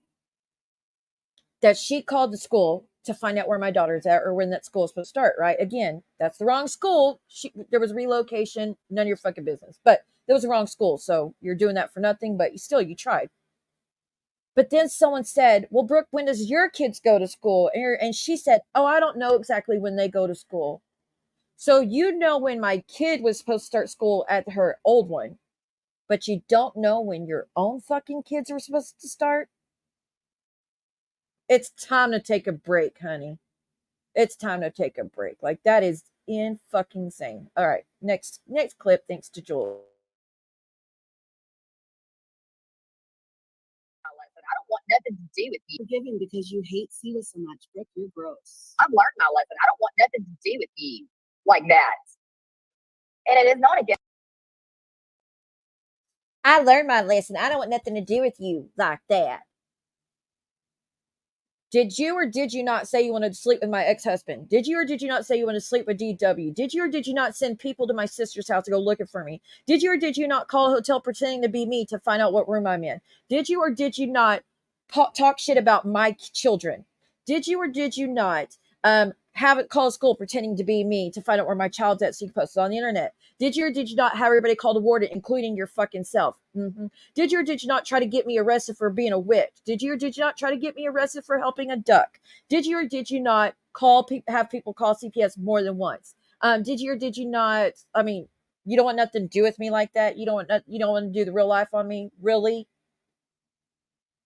that she called the school to find out where my daughter's at or when that school is supposed to start, right? Again, that's the wrong school. There was relocation. None of your fucking business. But there was the wrong school. So you're doing that for nothing, but you tried. But then someone said, well, Brooke, when does your kids go to school? And she said, oh, I don't know exactly when they go to school. So you know when my kid was supposed to start school at her old one, but you don't know when your own fucking kids were supposed to start? It's time to take a break, honey. It's time to take a break. Like, that is in fucking insane. All right, next clip. Thanks to Jules. I don't want nothing to do with you. Forgiving because you hate Sita so much. Brooke, you're gross. I've learned my lesson. I don't want nothing to do with you like that. And it is not against. I learned my lesson. I don't want nothing to do with you like that. Did you or did you not say you wanted to sleep with my ex-husband? Did you or did you not say you wanted to sleep with DW? Did you or did you not send people to my sister's house to go looking for me? Did you or did you not call a hotel pretending to be me to find out what room I'm in? Did you or did you not talk shit about my children? Did you or did you not have it call a school pretending to be me to find out where my child's at so you can post it on the internet? Did you or did you not have everybody call the warden, including your fucking self? Did you or did you not try to get me arrested for being a witch? Did you or did you not try to get me arrested for helping a duck? Did you or did you not have people call CPS more than once? Did you or did you not? I mean, you don't want nothing to do with me like that. You don't want to do the real life on me, really?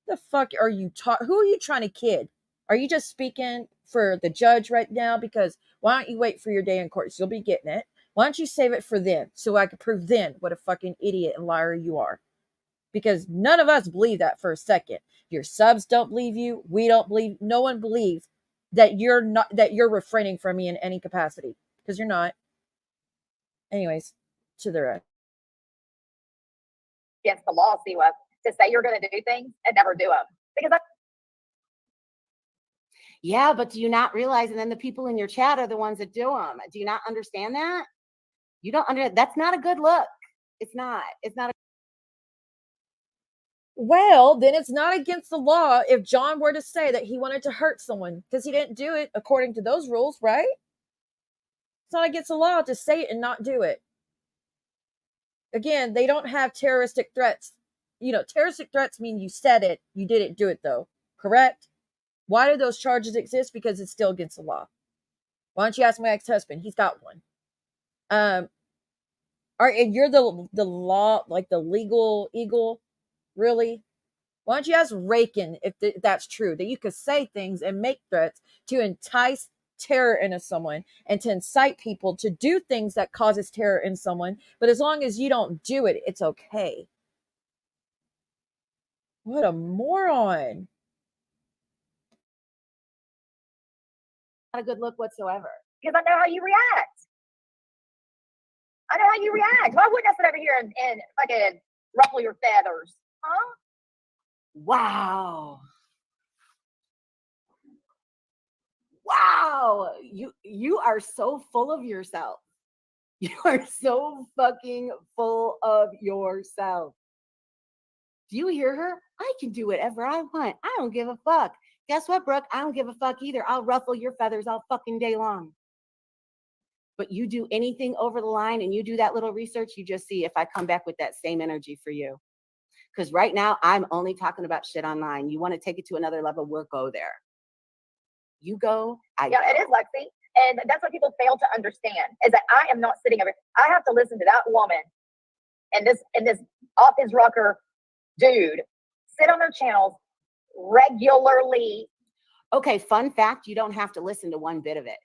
The fuck are you who are you trying to kid? Are you just speaking for the judge right now? Because why don't you wait for your day in court? You'll be getting it. Why don't you save it for then so I can prove then what a fucking idiot and liar you are? Because none of us believe that for a second. Your subs don't believe you. We don't believe. No one believes that you're refraining from me in any capacity, because you're not. Anyways, to the rest. Against the law, Siwa, to say you're going to do things and never do them. Because Yeah, but do you not realize? And then the people in your chat are the ones that do them. Do you not understand that? You don't understand. That's not a good look. It's not. It's not. Well, then it's not against the law if John were to say that he wanted to hurt someone, because he didn't do it according to those rules, right? It's not against the law to say it and not do it. Again, they don't have terroristic threats. Terroristic threats mean you said it, you didn't do it though, correct? Why do those charges exist? Because it's still against the law. Why don't you ask my ex-husband? He's got one. And you're the law, like the legal eagle, really? Why don't you ask Rakin if that's true, that you could say things and make threats to entice terror into someone and to incite people to do things that causes terror in someone, but as long as you don't do it, it's okay. What a moron. Not a good look whatsoever. because I know how you react. I know how you react. Why wouldn't I sit over here and fucking ruffle your feathers? Huh? Wow. Wow. You are so full of yourself. You are so fucking full of yourself. Do you hear her? I can do whatever I want. I don't give a fuck. Guess what, Brooke? I don't give a fuck either. I'll ruffle your feathers all fucking day long. But you do anything over the line and you do that little research, you just see if I come back with that same energy for you. Because right now, I'm only talking about shit online. You want to take it to another level, we'll go there. You go, Yeah, it is, Lexi. And that's what people fail to understand is that I am not sitting over. I have to listen to that woman and this off his rocker dude sit on their channels regularly. Okay, fun fact, you don't have to listen to one bit of it.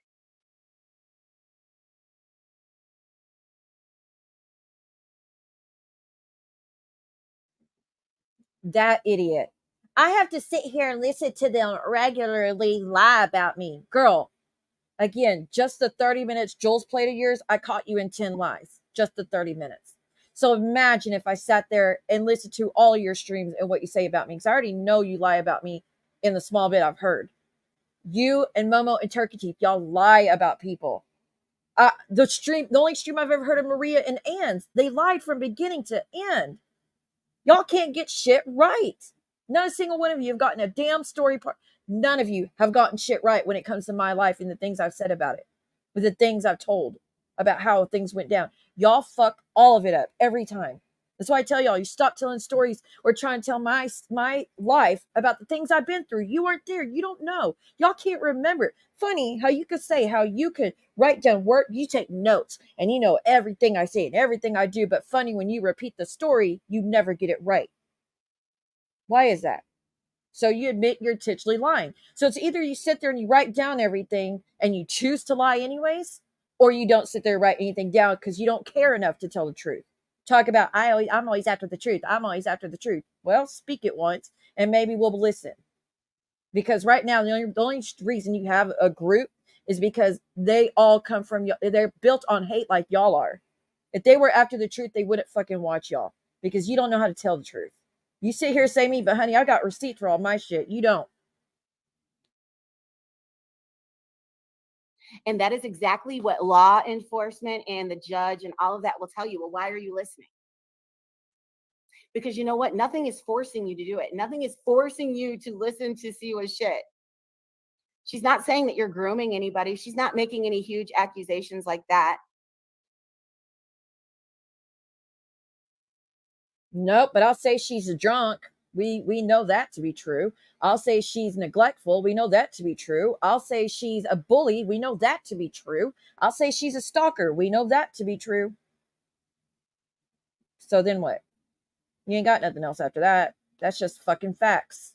That idiot. I have to sit here and listen to them regularly lie about me. Girl, again, just the 30 minutes Jules played of yours, I caught you in 10 lies. Just the 30 minutes. So imagine if I sat there and listened to all your streams and what you say about me. Because I already know you lie about me in the small bit I've heard. You and Momo and Turkey Teeth, y'all lie about people. The only stream I've ever heard of Maria and Ann's, they lied from beginning to end. Y'all can't get shit right. Not a single one of you have gotten a damn story part. None of you have gotten shit right when it comes to my life and the things I've said about it, with the things I've told about how things went down. Y'all fuck all of it up every time. That's why I tell y'all, you stop telling stories or trying to tell my life about the things I've been through. You weren't there. You don't know. Y'all can't remember. Funny how you could say how you could write down work. You take notes and you know everything I say and everything I do. But funny when you repeat the story, you never get it right. Why is that? So you admit you're intentionally lying. So it's either you sit there and you write down everything and you choose to lie anyways, or you don't sit there and write anything down because you don't care enough to tell the truth. Talk about, I'm always after the truth. I'm always after the truth. Well, speak it once and maybe we'll listen. Because right now, the only reason you have a group is because they all come from, they're built on hate like y'all are. If they were after the truth, they wouldn't fucking watch y'all because you don't know how to tell the truth. You sit here and say me, but honey, I got receipts for all my shit. You don't. And that is exactly what law enforcement and the judge and all of that will tell you. Well, why are you listening? Because you know what? Nothing is forcing you to do it. Nothing is forcing you to listen to Siwa's shit. She's not saying that you're grooming anybody. She's not making any huge accusations like that. Nope, but I'll say she's a drunk. We know that to be true. I'll say she's neglectful. We know that to be true. I'll say she's a bully. We know that to be true. I'll say she's a stalker. We know that to be true. So then what? You ain't got nothing else after that. That's just fucking facts.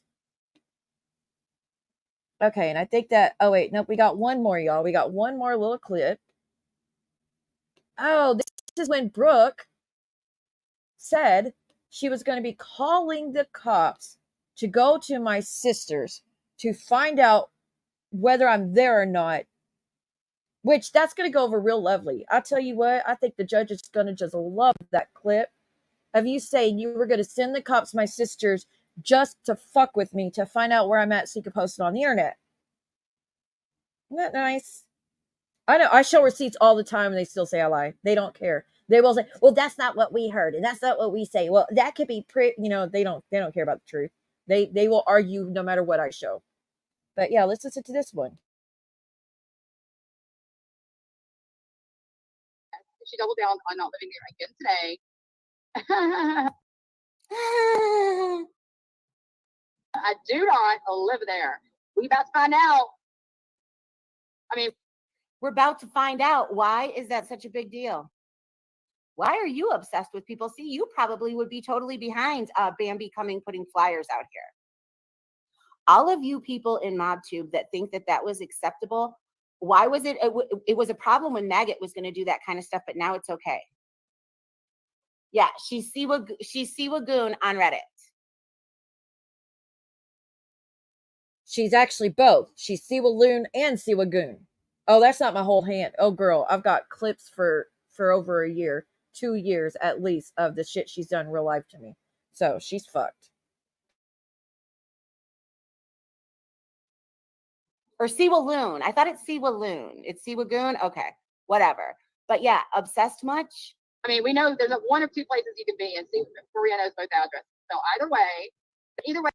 Okay, and I think that, oh wait, nope, we got one more, y'all. We got one more little clip. Oh, this is when Brooke said she was going to be calling the cops to go to my sister's to find out whether I'm there or not, which that's going to go over real lovely. I'll tell you what, I think the judge is going to just love that clip of you saying you were going to send the cops my sister's just to fuck with me to find out where I'm at so you could post it on the internet. Isn't that nice? I know I show receipts all the time and they still say I lie. They don't care. They will say, well, that's not what we heard. And that's not what we say. Well, that could be they don't care about the truth. They will argue no matter what I show. But yeah, let's listen to this one. She doubled down on not living there again today. I do not live there. We about to find out. I mean, we're about to find out. Why is that such a big deal? Why are you obsessed with people? See, you probably would be totally behind Bambi putting flyers out here. All of you people in MobTube that think that that was acceptable, why was it? It was a problem when Maggot was going to do that kind of stuff, but now it's okay. Yeah, she's Siwa Goon on Reddit. She's actually both. She's Siwa Loon and Siwa Goon. Oh, that's not my whole hand. Oh, girl, I've got clips for over a year, 2 years at least of the shit she's done in real life to me. So she's fucked. Or Siwa Loon. I thought it's Siwa Loon. It's Siwa Goon. Okay, whatever. But yeah, obsessed much? I mean, we know there's one of two places you can be, and Maria knows both addresses. So either way.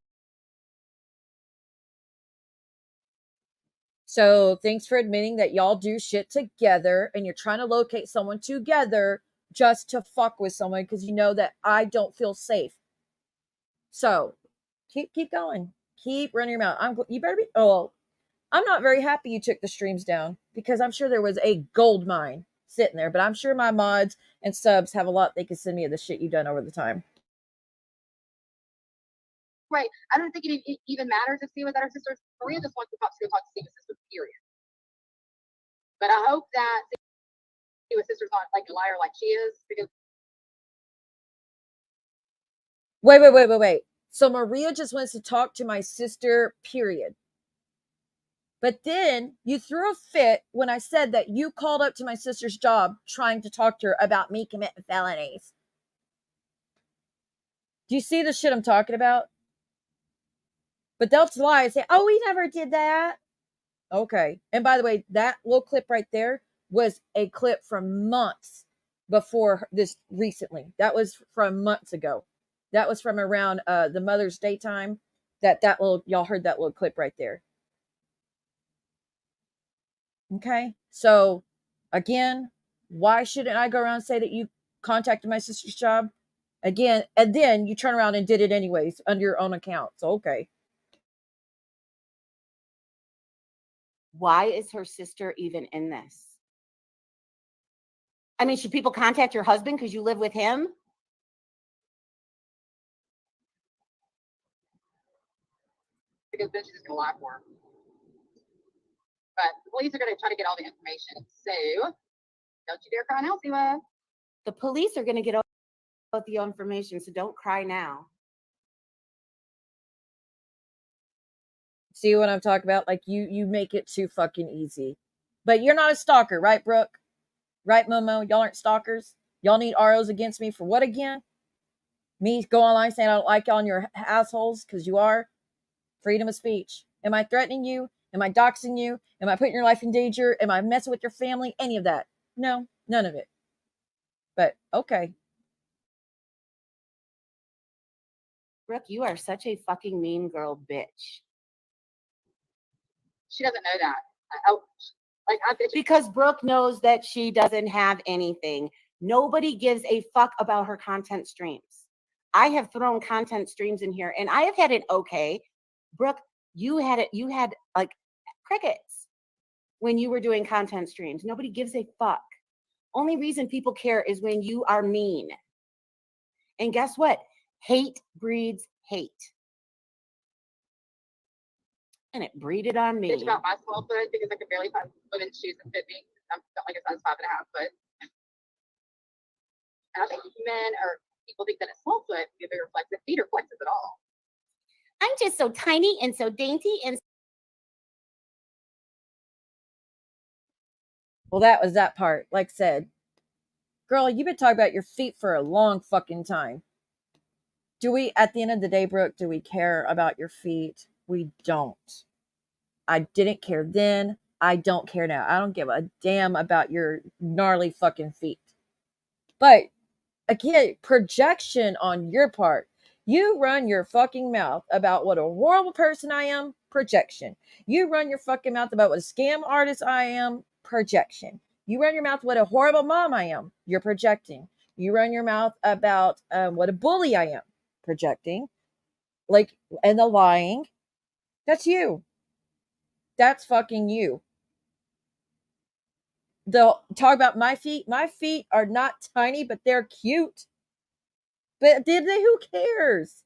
So thanks for admitting that y'all do shit together and you're trying to locate someone together just to fuck with someone because you know that I don't feel safe. So keep going. Keep running your mouth. You better be. Oh, I'm not very happy you took the streams down because I'm sure there was a gold mine sitting there, but I'm sure my mods and subs have a lot they can send me of the shit you've done over the time. Right. I don't think it even matters if Siwa's at her sister's. Maria just wants the cops to go talk to Siwa's sister, period. But I hope that Siwa's sister's not like a liar like she is, because Wait. So Maria just wants to talk to my sister, period. But then you threw a fit when I said that you called up to my sister's job trying to talk to her about me committing felonies. Do you see the shit I'm talking about? But they'll lie and say, oh, we never did that. Okay. And by the way, that little clip right there was a clip from months before this recently. That was from months ago. That was from around the Mother's Day time. Y'all heard that little clip right there. Okay. So again, why shouldn't I go around and say that you contacted my sister's job? Again, and then you turn around and did it anyways under your own account. So okay. Why is her sister even in this? I mean, should people contact your husband because you live with him? because then she's just gonna lie for her. But the police are gonna try to get all the information. So don't you dare cry now, Siwa. The police are going to get all the information, so don't cry now. See what I'm talking about? Like you make it too fucking easy. But you're not a stalker, right, Brooke? Right, Momo? Y'all aren't stalkers. Y'all need ROs against me for what again? Me go online saying I don't like y'all and your assholes because you are. Freedom of speech. Am I threatening you? Am I doxing you? Am I putting your life in danger? Am I messing with your family? Any of that? No, none of it. But okay. Brooke, you are such a fucking mean girl, bitch. She doesn't know that. Oh, like I bitch. Because Brooke knows that she doesn't have anything. Nobody gives a fuck about her content streams. I have thrown content streams in here and I have had it okay. Brooke, you had like crickets when you were doing content streams. Nobody gives a fuck. Only reason people care is when you are mean. And guess what? Hate breeds hate. And it breeded on me. Bitch about my small foot because I could barely find women's shoes that fit me. I'm like a size 5.5 foot. And I think men or people think that a small foot be a bigger flex. The feet are flexes at all. I'm just so tiny and so dainty and Well, that was that part. Like I said, girl, you've been talking about your feet for a long fucking time. Do we, at the end of the day, Brooke, do we care about your feet? We don't. I didn't care then. I don't care now. I don't give a damn about your gnarly fucking feet. But again, projection on your part. You run your fucking mouth about what a horrible person I am, projection. You run your fucking mouth about what a scam artist I am, projection. You run your mouth what a horrible mom I am, you're projecting. You run your mouth about what a bully I am, projecting. Like, and the lying, that's you. That's fucking you. They'll talk about my feet. My feet are not tiny, but they're cute. But did they? Who cares?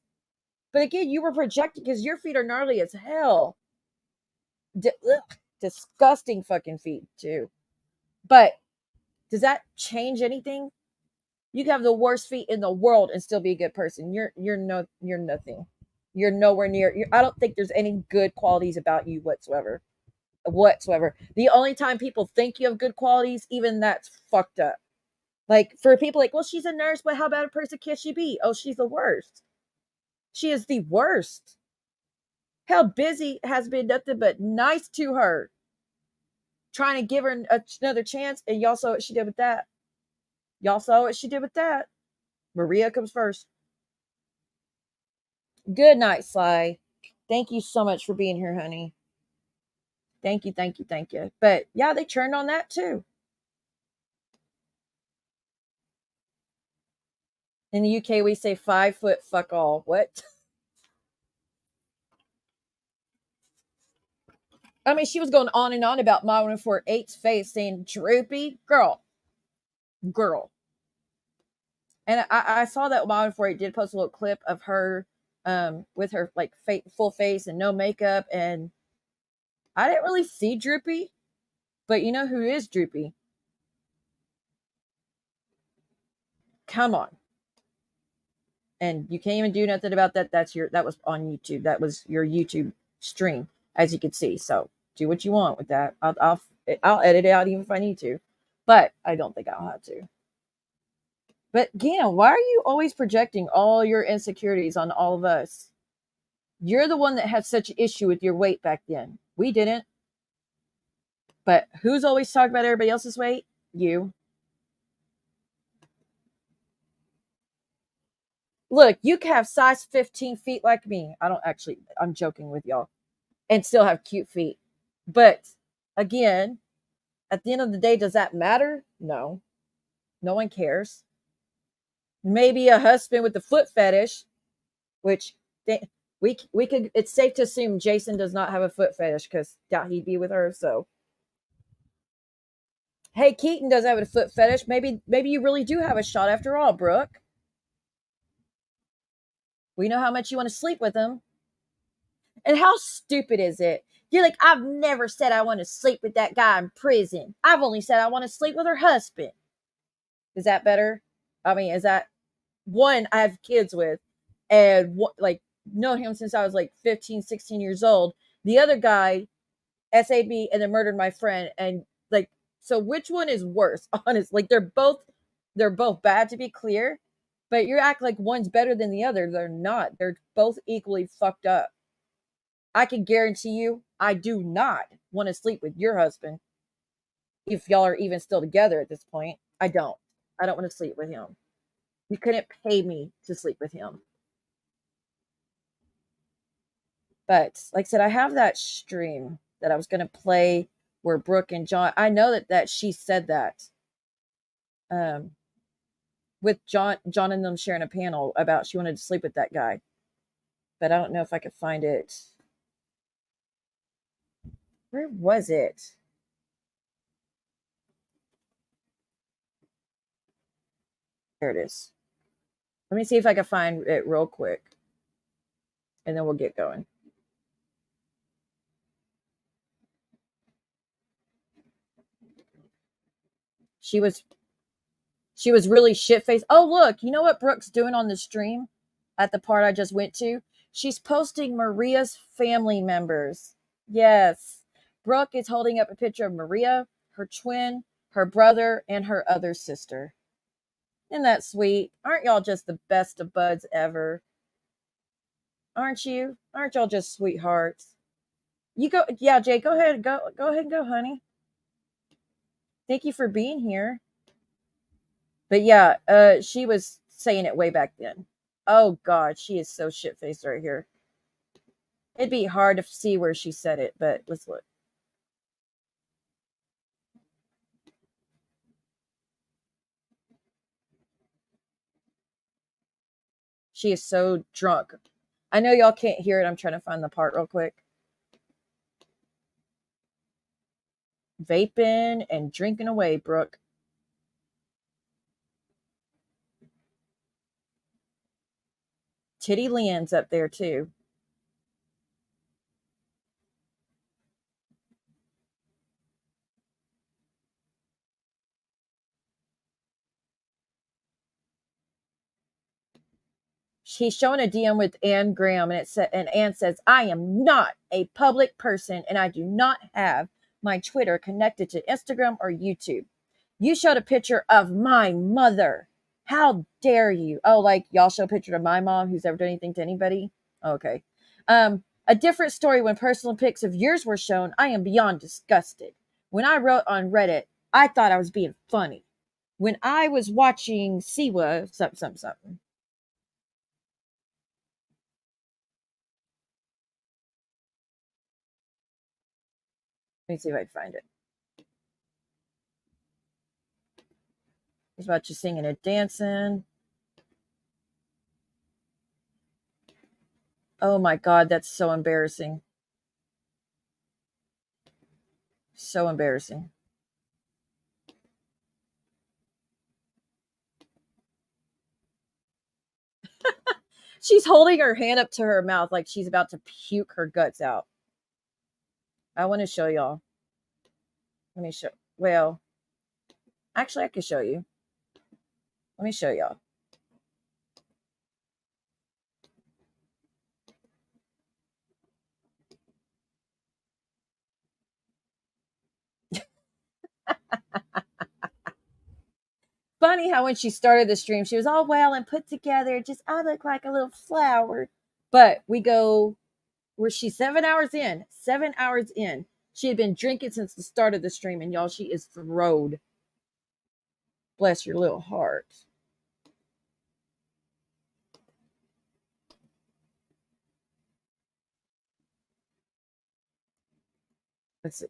But again, you were projecting because your feet are gnarly as hell. Disgusting fucking feet too. But does that change anything? You can have the worst feet in the world and still be a good person. You're nothing. You're nowhere near. I don't think there's any good qualities about you whatsoever. The only time people think you have good qualities, even that's fucked up. Like for people like, well, she's a nurse, but how bad a person can she be? Oh, she's the worst. She is the worst. Hell, Busy has been nothing but nice to her, trying to give her another chance, and y'all saw what she did with that. Maria comes first. Good night, Sly. Thank you so much for being here, honey. Thank you. But yeah, they turned on that too. In the UK, we say 5 foot fuck all. What? I mean, she was going on and on about My 148's face, saying droopy. Girl. And I saw that My 148 did post a little clip of her with her like full face and no makeup. And I didn't really see droopy. But you know who is droopy? Come on. And you can't even do nothing about that. That was on YouTube. That was your YouTube stream, as you can see. So do what you want with that. I'll edit it out even if I need to, but I don't think I'll have to. But again, why are you always projecting all your insecurities on all of us? You're the one that had such an issue with your weight back then. We didn't. But who's always talking about everybody else's weight? You. Look, you can have size 15 feet like me. I'm joking with y'all. And still have cute feet. But again, at the end of the day, does that matter? No. No one cares. Maybe a husband with a foot fetish, which we could, it's safe to assume Jason does not have a foot fetish because doubt he'd be with her. So, hey, Keaton does have a foot fetish. Maybe you really do have a shot after all, Brooke. We know how much you want to sleep with him. And how stupid is it? You're like, I've never said I want to sleep with that guy in prison. I've only said I want to sleep with her husband. Is that better? I mean, is that one I have kids with and like know him since I was like 15, 16 years old. The other guy, SAB, and then murdered my friend. And like, so which one is worse? Honest, like they're both bad, to be clear, but you act like one's better than the other. They're not. They're both equally fucked up. I can guarantee you, I do not want to sleep with your husband. If y'all are even still together at this point, I don't. I don't want to sleep with him. You couldn't pay me to sleep with him. But like I said, I have that stream that I was going to play where Brooke and John, I know that she said that with John and them sharing a panel about she wanted to sleep with that guy. But I don't know if I could find it. Where was it? There it is. Let me see if I can find it real quick. And then we'll get going. She was really shit-faced. Oh, look, you know what Brooke's doing on the stream at the part I just went to? She's posting Maria's family members. Yes. Brooke is holding up a picture of Maria, her twin, her brother, and her other sister. Isn't that sweet? Aren't y'all just the best of buds ever? Aren't you? Aren't y'all just sweethearts? You go, yeah, Jay, go ahead and go, honey. Thank you for being here. But yeah, she was saying it way back then. Oh God, she is so shit-faced right here. It'd be hard to see where she said it, but let's look. She is so drunk. I know y'all can't hear it. I'm trying to find the part real quick. Vaping and drinking away, Brooke. Titty Lynn's up there too. She's showing a DM with Ann Graham, and Ann says, I am not a public person, and I do not have my Twitter connected to Instagram or YouTube. You showed a picture of my mother. How dare you? Oh, like y'all show a picture of my mom who's ever done anything to anybody? Okay. A different story when personal pics of yours were shown. I am beyond disgusted. When I wrote on Reddit, I thought I was being funny. When I was watching Siwa, something. Let me see if I can find it. It's about you singing and dancing. Oh my God, that's so embarrassing. So embarrassing. She's holding her hand up to her mouth like she's about to puke her guts out. I want to show y'all. Let me show. Well, actually, I can show you. Let me show y'all. Funny how when she started the stream, she was all well and put together. Just, I look like a little flower. But we go, where she's 7 hours in. 7 hours in. She had been drinking since the start of the stream. And y'all, she is throwed. Bless your little heart. Let's see.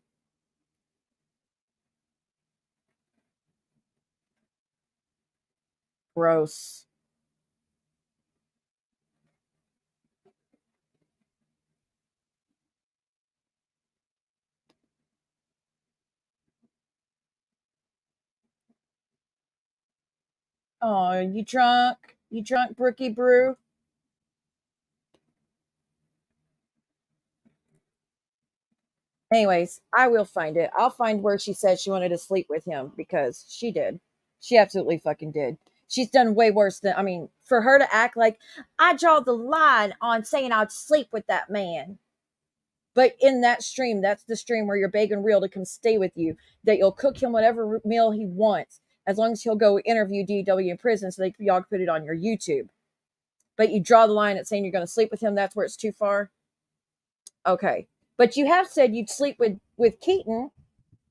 Gross. Oh, you drunk? You drunk, Brookie Brew? Anyways, I will find it. I'll find where she said she wanted to sleep with him, because she did. She absolutely fucking did. She's done way worse than, I mean, for her to act like, I draw the line on saying I'd sleep with that man. But in that stream, that's the stream where you're begging Real to come stay with you, that you'll cook him whatever meal he wants, as long as he'll go interview DW in prison so that y'all can put it on your YouTube. But you draw the line at saying you're going to sleep with him. That's where it's too far. Okay. But you have said you'd sleep with Keaton.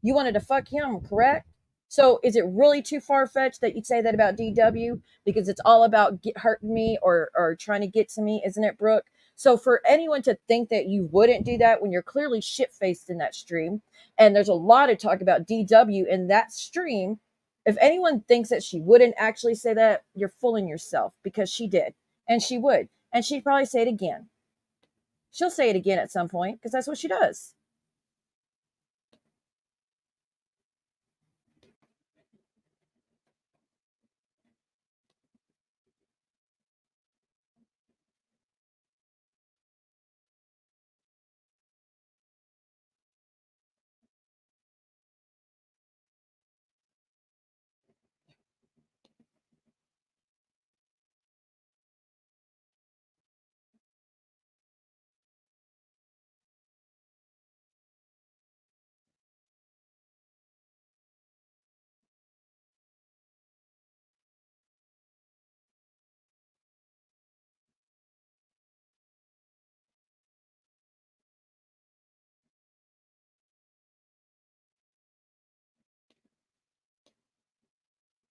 You wanted to fuck him, correct? So is it really too far-fetched that you'd say that about DW? Because it's all about hurting me or trying to get to me, isn't it, Brooke? So for anyone to think that you wouldn't do that when you're clearly shit-faced in that stream, and there's a lot of talk about DW in that stream, if anyone thinks that she wouldn't actually say that, you're fooling yourself, because she did. And she would. And she'd probably say it again. She'll say it again at some point, because that's what she does.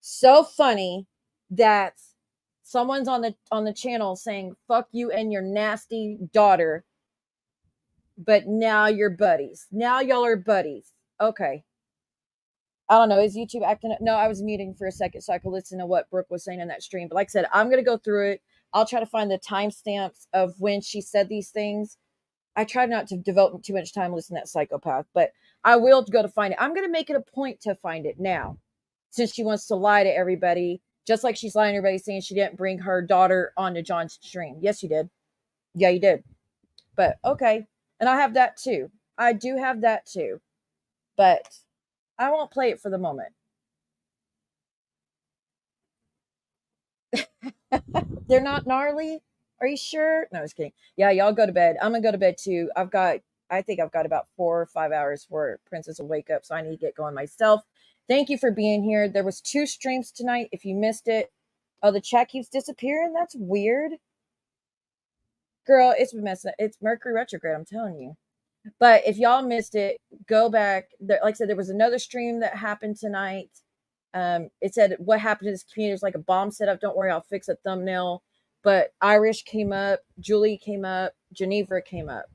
So funny that someone's on the channel saying fuck you and your nasty daughter, but now you're buddies. Now y'all are buddies. Okay. I don't know. Is YouTube acting? No, I was muting for a second so I could listen to what Brooke was saying in that stream. But like I said, I'm going to go through it. I'll try to find the timestamps of when she said these things. I try not to devote too much time listening to that psychopath, but I will go to find it. I'm going to make it a point to find it now, since she wants to lie to everybody, just like she's lying to everybody saying she didn't bring her daughter onto John's stream. Yes, you did. Yeah, you did. But okay. And I have that too. I do have that too. But I won't play it for the moment. They're not gnarly? Are you sure? No, I was kidding. Yeah, y'all go to bed. I'm gonna go to bed too. I think I've got about 4 or 5 hours where Princess will wake up, so I need to get going myself. Thank you for being here. There was 2 streams tonight. If you missed it, oh, the chat keeps disappearing. That's weird. Girl, it's been messing. It's Mercury retrograde. I'm telling you. But if y'all missed it, go back. Like I said, there was another stream that happened tonight. It said what happened to this community is like a bomb set up. Don't worry, I'll fix a thumbnail. But Irish came up, Julie came up, Geneva came up.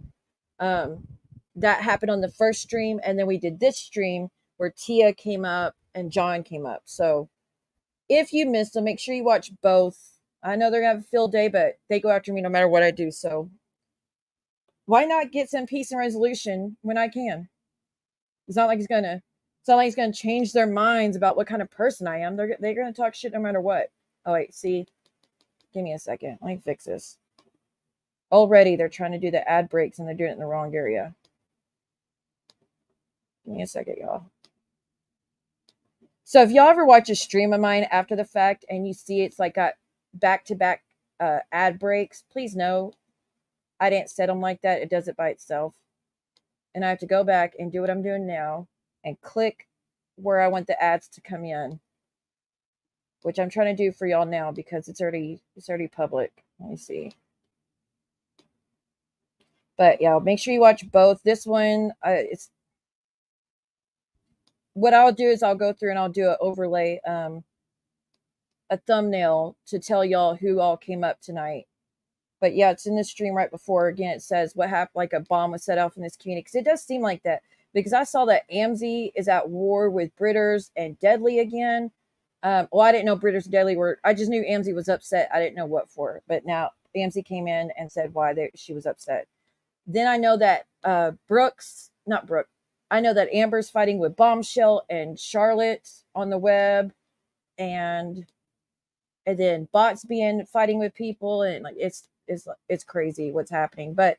That happened on the first stream, and then we did this stream where Tia came up and John came up. So if you missed them, make sure you watch both. I know they're gonna have a field day, but they go after me no matter what I do. So why not get some peace and resolution when I can? It's not like he's gonna change their minds about what kind of person I am. They're gonna talk shit no matter what. Oh wait, see, give me a second. Let me fix this. Already they're trying to do the ad breaks and they're doing it in the wrong area. Give me a second, y'all. So if y'all ever watch a stream of mine after the fact and you see it's like got back-to-back ad breaks, please know I didn't set them like that. It does it by itself. And I have to go back and do what I'm doing now and click where I want the ads to come in, which I'm trying to do for y'all now because it's already public. Let me see. But yeah, make sure you watch both. This one, it's what I'll do is I'll go through and I'll do an overlay, a thumbnail to tell y'all who all came up tonight. But yeah, it's in the stream right before. Again, it says what happened, like a bomb was set off in this community. Because it does seem like that. Because I saw that Amzi is at war with Britters and Deadly again. Well, I didn't know Britters and Deadly were. I just knew Amzi was upset. I didn't know what for. But now Amzi came in and said why she was upset. Then I know that I know that Amber's fighting with Bombshell and Charlotte on the web. And then bots being fighting with people. And like it's crazy what's happening. But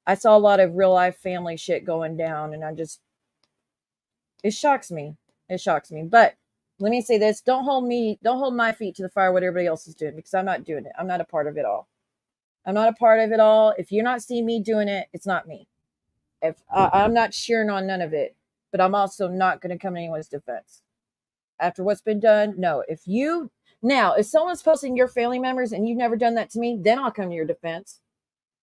I saw a lot of real life family shit going down, and it shocks me. It shocks me. But let me say this: don't hold my feet to the fire what everybody else is doing, because I'm not doing it. I'm not a part of it all. I'm not a part of it all. If you're not seeing me doing it, it's not me. If I'm not cheering on none of it, but I'm also not going to come to anyone's defense after what's been done. No, if someone's posting your family members and you've never done that to me, then I'll come to your defense.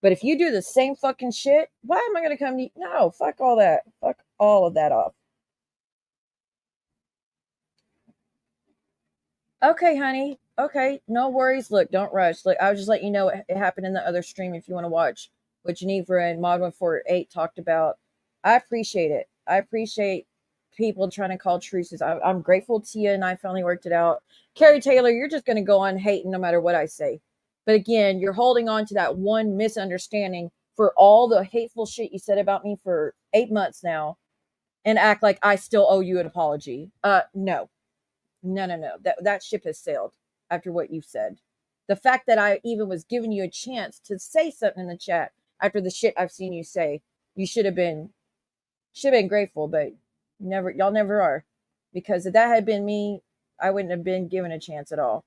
But if you do the same fucking shit, why am I going to come to you? No, fuck all that. Fuck all of that off. Okay, honey. Okay, no worries. Look, don't rush. Look, I was just letting you know it happened in the other stream if you want to watch what Geneva and Mod 148 talked about. I appreciate it. I appreciate people trying to call truces. I'm grateful Tia and I finally worked it out. Carrie Taylor, you're just going to go on hating no matter what I say. But again, you're holding on to that one misunderstanding for all the hateful shit you said about me for 8 months now and act like I still owe you an apology. No. That ship has sailed after what you've said. The fact that I even was giving you a chance to say something in the chat after the shit I've seen you say, you should have been grateful, but y'all never are. Because if that had been me, I wouldn't have been given a chance at all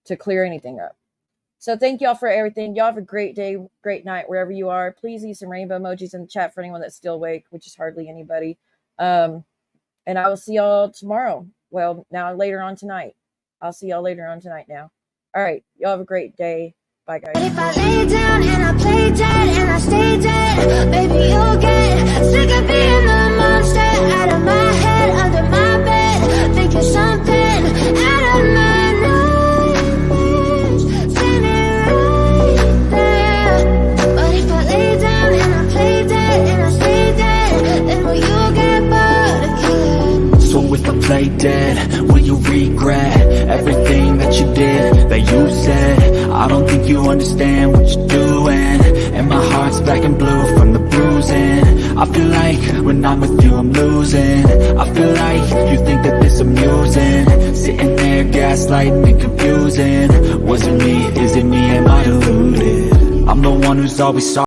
to clear anything up. So thank y'all for everything. Y'all have a great day, great night, wherever you are. Please leave some rainbow emojis in the chat for anyone that's still awake, which is hardly anybody. And I will see y'all tomorrow. Well, now later on tonight. I'll see y'all later on tonight now. All right. Y'all have a great day. Bye, guys. But if I lay down and I play dead and I stay dead, baby, you'll get sick of being the monster out of my head, under my bed, thinking something out of my nightmares, standing right there. But if I lay down and I play dead and I stay dead, then will you get bored of killing? So if I play dead, will you regret everything that you did, that you said? I don't think you understand what you're doing, and my heart's black and blue from the bruising. I feel like when I'm with you I'm losing. I feel like you think that this amusing, sitting there gaslighting and confusing. Was it me? Is it me? Am I deluded? I'm the one who's always sorry.